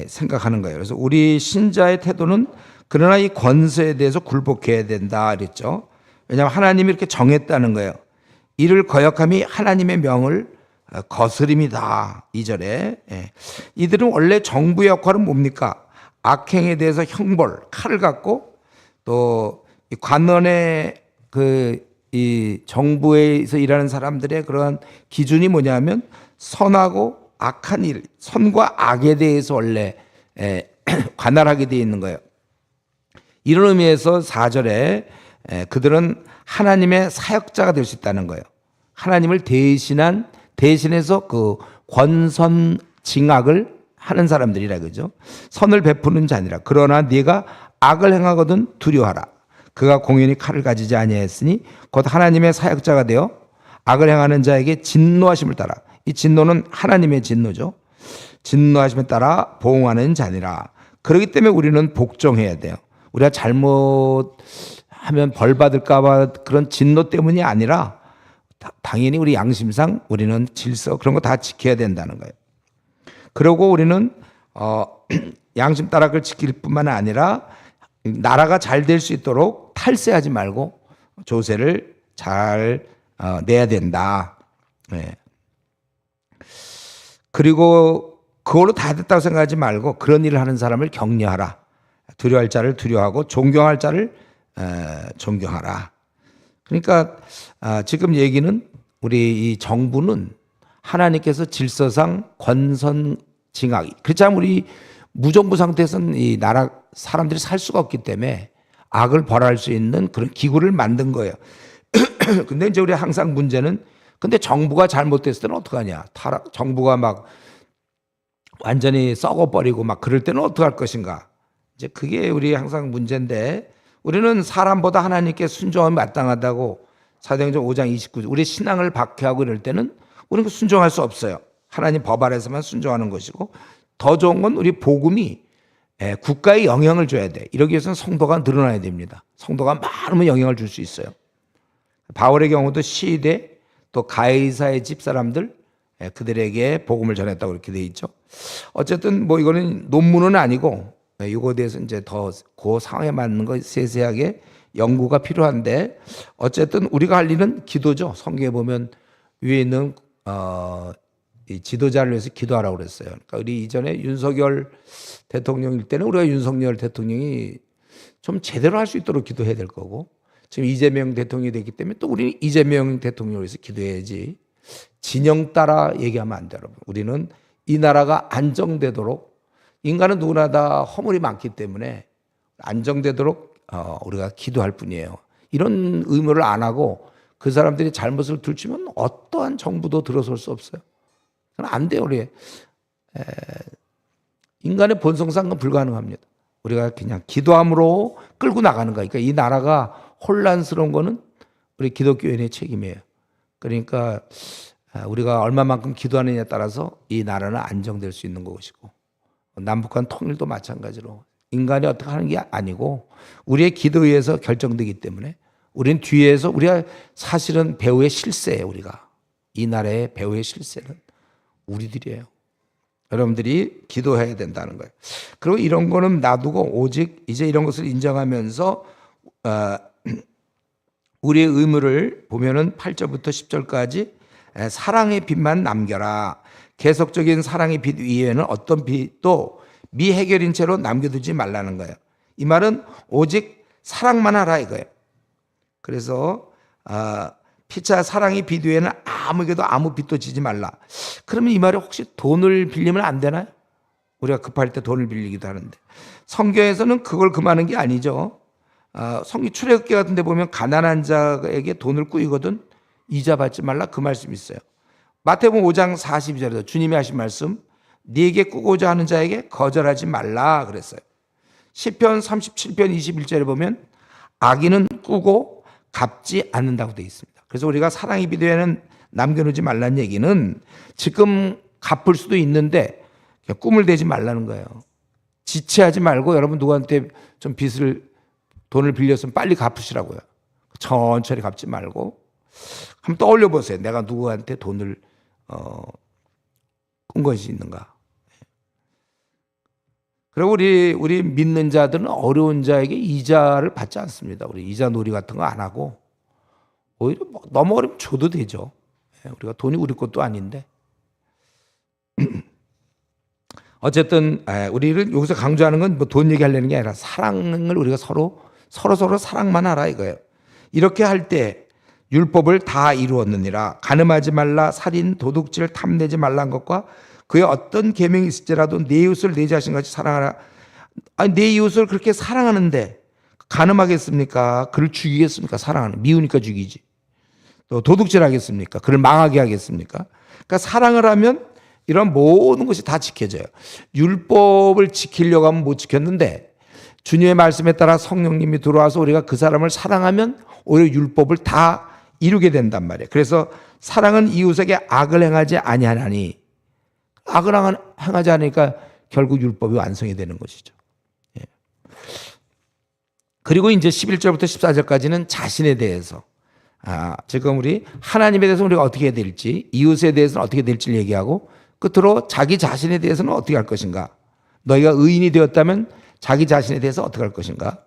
생각하는 거예요. 그래서 우리 신자의 태도는 그러나 이 권세에 대해서 굴복해야 된다 그랬죠. 왜냐하면 하나님이 이렇게 정했다는 거예요. 이를 거역함이 하나님의 명을 거스림이다. 2절에 이들은 원래 정부의 역할은 뭡니까? 악행에 대해서 형벌, 칼을 갖고 또 관원의 이 정부에서 일하는 사람들의 그러한 기준이 뭐냐면 선하고 악한 일, 선과 악에 대해서 원래 관할하게 되어 있는 거예요. 이런 의미에서 4절에 그들은 하나님의 사역자가 될 수 있다는 거예요. 하나님을 대신해서 그 권선징악을 하는 사람들이라 그죠. 선을 베푸는 자니라. 그러나 네가 악을 행하거든 두려워하라. 그가 공연히 칼을 가지지 아니하였으니 곧 하나님의 사역자가 되어 악을 행하는 자에게 진노하심을 따라. 이 진노는 하나님의 진노죠. 진노하심에 따라 보응하는 자니라. 그렇기 때문에 우리는 복종해야 돼요. 우리가 잘못하면 벌 받을까 봐 그런 진노 때문이 아니라 당연히 우리 양심상 우리는 질서 그런 거 다 지켜야 된다는 거예요. 그리고 우리는 양심 따락을 지킬 뿐만 아니라 나라가 잘 될 수 있도록 탈세하지 말고 조세를 잘 내야 된다. 그리고 그걸로 다 됐다고 생각하지 말고 그런 일을 하는 사람을 격려하라. 두려워할 자를 두려워하고 존경할 자를 존경하라. 그러니까 지금 얘기는 우리 이 정부는 하나님께서 질서상 권선징악 그렇지 않으면 우리 무정부 상태에서는 이 나라 사람들이 살 수가 없기 때문에 악을 벌할 수 있는 그런 기구를 만든 거예요. 근데 이제 우리 항상 문제는 근데 정부가 잘못됐을 때는 어떡하냐. 정부가 막 완전히 썩어버리고 막 그럴 때는 어떡할 것인가. 이제 그게 우리 항상 문제인데 우리는 사람보다 하나님께 순종함이 마땅하다고 사도행전 5장 29절 우리 신앙을 박해하고 이럴 때는 우리는 순종할 수 없어요. 하나님 법 아래서만 순종하는 것이고 더 좋은 건 우리 복음이 국가에 영향을 줘야 돼. 이러기 위해서는 성도가 늘어나야 됩니다. 성도가 많으면 영향을 줄 수 있어요. 바울의 경우도 시대 또 가이사의 집사람들 그들에게 복음을 전했다고 이렇게 돼 있죠. 어쨌든 뭐 이거는 논문은 아니고 이거에 대해서 이제 더 그 상황에 맞는 거 세세하게 연구가 필요한데 어쨌든 우리가 할 일은 기도죠. 성경에 보면 위에 있는 이 지도자를 위해서 기도하라고 그랬어요. 그러니까 우리 이전에 윤석열 대통령일 때는 우리가 윤석열 대통령이 좀 제대로 할 수 있도록 기도해야 될 거고 지금 이재명 대통령이 됐기 때문에 또 우리는 이재명 대통령을 위해서 기도해야지 진영 따라 얘기하면 안 돼요. 여러분. 우리는 이 나라가 안정되도록 인간은 누구나 다 허물이 많기 때문에 안정되도록 우리가 기도할 뿐이에요. 이런 의무를 안 하고 그 사람들이 잘못을 들추면 어떠한 정부도 들어설 수 없어요. 안 돼요. 우리 인간의 본성상 불가능합니다. 우리가 그냥 기도함으로 끌고 나가는 거니까 이 나라가 혼란스러운 거는 우리 기독교인의 책임이에요. 그러니까 우리가 얼마만큼 기도하느냐에 따라서 이 나라는 안정될 수 있는 것이고 남북한 통일도 마찬가지로 인간이 어떻게 하는 게 아니고 우리의 기도에 의해서 결정되기 때문에 우리는 뒤에서 우리가 사실은 배후의 실세예요. 우리가 이 나라의 배후의 실세는 우리들이에요. 여러분들이 기도해야 된다는 거예요. 그리고 이런 거는 놔두고 오직 이제 이런 것을 인정하면서 우리의 의무를 보면은 8절부터 10절까지 사랑의 빛만 남겨라. 계속적인 사랑의 빛 위에는 어떤 빛도 미해결인 채로 남겨두지 말라는 거예요. 이 말은 오직 사랑만 하라 이거예요. 그래서 피차 사랑의 빛 위에는 아무에게도 아무 빛도 지지 말라. 그러면 이 말이 혹시 돈을 빌리면 안 되나요? 우리가 급할 때 돈을 빌리기도 하는데 성경에서는 그걸 금하는 게 아니죠. 성경 출애굽기 같은 데 보면 가난한 자에게 돈을 꾸이거든 이자 받지 말라 그 말씀이 있어요. 마태복음 5장 42절에서 주님이 하신 말씀 네게 꾸고자 하는 자에게 거절하지 말라 그랬어요. 시편 37편 21절에 보면 악인은 꾸고 갚지 않는다고 되어 있습니다. 그래서 우리가 사랑의 비두에는 남겨놓지 말라는 얘기는 지금 갚을 수도 있는데 꿈을 대지 말라는 거예요. 지체하지 말고 여러분 누구한테 좀 돈을 빌렸으면 빨리 갚으시라고요. 천천히 갚지 말고 한번 떠올려 보세요. 내가 누구한테 돈을 꾼 것이 있는가. 그리고 우리 믿는 자들은 어려운 자에게 이자를 받지 않습니다. 우리 이자 놀이 같은 거 안 하고 오히려 너무 어려우면 줘도 되죠. 우리가 돈이 우리 것도 아닌데. 어쨌든 우리를 여기서 강조하는 건 뭐 돈 얘기하려는 게 아니라 사랑을 우리가 서로 사랑만 하라 이거예요. 이렇게 할 때 율법을 다 이루었느니라. 간음하지 말라, 살인, 도둑질, 탐내지 말라는 것과 그의 어떤 계명이 있을지라도 내 이웃을 내 자신같이 사랑하라. 아니 내 이웃을 그렇게 사랑하는데 간음하겠습니까? 그를 죽이겠습니까? 사랑하는 미우니까 죽이지. 또 도둑질 하겠습니까? 그를 망하게 하겠습니까? 그러니까 사랑을 하면 이런 모든 것이 다 지켜져요. 율법을 지키려고 하면 못 지켰는데 주님의 말씀에 따라 성령님이 들어와서 우리가 그 사람을 사랑하면 오히려 율법을 다 이루게 된단 말이에요. 그래서 사랑은 이웃에게 악을 행하지 아니하나니 악을 행하지 않으니까 결국 율법이 완성이 되는 것이죠. 예. 그리고 이제 11절부터 14절까지는 자신에 대해서 지금 우리 하나님에 대해서 우리가 어떻게 해야 될지 이웃에 대해서는 어떻게 될지를 얘기하고 끝으로 자기 자신에 대해서는 어떻게 할 것인가. 너희가 의인이 되었다면 자기 자신에 대해서 어떻게 할 것인가.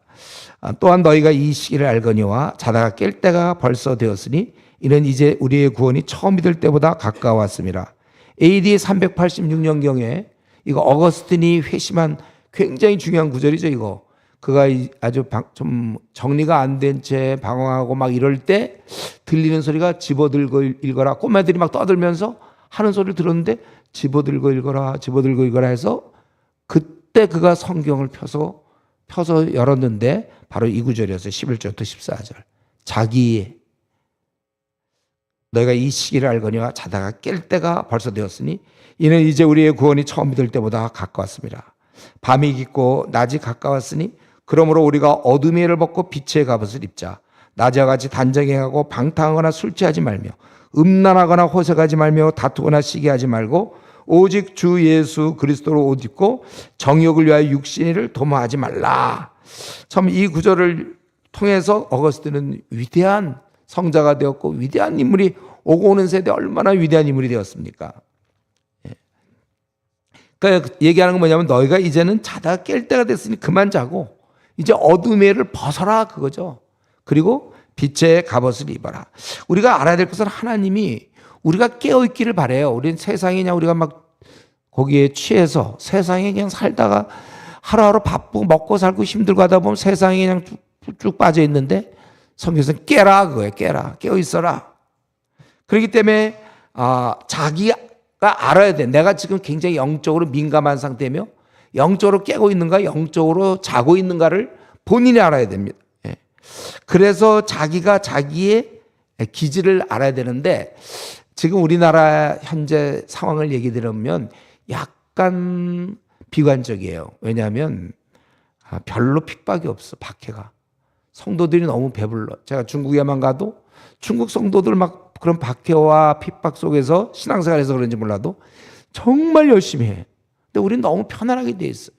또한 너희가 이 시기를 알거니와 자다가 깰 때가 벌써 되었으니 이는 이제 우리의 구원이 처음 믿을 때보다 가까웠습니다. AD 386년경에 이거 어거스틴이 회심한 굉장히 중요한 구절이죠. 이거 그가 아주 좀 정리가 안 된 채 방황하고 막 이럴 때 들리는 소리가 집어들고 읽어라. 꼬마들이 막 떠들면서 하는 소리를 들었는데 집어들고 읽어라 해서 그때 그가 성경을 펴서 열었는데 바로 이 구절이었어요. 11절부터 14절. 자기 너희가 이 시기를 알거니와 자다가 깰 때가 벌써 되었으니 이는 이제 우리의 구원이 처음 믿을 때보다 가까웠습니다. 밤이 깊고 낮이 가까웠으니 그러므로 우리가 어둠의 해를 벗고 빛의 갑옷을 입자. 낮에와 같이 단정해하고 방탕하거나 술 취하지 말며 음란하거나 호색하지 말며 다투거나 시기하지 말고 오직 주 예수 그리스도로 옷 입고 정욕을 위하여 육신을 도모하지 말라. 참 이 구절을 통해서 어거스틴은 위대한 성자가 되었고 위대한 인물이 오고 오는 세대 얼마나 위대한 인물이 되었습니까? 그러니까 얘기하는 건 뭐냐면 너희가 이제는 자다가 깰 때가 됐으니 그만 자고 이제 어둠의 해를 벗어라 그거죠. 그리고 빛의 갑옷을 입어라. 우리가 알아야 될 것은 하나님이 우리가 깨어있기를 바라요. 우리는 세상에 그냥 우리가 막 거기에 취해서 세상에 그냥 살다가 하루하루 바쁘고 먹고 살고 힘들고 하다 보면 세상에 그냥 쭉 빠져 있는데 성경에서는 깨라 그거예요. 깨어 있어라. 그렇기 때문에 자기가 알아야 돼. 내가 지금 굉장히 영적으로 민감한 상태며 영적으로 깨고 있는가 영적으로 자고 있는가를 본인이 알아야 됩니다. 그래서 자기가 자기의 기질을 알아야 되는데 지금 우리나라 현재 상황을 얘기 들으면 약간 비관적이에요. 왜냐하면 별로 핍박이 없어. 박해가. 성도들이 너무 배불러. 제가 중국에만 가도 중국 성도들 막 그런 박해와 핍박 속에서 신앙생활에서 그런지 몰라도 정말 열심히 해. 근데 우리는 너무 편안하게 돼 있어요.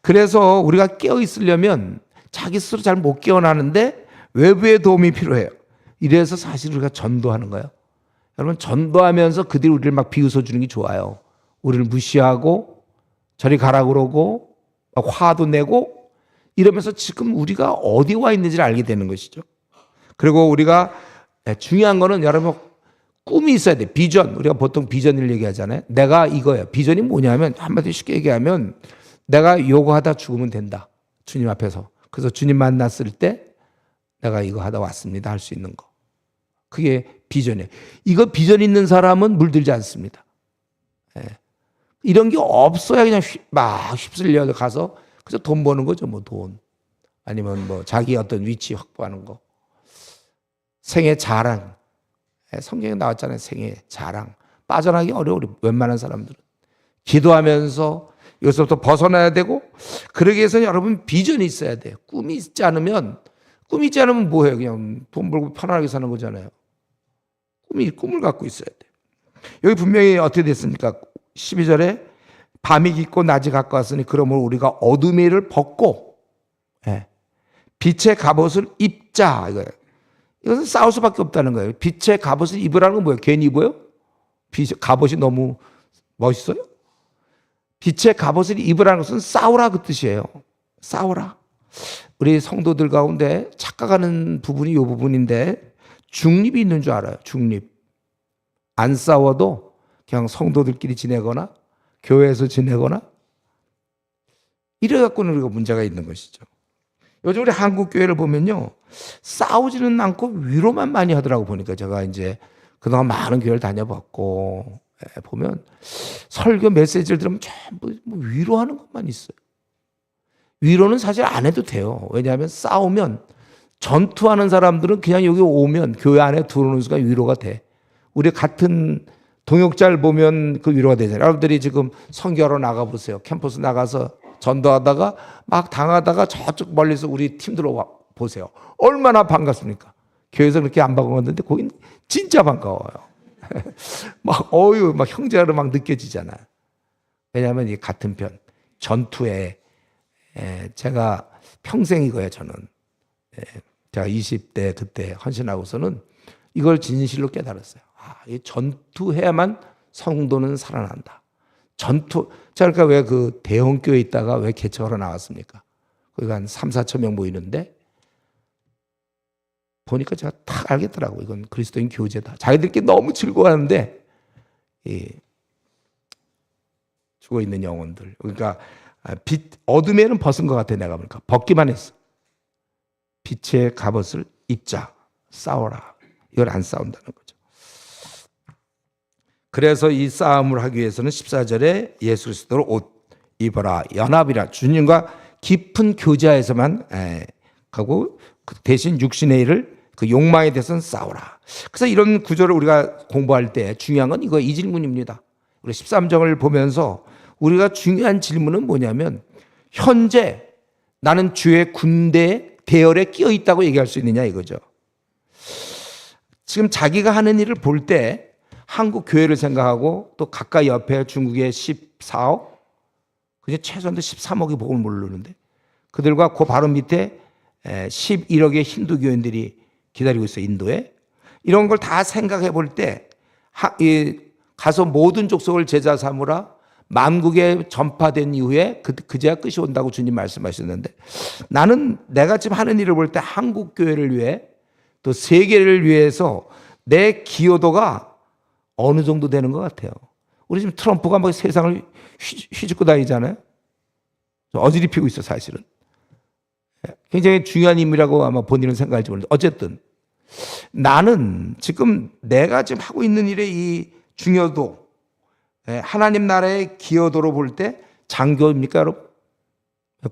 그래서 우리가 깨어 있으려면 자기 스스로 잘 못 깨어나는데 외부의 도움이 필요해요. 이래서 사실 우리가 전도하는 거예요. 여러분 전도하면서 그들이 우리를 막 비웃어 주는 게 좋아요. 우리를 무시하고 저리 가라 그러고 화도 내고 이러면서 지금 우리가 어디 와 있는지를 알게 되는 것이죠. 그리고 우리가 중요한 거는 여러분 꿈이 있어야 돼. 비전. 우리가 보통 비전을 얘기하잖아요. 내가 이거예요. 비전이 뭐냐면 한마디 쉽게 얘기하면 내가 요거 하다 죽으면 된다. 주님 앞에서. 그래서 주님 만났을 때 내가 이거 하다 왔습니다. 할 수 있는 거. 그게 비전이에요. 이거 비전 있는 사람은 물들지 않습니다. 예. 이런 게 없어야 그냥 막 휩쓸려 가서 그래서 돈 버는 거죠. 뭐 돈. 아니면 뭐 자기 어떤 위치 확보하는 거. 생애 자랑. 성경에 나왔잖아요. 생애 자랑. 빠져나기 어려워. 웬만한 사람들은. 기도하면서 여기서부터 벗어나야 되고 그러기 위해서는 여러분 비전이 있어야 돼요. 꿈이 있지 않으면 뭐해요? 그냥 돈 벌고 편안하게 사는 거잖아요. 꿈을 갖고 있어야 돼요. 여기 분명히 어떻게 됐습니까? 12절에 밤이 깊고 낮이 가까웠으니 그러므로 우리가 어둠의 일을 벗고 빛의 갑옷을 입자 이거예요. 이것은 싸울 수밖에 없다는 거예요. 빛의 갑옷을 입으라는 건 뭐예요? 괜히 입어요? 갑옷이 너무 멋있어요? 빛의 갑옷을 입으라는 것은 싸우라 그 뜻이에요. 싸우라. 우리 성도들 가운데 착각하는 부분이 이 부분인데 중립이 있는 줄 알아요. 중립. 안 싸워도 그냥 성도들끼리 지내거나 교회에서 지내거나 이래 갖고는 우리가 문제가 있는 것이죠. 요즘 우리 한국 교회를 보면요. 싸우지는 않고 위로만 많이 하더라고 보니까 제가 이제 그동안 많은 교회를 다녀봤고 보면 설교 메시지를 들으면 전부 위로하는 것만 있어요. 위로는 사실 안 해도 돼요. 왜냐하면 싸우면 전투하는 사람들은 그냥 여기 오면 교회 안에 들어오는 순간 위로가 돼. 우리 같은 동역자를 보면 그 위로가 되잖아요. 여러분들이 지금 선교하러 나가보세요. 캠퍼스 나가서 전도하다가 막 당하다가 저쪽 멀리서 우리 팀들로 보세요. 얼마나 반갑습니까? 교회에서 그렇게 안 반가웠는데 거긴 진짜 반가워요. 막 형제로 막 느껴지잖아요. 왜냐하면 이 같은 편 전투에 제가 평생 이거예요. 저는 제가 20대 그때 헌신하고서는 이걸 진실로 깨달았어요. 이 전투해야만 성도는 살아난다. 전투. 그러니까 왜 그 대형 교회 있다가 왜 개척하러 나왔습니까? 거기가 한 3, 4천 명 모이는데 보니까 제가 딱 알겠더라고요. 이건 그리스도인 교제다. 자기들끼리 너무 즐거워하는데 죽어 있는 영혼들. 그러니까 어둠에는 벗은 것 같아 내가 보니까. 벗기만 했어. 빛의 갑옷을 입자. 싸워라. 이걸 안 싸운다는 거죠. 그래서 이 싸움을 하기 위해서는 14절에 예수 그리스도로 옷 입어라. 연합이라. 주님과 깊은 교제에서만 하고 대신 육신의 일을 그 욕망에 대해서는 싸우라. 그래서 이런 구절을 우리가 공부할 때 중요한 건 이 질문입니다. 우리 13장을 보면서 우리가 중요한 질문은 뭐냐면 현재 나는 주의 군대 대열에 끼어 있다고 얘기할 수 있느냐 이거죠. 지금 자기가 하는 일을 볼 때 한국 교회를 생각하고 또 가까이 옆에 중국의 14억, 그게 최소한도 13억이 복음을 모르는데 그들과 그 바로 밑에 11억의 힌두 교인들이 기다리고 있어요. 인도에. 이런 걸 다 생각해 볼 때 가서 모든 족속을 제자 삼으라 만국에 전파된 이후에 그제야 끝이 온다고 주님 말씀하셨는데 나는 내가 지금 하는 일을 볼 때 한국 교회를 위해 또 세계를 위해서 내 기여도가 어느 정도 되는 것 같아요. 우리 지금 트럼프가 막 세상을 휘젓고 다니잖아요. 어지리 피고 있어 사실은. 굉장히 중요한 인물이라고 아마 본인은 생각할지 모르는데 어쨌든 나는 지금 내가 지금 하고 있는 일의 이 중요도 하나님 나라의 기여도로 볼 때 장교입니까 여러분?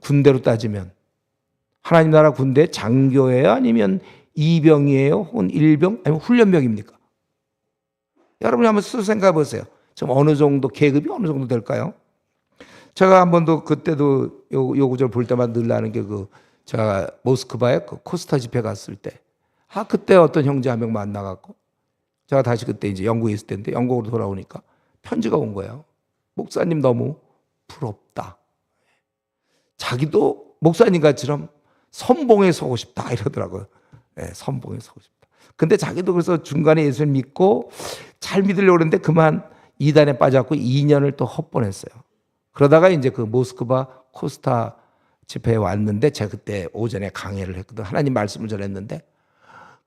군대로 따지면 하나님 나라 군대 장교예요? 아니면 이병이에요? 혹은 일병? 아니면 훈련병입니까? 여러분이 한번 스스로 생각해 보세요. 지금 어느 정도 계급이 어느 정도 될까요? 제가 한 번도 그때도 요 구절 볼 때마다 늘 나는 게 제가 모스크바에 그 코스타 집회 갔을 때 그때 어떤 형제 한 명 만나갖고 제가 다시 그때 이제 영국에 있을 때인데 영국으로 돌아오니까 편지가 온 거예요. 목사님 너무 부럽다. 자기도 목사님같이럼 선봉에 서고 싶다 이러더라고요. 선봉에 서고 싶다. 근데 자기도 그래서 중간에 예수를 믿고 잘 믿으려고 그러는데 그만 이단에 빠져갖고 2년을 또 헛보냈어요. 그러다가 이제 그 모스크바 코스타 집회에 왔는데 제가 그때 오전에 강해를 했거든. 하나님 말씀을 전했는데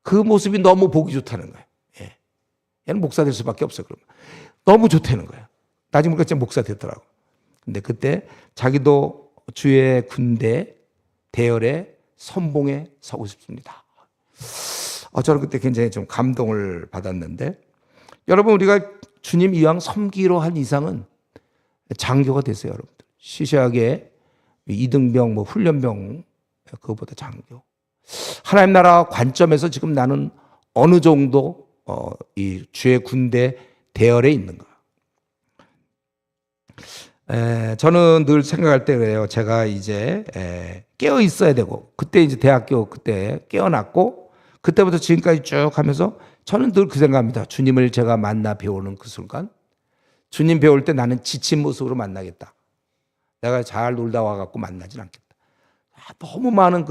그 모습이 너무 보기 좋다는 거예요. 얘는 목사 될 수밖에 없어. 그러면 너무 좋다는 거야. 나중에 보니까 진짜 목사 됐더라고. 근데 그때 자기도 주의 군대 대열에 선봉에 서고 싶습니다. 저는 그때 굉장히 좀 감동을 받았는데, 여러분 우리가 주님 이왕 섬기로 한 이상은 장교가 되세요, 여러분들. 시시하게 이등병, 훈련병 그거보다 장교. 하나님 나라 관점에서 지금 나는 어느 정도 이 주의 군대 대열에 있는가. 저는 늘 생각할 때 그래요. 제가 이제 깨어 있어야 되고, 그때 이제 대학교 그때 깨어났고, 그때부터 지금까지 쭉 하면서 저는 늘 그 생각합니다. 주님을 제가 만나 배우는 그 순간, 주님 배울 때 나는 지친 모습으로 만나겠다. 내가 잘 놀다 와갖고 만나진 않겠다. 너무 많은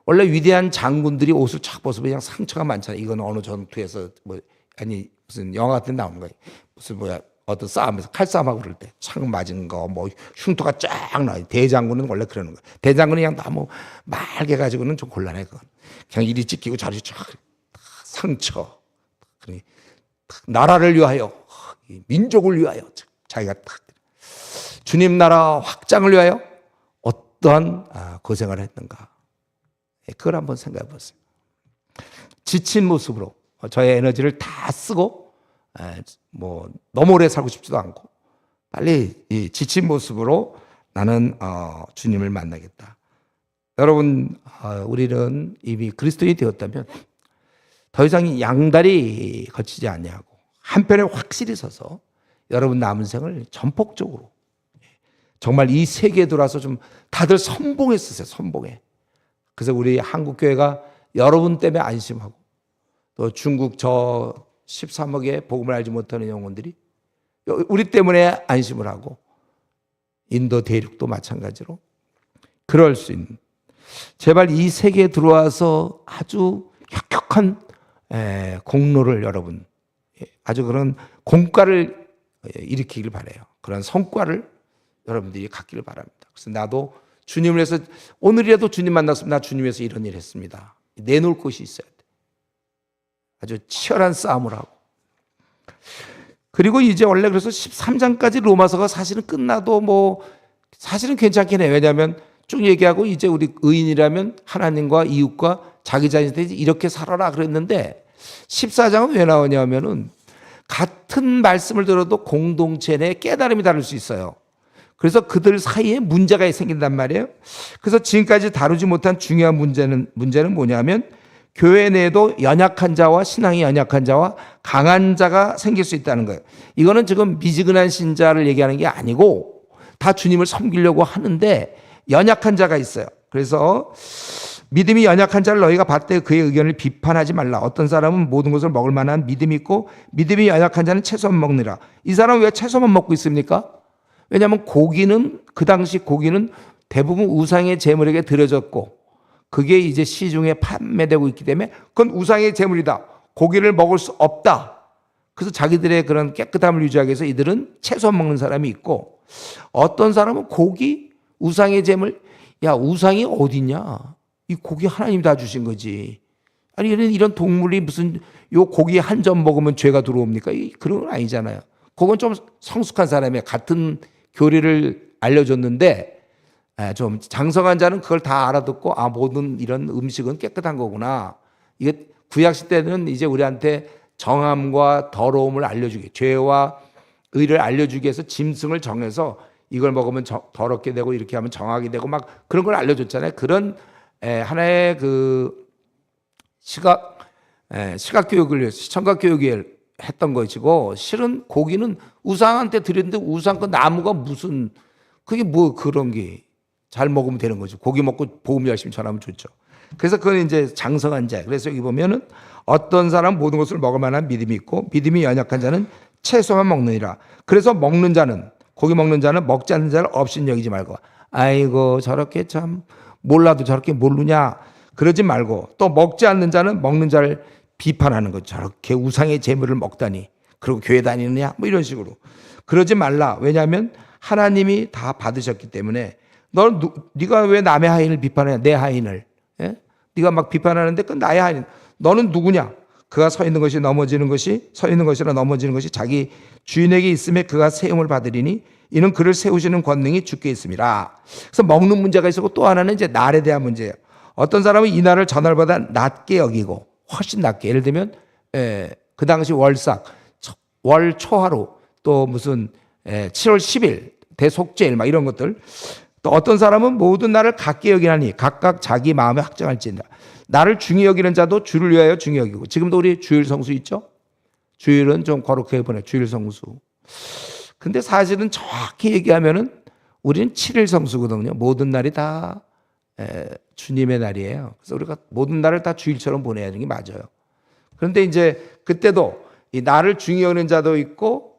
원래 위대한 장군들이 옷을 착 벗으면 그냥 상처가 많잖아요. 이건 어느 전투에서 무슨 영화 같은 데 나오는 거예요. 무슨 어떤 싸움에서 칼싸움하고 그럴 때 창 맞은 거, 흉터가 쫙 나요. 대장군은 원래 그러는 거예요. 대장군은 그냥 너무 맑게 가지고는 좀 곤란해. 그건 그냥 이리 찢기고 저리 쫙 상처. 나라를 위하여, 민족을 위하여 자기가 딱 주님 나라 확장을 위하여 어떠한 고생을 했는가. 그걸 한번 생각해 보세요. 지친 모습으로 저의 에너지를 다 쓰고 너무 오래 살고 싶지도 않고 빨리 이 지친 모습으로 나는 주님을 만나겠다. 여러분 우리는 이미 그리스도인이 되었다면 더 이상 양다리 거치지 아니하고 한편에 확실히 서서 여러분 남은 생을 전폭적으로 정말 이 세계에 들어와서 좀 다들 선봉했었어요. 선봉해. 그래서 우리 한국교회가 여러분 때문에 안심하고, 또 중국 저 13억의 복음을 알지 못하는 영혼들이 우리 때문에 안심을 하고, 인도 대륙도 마찬가지로 그럴 수 있는, 제발 이 세계에 들어와서 아주 혁혁한 공로를 여러분, 아주 그런 공과를 일으키길 바라요. 그런 성과를 여러분들이 갖기를 바랍니다. 그래서 나도 주님을 위해서, 오늘이라도 주님 만났으면 나 주님 위해서 이런 일 했습니다. 내놓을 곳이 있어야 돼. 아주 치열한 싸움을 하고. 그리고 이제 원래 그래서 13장까지 로마서가 사실은 끝나도 사실은 괜찮긴 해요. 왜냐하면 쭉 얘기하고 이제 우리 의인이라면 하나님과 이웃과 자기 자신한테 이렇게 살아라 그랬는데, 14장은 왜 나오냐면은 같은 말씀을 들어도 공동체 내 깨달음이 다를 수 있어요. 그래서 그들 사이에 문제가 생긴단 말이에요. 그래서 지금까지 다루지 못한 중요한 문제는 뭐냐면, 교회 내에도 연약한 자와 신앙이 연약한 자와 강한 자가 생길 수 있다는 거예요. 이거는 지금 미지근한 신자를 얘기하는 게 아니고 다 주님을 섬기려고 하는데 연약한 자가 있어요. 그래서 믿음이 연약한 자를 너희가 봤을 때 그의 의견을 비판하지 말라. 어떤 사람은 모든 것을 먹을 만한 믿음이 있고 믿음이 연약한 자는 채소만 먹느라. 이 사람은 왜 채소만 먹고 있습니까? 왜냐하면 고기는, 그 당시 고기는 대부분 우상의 제물에게 드려졌고 그게 이제 시중에 판매되고 있기 때문에 그건 우상의 제물이다. 고기를 먹을 수 없다. 그래서 자기들의 그런 깨끗함을 유지하기 위해서 이들은 채소 먹는 사람이 있고, 어떤 사람은 고기, 우상의 제물, 야 우상이 어딨냐? 이 고기 하나님이 다 주신 거지. 아니 이런 동물이 무슨 요 고기 한 점 먹으면 죄가 들어옵니까? 그런 건 아니잖아요. 그건 좀 성숙한 사람이 같은 교리를 알려줬는데 좀 장성한 자는 그걸 다 알아듣고 모든 이런 음식은 깨끗한 거구나. 이게 구약시 때는 이제 우리한테 정함과 더러움을 알려주기, 죄와 의를 알려주기 위해서 짐승을 정해서 이걸 먹으면 더럽게 되고 이렇게 하면 정하게 되고 막 그런 걸 알려줬잖아요. 그런 하나의 그 시각 교육을 위해서, 시청각 교육을 했던 것이고, 실은 고기는 우상한테 드렸는데 우상 그 나무가 무슨, 그게 그런 게 잘 먹으면 되는 거죠. 고기 먹고 복음 열심히 전하면 좋죠. 그래서 그건 이제 장성한 자. 그래서 여기 보면은 어떤 사람 모든 것을 먹을 만한 믿음이 있고 믿음이 연약한 자는 채소만 먹느니라. 그래서 먹는 자는, 고기 먹는 자는 먹지 않는 자를 없인 여기지 말고, 아이고 저렇게 참 몰라도 저렇게 모르냐 그러지 말고, 또 먹지 않는 자는 먹는 자를 비판하는 거죠. 저렇게 우상의 재물을 먹다니, 그리고 교회 다니느냐 이런 식으로 그러지 말라. 왜냐하면 하나님이 다 받으셨기 때문에. 네가 왜 남의 하인을 비판해? 내 하인을. 예? 네가 막 비판하는데 그건 나의 하인. 너는 누구냐? 그가 서 있는 것이나 넘어지는 것이 자기 주인에게 있음에 그가 세움을 받으리니 이는 그를 세우시는 권능이 주께 있습니다. 그래서 먹는 문제가 있었고 또 하나는 이제 날에 대한 문제예요. 어떤 사람은 이 날을 저 날보다 낮게 여기고 훨씬 낮게, 예를 들면 그 당시 월삭, 월 초하루, 또 무슨 7월 10일 대속죄일 막 이런 것들. 또 어떤 사람은 모든 날을 같게 여기나니 각각 자기 마음에 확정할지니라. 나를 중히 여기는 자도 주를 위하여 중히 여기고. 지금도 우리 주일 성수 있죠? 주일은 좀 거룩하게 보내, 주일 성수. 근데 사실은 정확히 얘기하면은 우리는 7일 성수거든요. 모든 날이 다 주님의 날이에요. 그래서 우리가 모든 날을 다 주일처럼 보내야 되는 게 맞아요. 그런데 이제 그때도 이 나를 중히 여기는 자도 있고,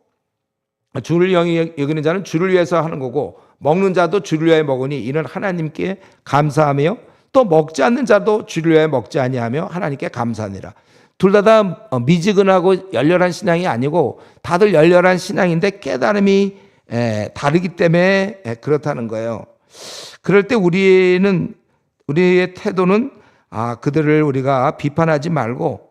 주를 여기는 자는 주를 위해서 하는 거고, 먹는 자도 주를 위하여 먹으니 이는 하나님께 감사하며, 또 먹지 않는 자도 주를 위하여 먹지 아니하며 하나님께 감사하니라. 둘 다 미지근하고 열렬한 신앙이 아니고 다들 열렬한 신앙인데 깨달음이 다르기 때문에 그렇다는 거예요. 그럴 때 우리의 태도는 그들을 우리가 비판하지 말고,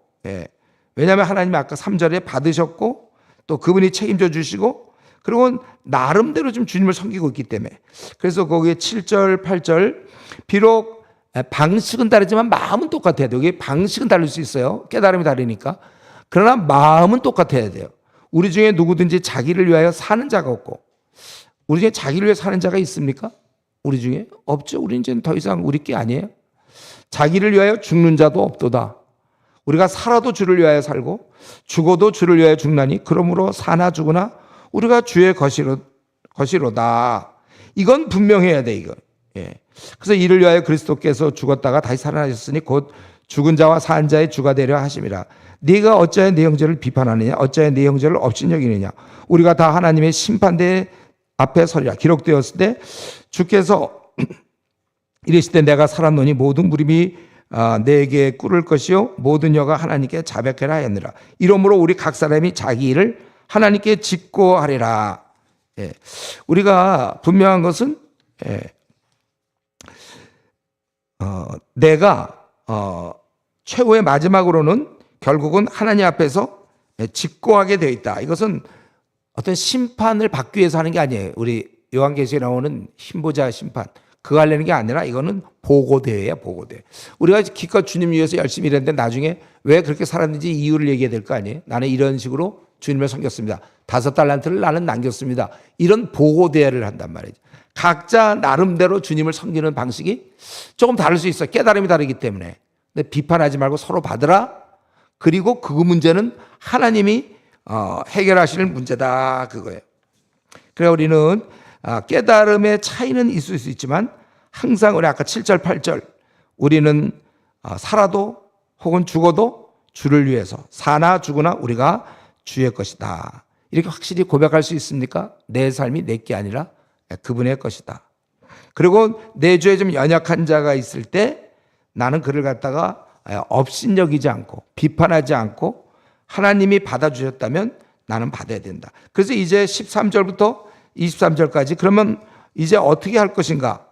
왜냐하면 하나님이 아까 3절에 받으셨고 또 그분이 책임져 주시고 그리고 나름대로 좀 주님을 섬기고 있기 때문에. 그래서 거기에 7절 8절 비록 방식은 다르지만 마음은 똑같아야 돼요. 여기 방식은 다를 수 있어요. 깨달음이 다르니까. 그러나 마음은 똑같아야 돼요. 우리 중에 누구든지 자기를 위하여 사는 자가 없고, 우리 중에 자기를 위해 사는 자가 있습니까? 우리 중에 없죠. 우리 이제는 더 이상 우리 게 아니에요. 자기를 위하여 죽는 자도 없도다. 우리가 살아도 주를 위하여 살고 죽어도 주를 위하여 죽나니 그러므로 사나 죽으나 우리가 주의 것이로다. 이건 분명해야 돼, 이거. 그래서 이를 위하여 그리스도께서 죽었다가 다시 살아나셨으니 곧 죽은 자와 산 자의 주가 되려 하심이라. 네가 어찌하여 네 형제를 비판하느냐? 어찌하여 네 형제를 업신여기느냐? 우리가 다 하나님의 심판대 앞에 서리라. 기록되었을 때 주께서 이르시되 내가 살았노니 모든 무릎이 내게 꿇을 것이요 모든 여가 하나님께 자백하라 하였느라. 이러므로 우리 각 사람이 자기 일을 하나님께 짓고 하리라. 우리가 분명한 것은 내가 최후의 마지막으로는 결국은 하나님 앞에서 직고하게 되어 있다. 이것은 어떤 심판을 받기 위해서 하는 게 아니에요. 우리 요한계시에 나오는 흰보자 심판 그거 하려는 게 아니라 이거는 보고대회야, 보고대회. 우리가 기껏 주님 위해서 열심히 일했는데 나중에 왜 그렇게 살았는지 이유를 얘기해야 될 거 아니에요. 나는 이런 식으로 주님을 섬겼습니다. 5달란트를 나는 남겼습니다. 이런 보고대회를 한단 말이죠. 각자 나름대로 주님을 섬기는 방식이 조금 다를 수 있어요. 깨달음이 다르기 때문에. 근데 비판하지 말고 서로 받으라. 그리고 그 문제는 하나님이 해결하실 문제다, 그거예요. 그래 우리는 깨달음의 차이는 있을 수 있지만 항상 우리 아까 7절 8절 우리는 살아도 혹은 죽어도 주를 위해서 사나 죽으나 우리가 주의 것이다. 이렇게 확실히 고백할 수 있습니까? 내 삶이 내 게 아니라 그분의 것이다. 그리고 내 주에 좀 연약한 자가 있을 때 나는 그를 갖다가 업신여기지 않고 비판하지 않고 하나님이 받아주셨다면 나는 받아야 된다. 그래서 이제 13절부터 23절까지 그러면 이제 어떻게 할 것인가?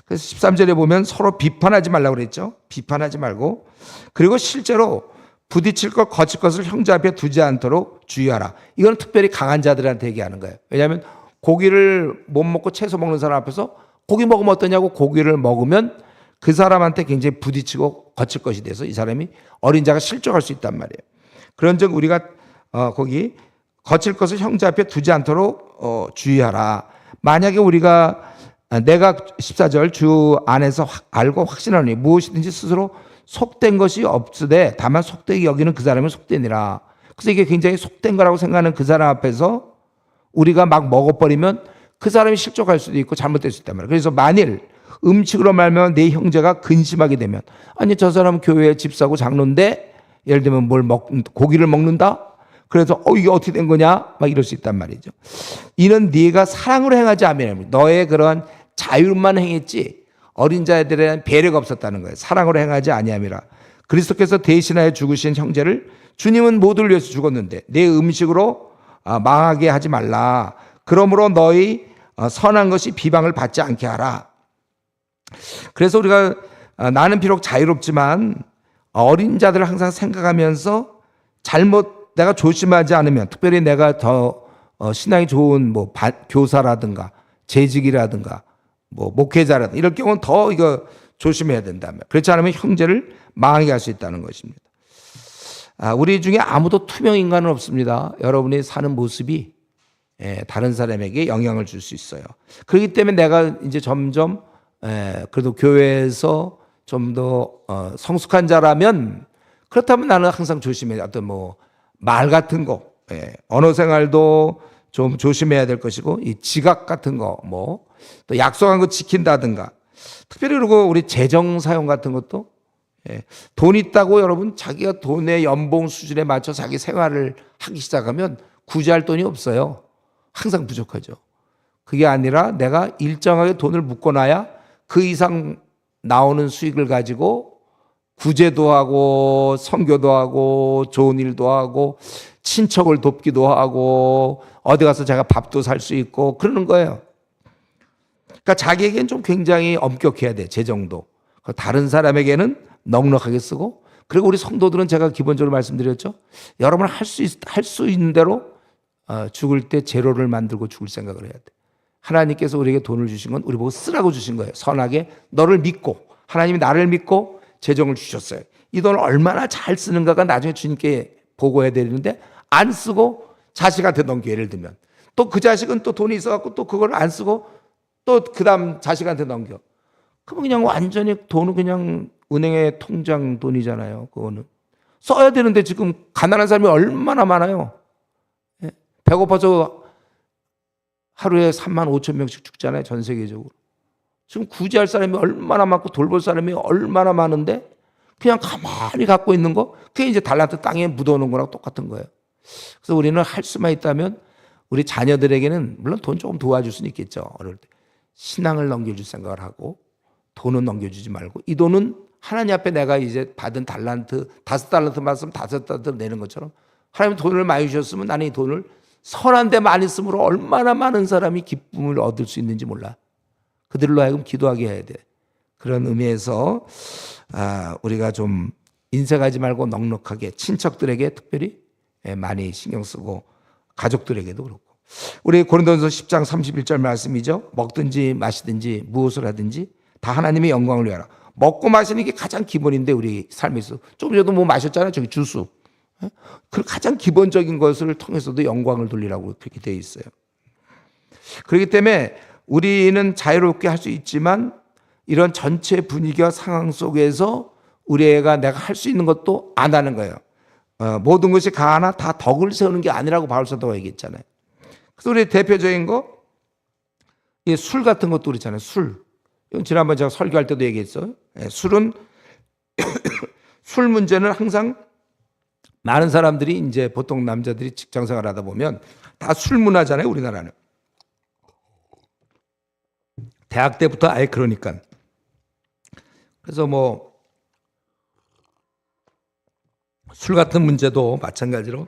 그래서 13절에 보면 서로 비판하지 말라고 그랬죠. 비판하지 말고 그리고 실제로 부딪힐 것 거칠 것을 형제 앞에 두지 않도록 주의하라. 이건 특별히 강한 자들한테 얘기하는 거예요. 왜냐하면 고기를 못 먹고 채소 먹는 사람 앞에서 고기 먹으면 어떠냐고 고기를 먹으면 그 사람한테 굉장히 부딪히고 거칠 것이 돼서 이 사람이 어린 자가 실족할 수 있단 말이에요. 그런즉 우리가 거기 거칠 것을 형제 앞에 두지 않도록 주의하라. 만약에 우리가 내가 14절 주 안에서 알고 확신하노니 무엇이든지 스스로 속된 것이 없으되 다만 속되게 여기는 그 사람은 속되니라. 그래서 이게 굉장히 속된 거라고 생각하는 그 사람 앞에서 우리가 막 먹어버리면 그 사람이 실족할 수도 있고 잘못될 수 있단 말이에요. 그래서 만일 음식으로 말하면 내 형제가 근심하게 되면 아니 저 사람은 교회에 집사고 장로인데 예를 들면 고기를 먹는다? 그래서 이게 어떻게 된 거냐? 막 이럴 수 있단 말이죠. 이는 네가 사랑으로 행하지 않으면 너의 그런 자유만 행했지 어린 자들에 대한 배려가 없었다는 거예요. 사랑으로 행하지 아니함이라. 그리스도께서 대신하여 죽으신 형제를 주님은 모두를 위해서 죽었는데 내 음식으로 망하게 하지 말라. 그러므로 너희 선한 것이 비방을 받지 않게 하라. 그래서 우리가 나는 비록 자유롭지만 어린 자들을 항상 생각하면서 내가 조심하지 않으면, 특별히 내가 더 신앙이 좋은 뭐 교사라든가 재직이라든가 뭐 목회자라든가 이럴 경우는 더 이거 조심해야 된다면, 그렇지 않으면 형제를 망하게 할 수 있다는 것입니다. 우리 중에 아무도 투명 인간은 없습니다. 여러분이 사는 모습이 다른 사람에게 영향을 줄 수 있어요. 그렇기 때문에 내가 이제 점점 그래도 교회에서 좀 더 성숙한 자라면, 그렇다면 나는 항상 조심해야 돼. 어떤 뭐 말 같은 거, 언어 생활도 좀 조심해야 될 것이고, 이 지각 같은 거, 뭐 또 약속한 거 지킨다든가, 특별히 그리고 우리 재정 사용 같은 것도, 돈 있다고 여러분 자기가 돈의 연봉 수준에 맞춰 자기 생활을 하기 시작하면 구제할 돈이 없어요. 항상 부족하죠. 그게 아니라 내가 일정하게 돈을 묶어놔야 그 이상 나오는 수익을 가지고 구제도 하고 선교도 하고 좋은 일도 하고 친척을 돕기도 하고 어디 가서 제가 밥도 살 수 있고 그러는 거예요. 그러니까 자기에게는 좀 굉장히 엄격해야 돼, 재정도. 다른 사람에게는 넉넉하게 쓰고, 그리고 우리 성도들은 제가 기본적으로 말씀드렸죠. 여러분 할 수 있는 대로 죽을 때 제로를 만들고 죽을 생각을 해야 돼. 하나님께서 우리에게 돈을 주신 건 우리 보고 쓰라고 주신 거예요. 선하게 너를 믿고, 하나님이 나를 믿고 재정을 주셨어요. 이 돈을 얼마나 잘 쓰는가가 나중에 주님께 보고해야 되는데, 안 쓰고 자식한테 넘겨. 예를 들면 또 그 자식은 또 돈이 있어갖고 또 그걸 안 쓰고 또 그 다음 자식한테 넘겨. 그러면 그냥 완전히 돈은 그냥 은행의 통장 돈이잖아요. 그거는 써야 되는데 지금 가난한 사람이 얼마나 많아요. 배고파서 하루에 3만 5천 명씩 죽잖아요, 전 세계적으로. 지금 구제할 사람이 얼마나 많고 돌볼 사람이 얼마나 많은데 그냥 가만히 갖고 있는 거, 그게 이제 달란트 땅에 묻어놓은 거랑 똑같은 거예요. 그래서 우리는 할 수만 있다면 우리 자녀들에게는 물론 돈 조금 도와줄 수는 있겠죠. 어릴 때 신앙을 넘겨줄 생각을 하고, 돈은 넘겨주지 말고, 이 돈은 하나님 앞에 내가 이제 받은 달란트, 5달란트 말씀 5달란트 내는 것처럼, 하나님 돈을 많이 주셨으면 나는 이 돈을 선한 데 많이 쓰므로 얼마나 많은 사람이 기쁨을 얻을 수 있는지 몰라. 그들로 하여금 기도하게 해야 돼. 그런 의미에서 우리가 좀 인색하지 말고 넉넉하게, 친척들에게 특별히 많이 신경 쓰고, 가족들에게도 그렇고. 우리 고린도전서 10장 31절 말씀이죠. 먹든지 마시든지 무엇을 하든지 다 하나님의 영광을 위하라. 먹고 마시는 게 가장 기본인데, 우리 삶에서 조금 전에도 뭐 마셨잖아요. 저기 주스. 그 가장 기본적인 것을 통해서도 영광을 돌리라고 그렇게 되어 있어요. 그렇기 때문에 우리는 자유롭게 할 수 있지만, 이런 전체 분위기와 상황 속에서 우리 애가 내가 할 수 있는 것도 안 하는 거예요. 모든 것이 가하나 다 덕을 세우는 게 아니라고 바울 사도가 얘기했잖아요. 그래서 우리 대표적인 거, 술 같은 것도 그렇잖아요. 술. 지난번 제가 설교할 때도 얘기했어요. 술은 술 문제는 항상 많은 사람들이, 이제 보통 남자들이 직장 생활 하다 보면 다 술 문화잖아요, 우리나라는. 대학 때부터 아예 그러니까. 그래서 뭐 술 같은 문제도 마찬가지로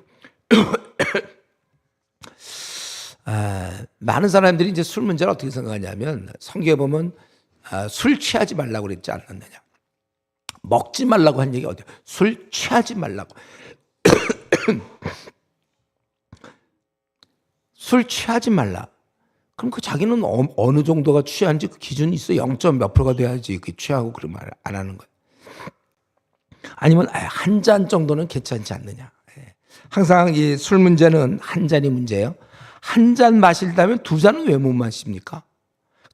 많은 사람들이 이제 술 문제를 어떻게 생각하냐면, 성경에 보면 술 취하지 말라고 그랬지 않았느냐. 먹지 말라고 한 얘기 어디야? 술 취하지 말라고. 술 취하지 말라. 그럼 그 자기는 어느 정도가 취한지 그 기준이 있어. 0점 몇 프로가 돼야지 그 취하고 그런 말 안 하는 거야. 아니면 한 잔 정도는 괜찮지 않느냐. 항상 이 술 문제는 한 잔이 문제예요. 한 잔 마시려면 2잔은 왜 못 마십니까?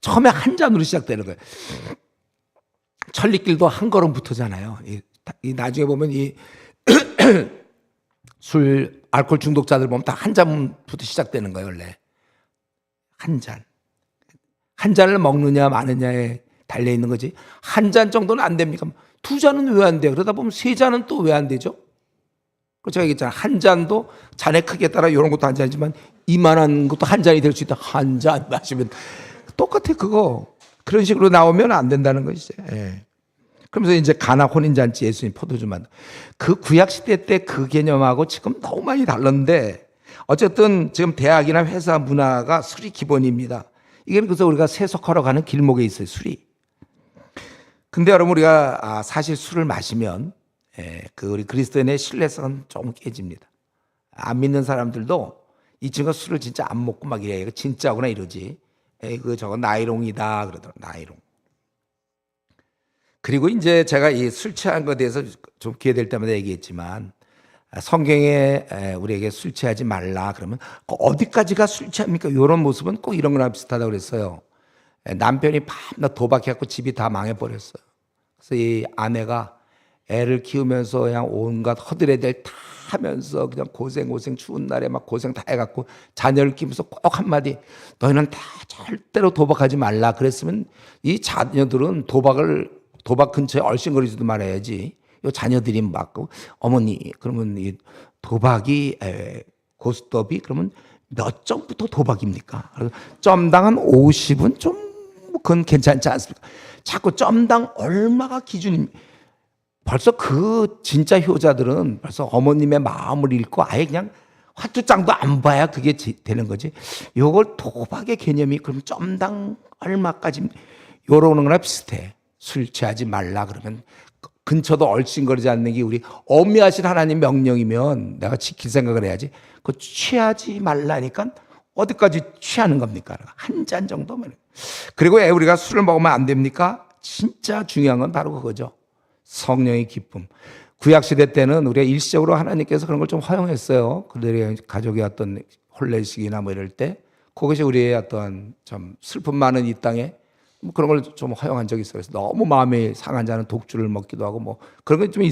처음에 한 잔으로 시작되는 거예요. 천리길도 한 걸음부터잖아요. 이 나중에 보면 이 술 알코올 중독자들 보면 다 한 잔부터 시작되는 거예요, 원래. 한 잔. 한 잔을 먹느냐 마느냐에 달려 있는 거지. 한 잔 정도는 안 됩니까? 2잔은 왜 안 돼요? 그러다 보면 3잔은 또 왜 안 되죠? 제가 얘기했잖아요. 한 잔도 잔의 크기에 따라 이런 것도 한 잔이지만 이만한 것도 한 잔이 될 수 있다. 한 잔 마시면 똑같아, 그거. 그런 식으로 나오면 안 된다는 것이죠. 그러면서 이제 가나 혼인잔치 예수님 포도주 만들. 그 구약시대 때 그 개념하고 지금 너무 많이 달랐는데, 어쨌든 지금 대학이나 회사 문화가 술이 기본입니다. 이게 그래서 우리가 세속하러 가는 길목에 있어요, 술이. 근데 여러분, 우리가 사실 술을 마시면 그 우리 그리스도인의 신뢰성은 조금 깨집니다. 안 믿는 사람들도 이 친구가 술을 진짜 안 먹고 막 이래. 이거 진짜구나 이러지. 그 저거 나이롱이다 그러더라고. 나이롱. 그리고 이제 제가 이 술 취한 것에 대해서 좀 기회 될 때마다 얘기했지만 성경에 우리에게 술 취하지 말라 그러면 어디까지가 술 취합니까? 이런 모습은 꼭 이런 거랑 비슷하다고 그랬어요. 남편이 밤낮 도박해갖고 집이 다 망해버렸어요. 그래서 이 아내가 애를 키우면서 그냥 온갖 허드레들 다 하면서 그냥 고생 추운 날에 막 고생 다 해갖고 자녀를 키우면서 꼭 한마디 너희는 다 절대로 도박하지 말라 그랬으면 이 자녀들은 도박 근처에 얼씬거리지도 말아야지. 요 자녀들이 맞고 어머니 그러면 이 도박이 고스톱이 그러면 몇 점부터 도박입니까? 점당 한 50은 좀 그건 괜찮지 않습니까? 자꾸 점당 얼마가 기준입니까? 벌써 그 진짜 효자들은 벌써 어머님의 마음을 읽고 아예 그냥 화투장도 안 봐야 그게 되는 거지. 요걸 도박의 개념이 그럼 점당 얼마까지 요러는 거나 비슷해. 술 취하지 말라 그러면 근처도 얼씬거리지 않는 게 우리 엄미하신 하나님 명령이면 내가 지킬 생각을 해야지. 그 취하지 말라니까 어디까지 취하는 겁니까? 한 잔 정도면. 그리고 우리가 술을 먹으면 안 됩니까? 진짜 중요한 건 바로 그거죠. 성령의 기쁨. 구약시대 때는 우리가 일시적으로 하나님께서 그런 걸 좀 허용했어요. 그들의 가족의 어떤 혼례식이나 뭐 이럴 때. 그것이 우리의 어떤 좀 슬픔 많은 이 땅에 뭐 그런 걸 좀 허용한 적이 있어요. 그래서 너무 마음이 상한 자는 독주를 먹기도 하고 뭐 그런 게 좀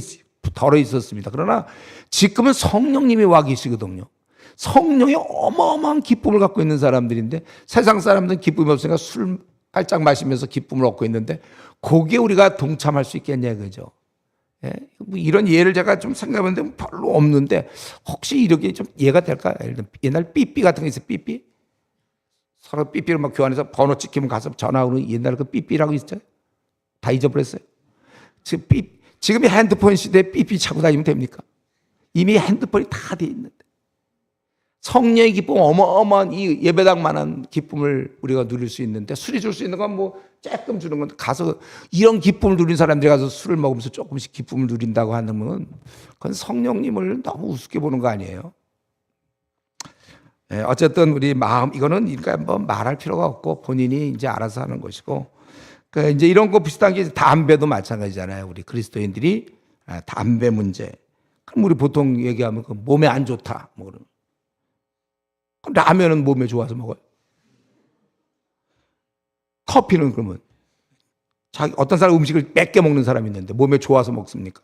덜어 있었습니다. 그러나 지금은 성령님이 와 계시거든요. 성령의 어마어마한 기쁨을 갖고 있는 사람들인데 세상 사람들은 기쁨이 없으니까 술 깔짝 마시면서 기쁨을 얻고 있는데 거기에 우리가 동참할 수 있겠냐 그죠? 예? 뭐 이런 예를 제가 좀 생각해봤는데 별로 없는데 혹시 이렇게 좀 이해가 될까? 옛날 삐삐 같은 거 있어요. 삐삐? 서로 삐삐를 막 교환해서 번호 찍히면 가서 전화하고 옛날에 그 삐삐라고 있었죠? 다 잊어버렸어요. 지금 핸드폰 시대에 삐삐 차고 다니면 됩니까? 이미 핸드폰이 다 돼 있는데. 성령의 기쁨 어마어마한 이 예배당만한 기쁨을 우리가 누릴 수 있는데 술이 줄 수 있는 건 뭐 조금 주는 건데 가서 이런 기쁨을 누린 사람들이 가서 술을 먹으면서 조금씩 기쁨을 누린다고 하는 건 그건 성령님을 너무 우습게 보는 거 아니에요? 어쨌든 우리 마음 이거는 그러니까 뭐 말할 필요가 없고 본인이 이제 알아서 하는 것이고 그러니까 이제 이런 거 비슷한 게 담배도 마찬가지잖아요. 우리 그리스도인들이 담배 문제. 그럼 우리 보통 얘기하면 그 몸에 안 좋다 뭐 그런. 라면은 몸에 좋아서 먹어요. 커피는 그러면 어떤 사람 음식을 몇 개 먹는 사람이 있는데 몸에 좋아서 먹습니까?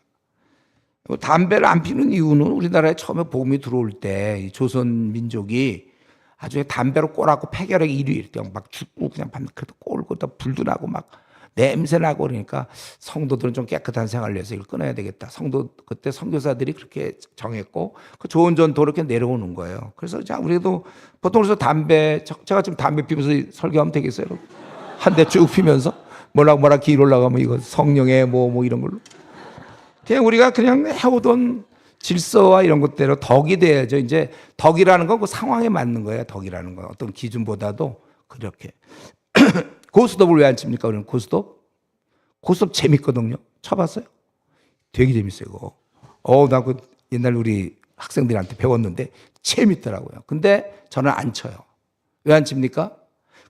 담배를 안 피는 이유는 우리나라에 처음에 복음이 들어올 때 조선 민족이 아주 담배로 꼬라고 폐결핵 1위 막 죽고 그냥 밤새도 꼬르고 또 불도 나고 막 냄새 나고 그러니까 성도들은 좀 깨끗한 생활을 위해서 이걸 끊어야 되겠다. 그때 선교사들이 그렇게 정했고 그 좋은 전도로 이렇게 내려오는 거예요. 그래서 자 우리도 보통 그래서 제가 지금 담배 피면서 설교하면 되겠어요? 한 대 쭉 피면서 뭐라 길 올라가면 이거 성령의 뭐 이런 걸로 그냥 우리가 그냥 해오던 질서와 이런 것대로 덕이 돼야죠. 이제 덕이라는 건 그 상황에 맞는 거예요. 덕이라는 건 어떤 기준보다도 그렇게. 고스톱을 왜 안 칩니까? 우리는 고스톱? 고스톱 재밌거든요. 쳐봤어요? 되게 재밌어요. 이거. 나 그 옛날 우리 학생들한테 배웠는데 재밌더라고요. 근데 저는 안 쳐요. 왜 안 칩니까?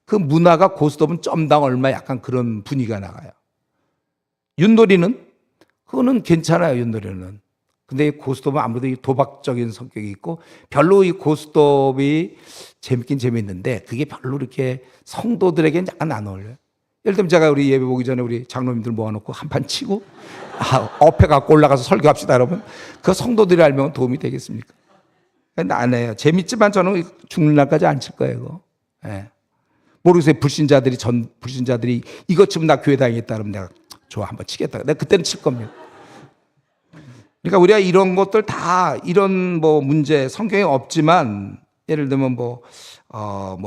그 문화가 고스톱은 점당 얼마 약간 그런 분위기가 나가요. 윷놀이는? 그거는 괜찮아요. 윷놀이는. 근데 이 고스톱은 아무래도 이 도박적인 성격이 있고 별로 이 고스톱이 재밌긴 재밌는데 그게 별로 이렇게 성도들에게는 약간 안 어울려요. 예를 들면 제가 우리 예배 보기 전에 우리 장로님들 모아놓고 한 판 치고 업해 갖고 올라가서 설교합시다 여러분. 그 성도들이 알면 도움이 되겠습니까? 근데 안 해요. 재밌지만 저는 죽는 날까지 안 칠 거예요. 이거. 예. 모르겠어요. 불신자들이 이것 치면 나 교회 다니겠다 그러면 내가 좋아 한번 치겠다. 내가 그때는 칠 겁니다. 그러니까 우리가 이런 것들 다 이런 뭐 문제 성경에 없지만 예를 들면 뭐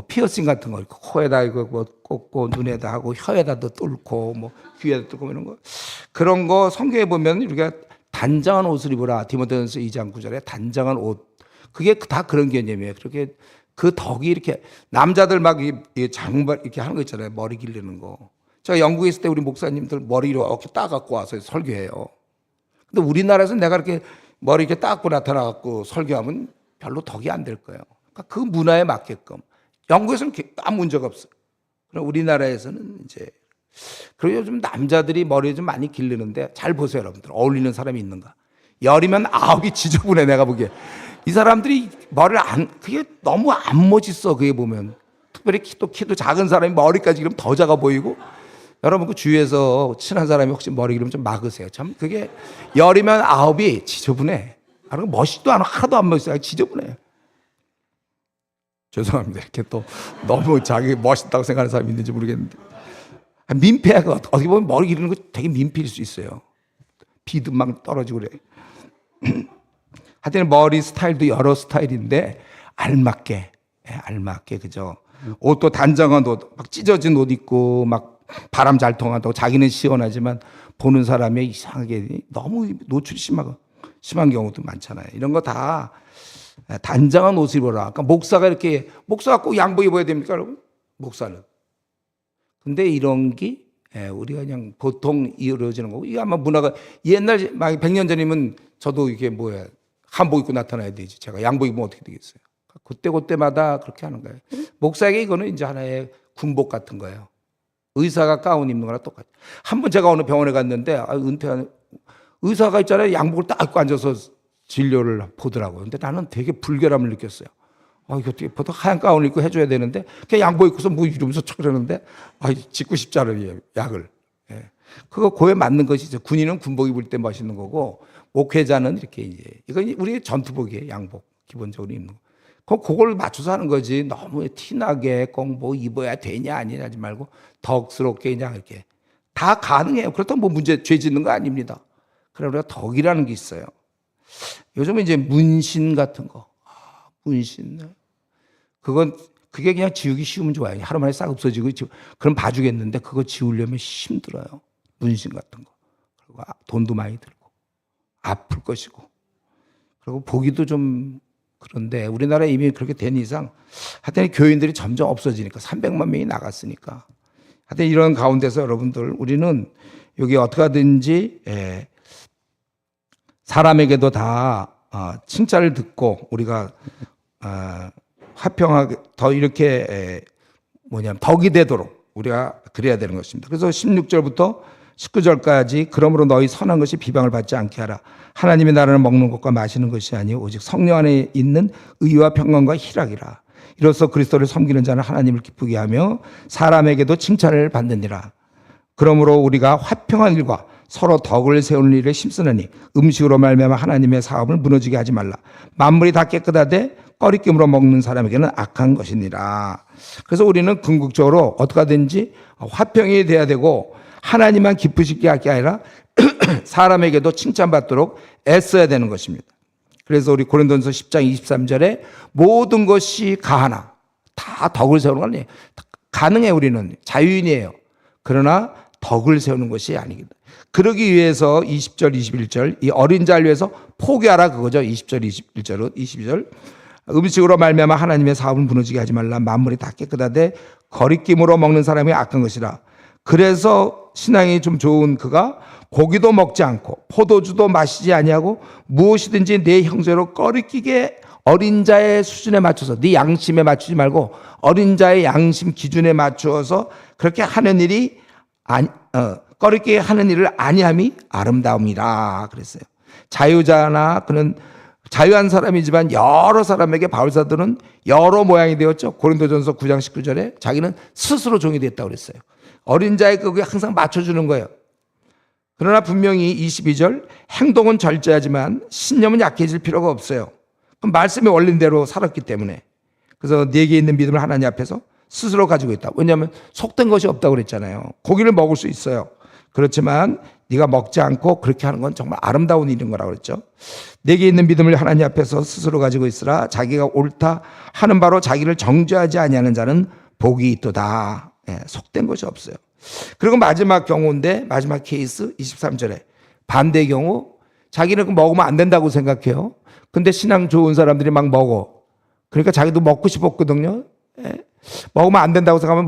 피어싱 같은 거 코에다 이거 뭐 꽂고 눈에다 하고 혀에다도 뚫고 뭐 귀에다 뚫고 이런 거 그런 거 성경에 보면 우리가 단정한 옷을 입어라 디모데전서 2장 9절에 단정한 옷 그게 다 그런 개념이에요. 그렇게 그 덕이 이렇게 남자들 막 이 장발 이렇게 하는 거 있잖아요. 머리 기르는 거. 제가 영국에 있을 때 우리 목사님들 머리로 이렇게 따갖고 와서 설교해요. 근데 우리나라에서 내가 이렇게 머리 이렇게 닦고 나타나갖고 설교하면 별로 덕이 안 될 거예요. 그러니까 그 문화에 맞게끔. 영국에서는 아무 문제가 없어요. 그럼 우리나라에서는 이제 그리고 요즘 남자들이 머리 좀 많이 기르는데 잘 보세요, 여러분들. 어울리는 사람이 있는가? 열이면 아홉이 지저분해, 내가 보기에. 이 사람들이 머리를 그게 너무 안 멋있어, 그게 보면. 특별히 키도 작은 사람이 머리까지 기르면 더 작아 보이고. 여러분, 그 주위에서 친한 사람이 혹시 머리 기르면 좀 막으세요. 참, 그게 열이면 아홉이 지저분해. 멋있도 않아. 하나도 안 멋있어. 지저분해. 죄송합니다. 이렇게 또 너무 자기 멋있다고 생각하는 사람이 있는지 모르겠는데. 민폐가 어떻게 보면 머리 기르는 거 되게 민폐일 수 있어요. 비도 막 떨어지고 그래. 하여튼 머리 스타일도 여러 스타일인데 알맞게 그죠. 옷도 단정한 옷, 막 찢어진 옷 입고 막 바람 잘 통한다고 자기는 시원하지만 보는 사람이 이상하게 너무 노출이 심한 경우도 많잖아요. 이런 거 다 단정한 옷을 입어라. 아까 목사가 꼭 양복 입어야 됩니까, 여러분? 목사는. 근데 이런 게 우리가 그냥 보통 이루어지는 거고, 이게 아마 문화가 옛날 막 100년 전이면 저도 이게 한복 입고 나타나야 되지. 제가 양복 입으면 어떻게 되겠어요? 그때마다 그렇게 하는 거예요. 목사에게 이거는 이제 하나의 군복 같은 거예요. 의사가 가운 입는 거랑 똑같아요. 한 번 제가 어느 병원에 갔는데 은퇴한 의사가 있잖아요. 양복을 딱 입고 앉아서 진료를 보더라고요. 근데 나는 되게 불결함을 느꼈어요. 이거 어떻게 보통 하얀 가운을 입고 해줘야 되는데 그냥 양복 입고서 뭐 이러면서 그러는데 짓고 싶지 않아요, 약을. 예. 그거 고에 맞는 것이죠. 군인은 군복 입을 때 멋있는 거고 목회자는 이렇게 이건 우리 전투복이에요. 양복 기본적으로 입는 거. 그걸 맞춰서 하는 거지. 너무 티나게 꼭 뭐 입어야 되냐 아니냐 하지 말고 덕스럽게 그냥 이렇게 다 가능해요. 그렇다면 뭐 죄 짓는 거 아닙니다. 그래 우리가 덕이라는 게 있어요. 요즘은 이제 문신 같은 거. 문신. 그게 그냥 지우기 쉬우면 좋아요. 하루 만에 싹 없어지고, 그럼 봐주겠는데, 그거 지우려면 힘들어요. 문신 같은 거. 그리고 돈도 많이 들고, 아플 것이고. 그리고 보기도 좀 그런데, 우리나라에 이미 그렇게 된 이상, 하여튼 교인들이 점점 없어지니까, 300만 명이 나갔으니까. 하여튼 이런 가운데서 여러분들, 우리는 여기 어떻게 하든지, 사람에게도 다 칭찬을 듣고, 우리가 화평하게 더 이렇게 덕이 되도록 우리가 그래야 되는 것입니다. 그래서 16절부터 19절까지 그러므로 너희 선한 것이 비방을 받지 않게 하라. 하나님의 나라는 먹는 것과 마시는 것이 아니요 오직 성령 안에 있는 의와 평강과 희락이라. 이로써 그리스도를 섬기는 자는 하나님을 기쁘게 하며 사람에게도 칭찬을 받느니라. 그러므로 우리가 화평한 일과 서로 덕을 세우는 일에 힘쓰느니 음식으로 말미암아 하나님의 사업을 무너지게 하지 말라. 만물이 다 깨끗하되 꺼리낌으로 먹는 사람에게는 악한 것이니라. 그래서 우리는 궁극적으로 어떻게 하든지 화평이 돼야 되고 하나님만 기쁘시게 할 게 아니라 사람에게도 칭찬받도록 애써야 되는 것입니다. 그래서 우리 고린도전서 10장 23절에 모든 것이 가하나 다 덕을 세우는 건 아니에요. 가능해. 우리는 자유인이에요. 그러나 덕을 세우는 것이 아니거든. 그러기 위해서 20절 21절 이 어린 자를 위해서 포기하라 그거죠. 20절 21절 22절 음식으로 말미암아 하나님의 사업을 무너지게 하지 말라. 만물이 다 깨끗하되 거리낌으로 먹는 사람이 악한 것이라. 그래서 신앙이 좀 좋은 그가 고기도 먹지 않고 포도주도 마시지 아니하고 무엇이든지 내 형제로 꺼리끼게 어린 자의 수준에 맞춰서 네 양심에 맞추지 말고 어린 자의 양심 기준에 맞추어서 그렇게 하는 일이 꺼리끼게 하는 일을 아니함이 아름다움이라 그랬어요. 자유자나 그는 자유한 사람이지만 여러 사람에게 바울사도는 여러 모양이 되었죠. 고린도전서 9장 19절에 자기는 스스로 종이 됐다고 그랬어요. 어린 자의 그게 항상 맞춰주는 거예요. 그러나 분명히 22절 행동은 절제하지만 신념은 약해질 필요가 없어요. 그럼 말씀의 원리대로 살았기 때문에. 그래서 네게 있는 믿음을 하나님 앞에서 스스로 가지고 있다. 왜냐하면 속된 것이 없다고 그랬잖아요. 고기를 먹을 수 있어요. 그렇지만 네가 먹지 않고 그렇게 하는 건 정말 아름다운 일인 거라고 그랬죠. 내게 있는 믿음을 하나님 앞에서 스스로 가지고 있으라. 자기가 옳다 하는 바로 자기를 정죄하지 아니하는 자는 복이 있도다. 속된 것이 없어요. 그리고 마지막 경우인데 마지막 케이스 23절에 반대 경우 자기는 먹으면 안 된다고 생각해요. 근데 신앙 좋은 사람들이 막 먹어. 그러니까 자기도 먹고 싶었거든요. 먹으면 안 된다고 생각하면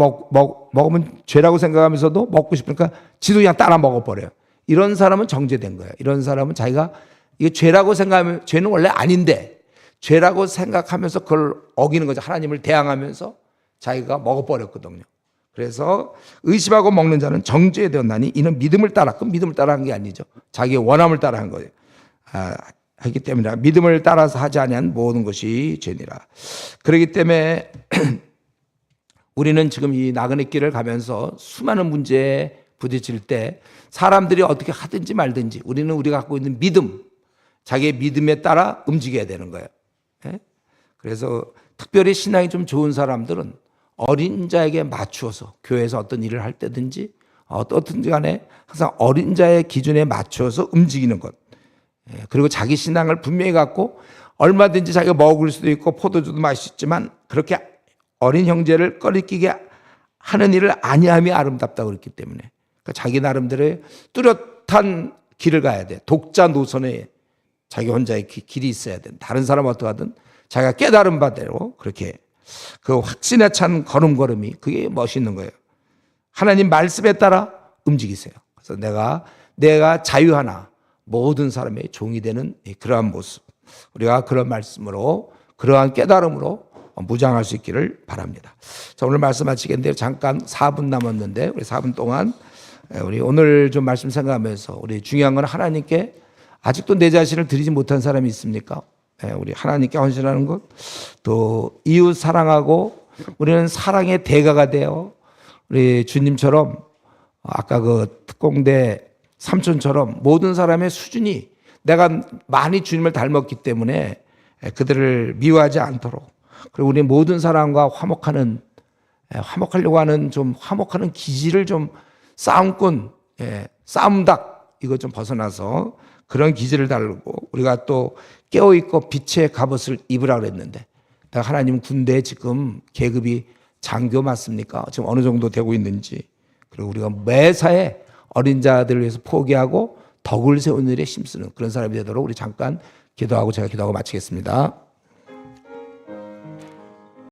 먹으면 죄라고 생각하면서도 먹고 싶으니까 지도 그냥 따라 먹어버려요. 이런 사람은 정죄된 거예요. 이런 사람은 자기가 이게 죄라고 생각하면 죄는 원래 아닌데 죄라고 생각하면서 그걸 어기는 거죠. 하나님을 대항하면서 자기가 먹어버렸거든요. 그래서 의심하고 먹는 자는 정죄되었나니 이는 믿음을 따라, 그 믿음을 따라한 게 아니죠. 자기의 원함을 따라한 거예요. 하기 때문에 믿음을 따라서 하지 아니한 모든 것이 죄니라. 그렇기 때문에 우리는 지금 이 나그네 길을 가면서 수많은 문제에 부딪힐 때 사람들이 어떻게 하든지 말든지 우리는 우리가 갖고 있는 믿음, 자기의 믿음에 따라 움직여야 되는 거예요. 그래서 특별히 신앙이 좀 좋은 사람들은 어린 자에게 맞추어서 교회에서 어떤 일을 할 때든지 어떻든지 간에 항상 어린 자의 기준에 맞추어서 움직이는 것. 그리고 자기 신앙을 분명히 갖고 얼마든지 자기가 먹을 수도 있고 포도주도 마실 수 있지만 그렇게 어린 형제를 꺼리끼게 하는 일을 아니함이 아름답다고 그랬기 때문에 그러니까 자기 나름대로의 뚜렷한 길을 가야 돼. 독자 노선에 자기 혼자의 길이 있어야 돼. 다른 사람 어떠하든 자기가 깨달은 바대로 그렇게 그 확신에 찬 걸음걸음이 그게 멋있는 거예요. 하나님 말씀에 따라 움직이세요. 그래서 내가 자유하나 모든 사람의 종이 되는 그러한 모습. 우리가 그런 말씀으로 그러한 깨달음으로 무장할 수 있기를 바랍니다. 자, 오늘 말씀 마치겠는데 잠깐 4분 남았는데 우리 4분 동안 우리 오늘 좀 말씀 생각하면서 우리 중요한 건 하나님께 아직도 내 자신을 드리지 못한 사람이 있습니까? 우리 하나님께 헌신하는 것, 또 이웃 사랑하고 우리는 사랑의 대가가 되어 우리 주님처럼 아까 그 특공대 삼촌처럼 모든 사람의 수준이 내가 많이 주님을 닮았기 때문에 그들을 미워하지 않도록 그리고 우리 모든 사람과 화목하려고 하는 좀 화목하는 기질을 좀 싸움꾼, 싸움닭 이거 좀 벗어나서 그런 기질을 달고 우리가 또 깨어있고 빛의 갑옷을 입으라 그랬는데 하나님 군대에 지금 계급이 장교 맞습니까? 지금 어느 정도 되고 있는지 그리고 우리가 매사에 어린 자들을 위해서 포기하고 덕을 세우는 일에 힘쓰는 그런 사람이 되도록 우리 잠깐 기도하고 제가 기도하고 마치겠습니다.